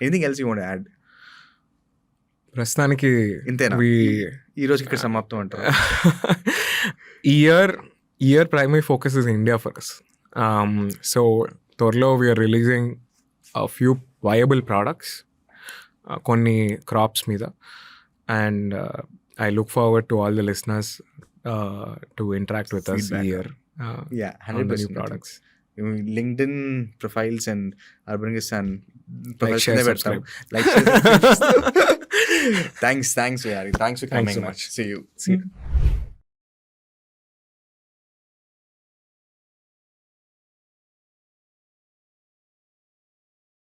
Anything else you want add? ప్రస్తుతానికి ఇంతేనా? ఈ రోజుకి ఇక్కడ సమాప్తం అంటారు. Year primary focus is India for us. So త్వరలో we are releasing few viable products, కొన్ని క్రాప్స్ మీద. And I look forward to all the listeners to interact with us Feedback. Year Yeah, on the new 100% products. LinkedIn profiles and Urbangus and profiles share, never subscribe. Like, share, subscribe. Thanks, Vyari. Thanks for Thanks coming. so much. See you. See you.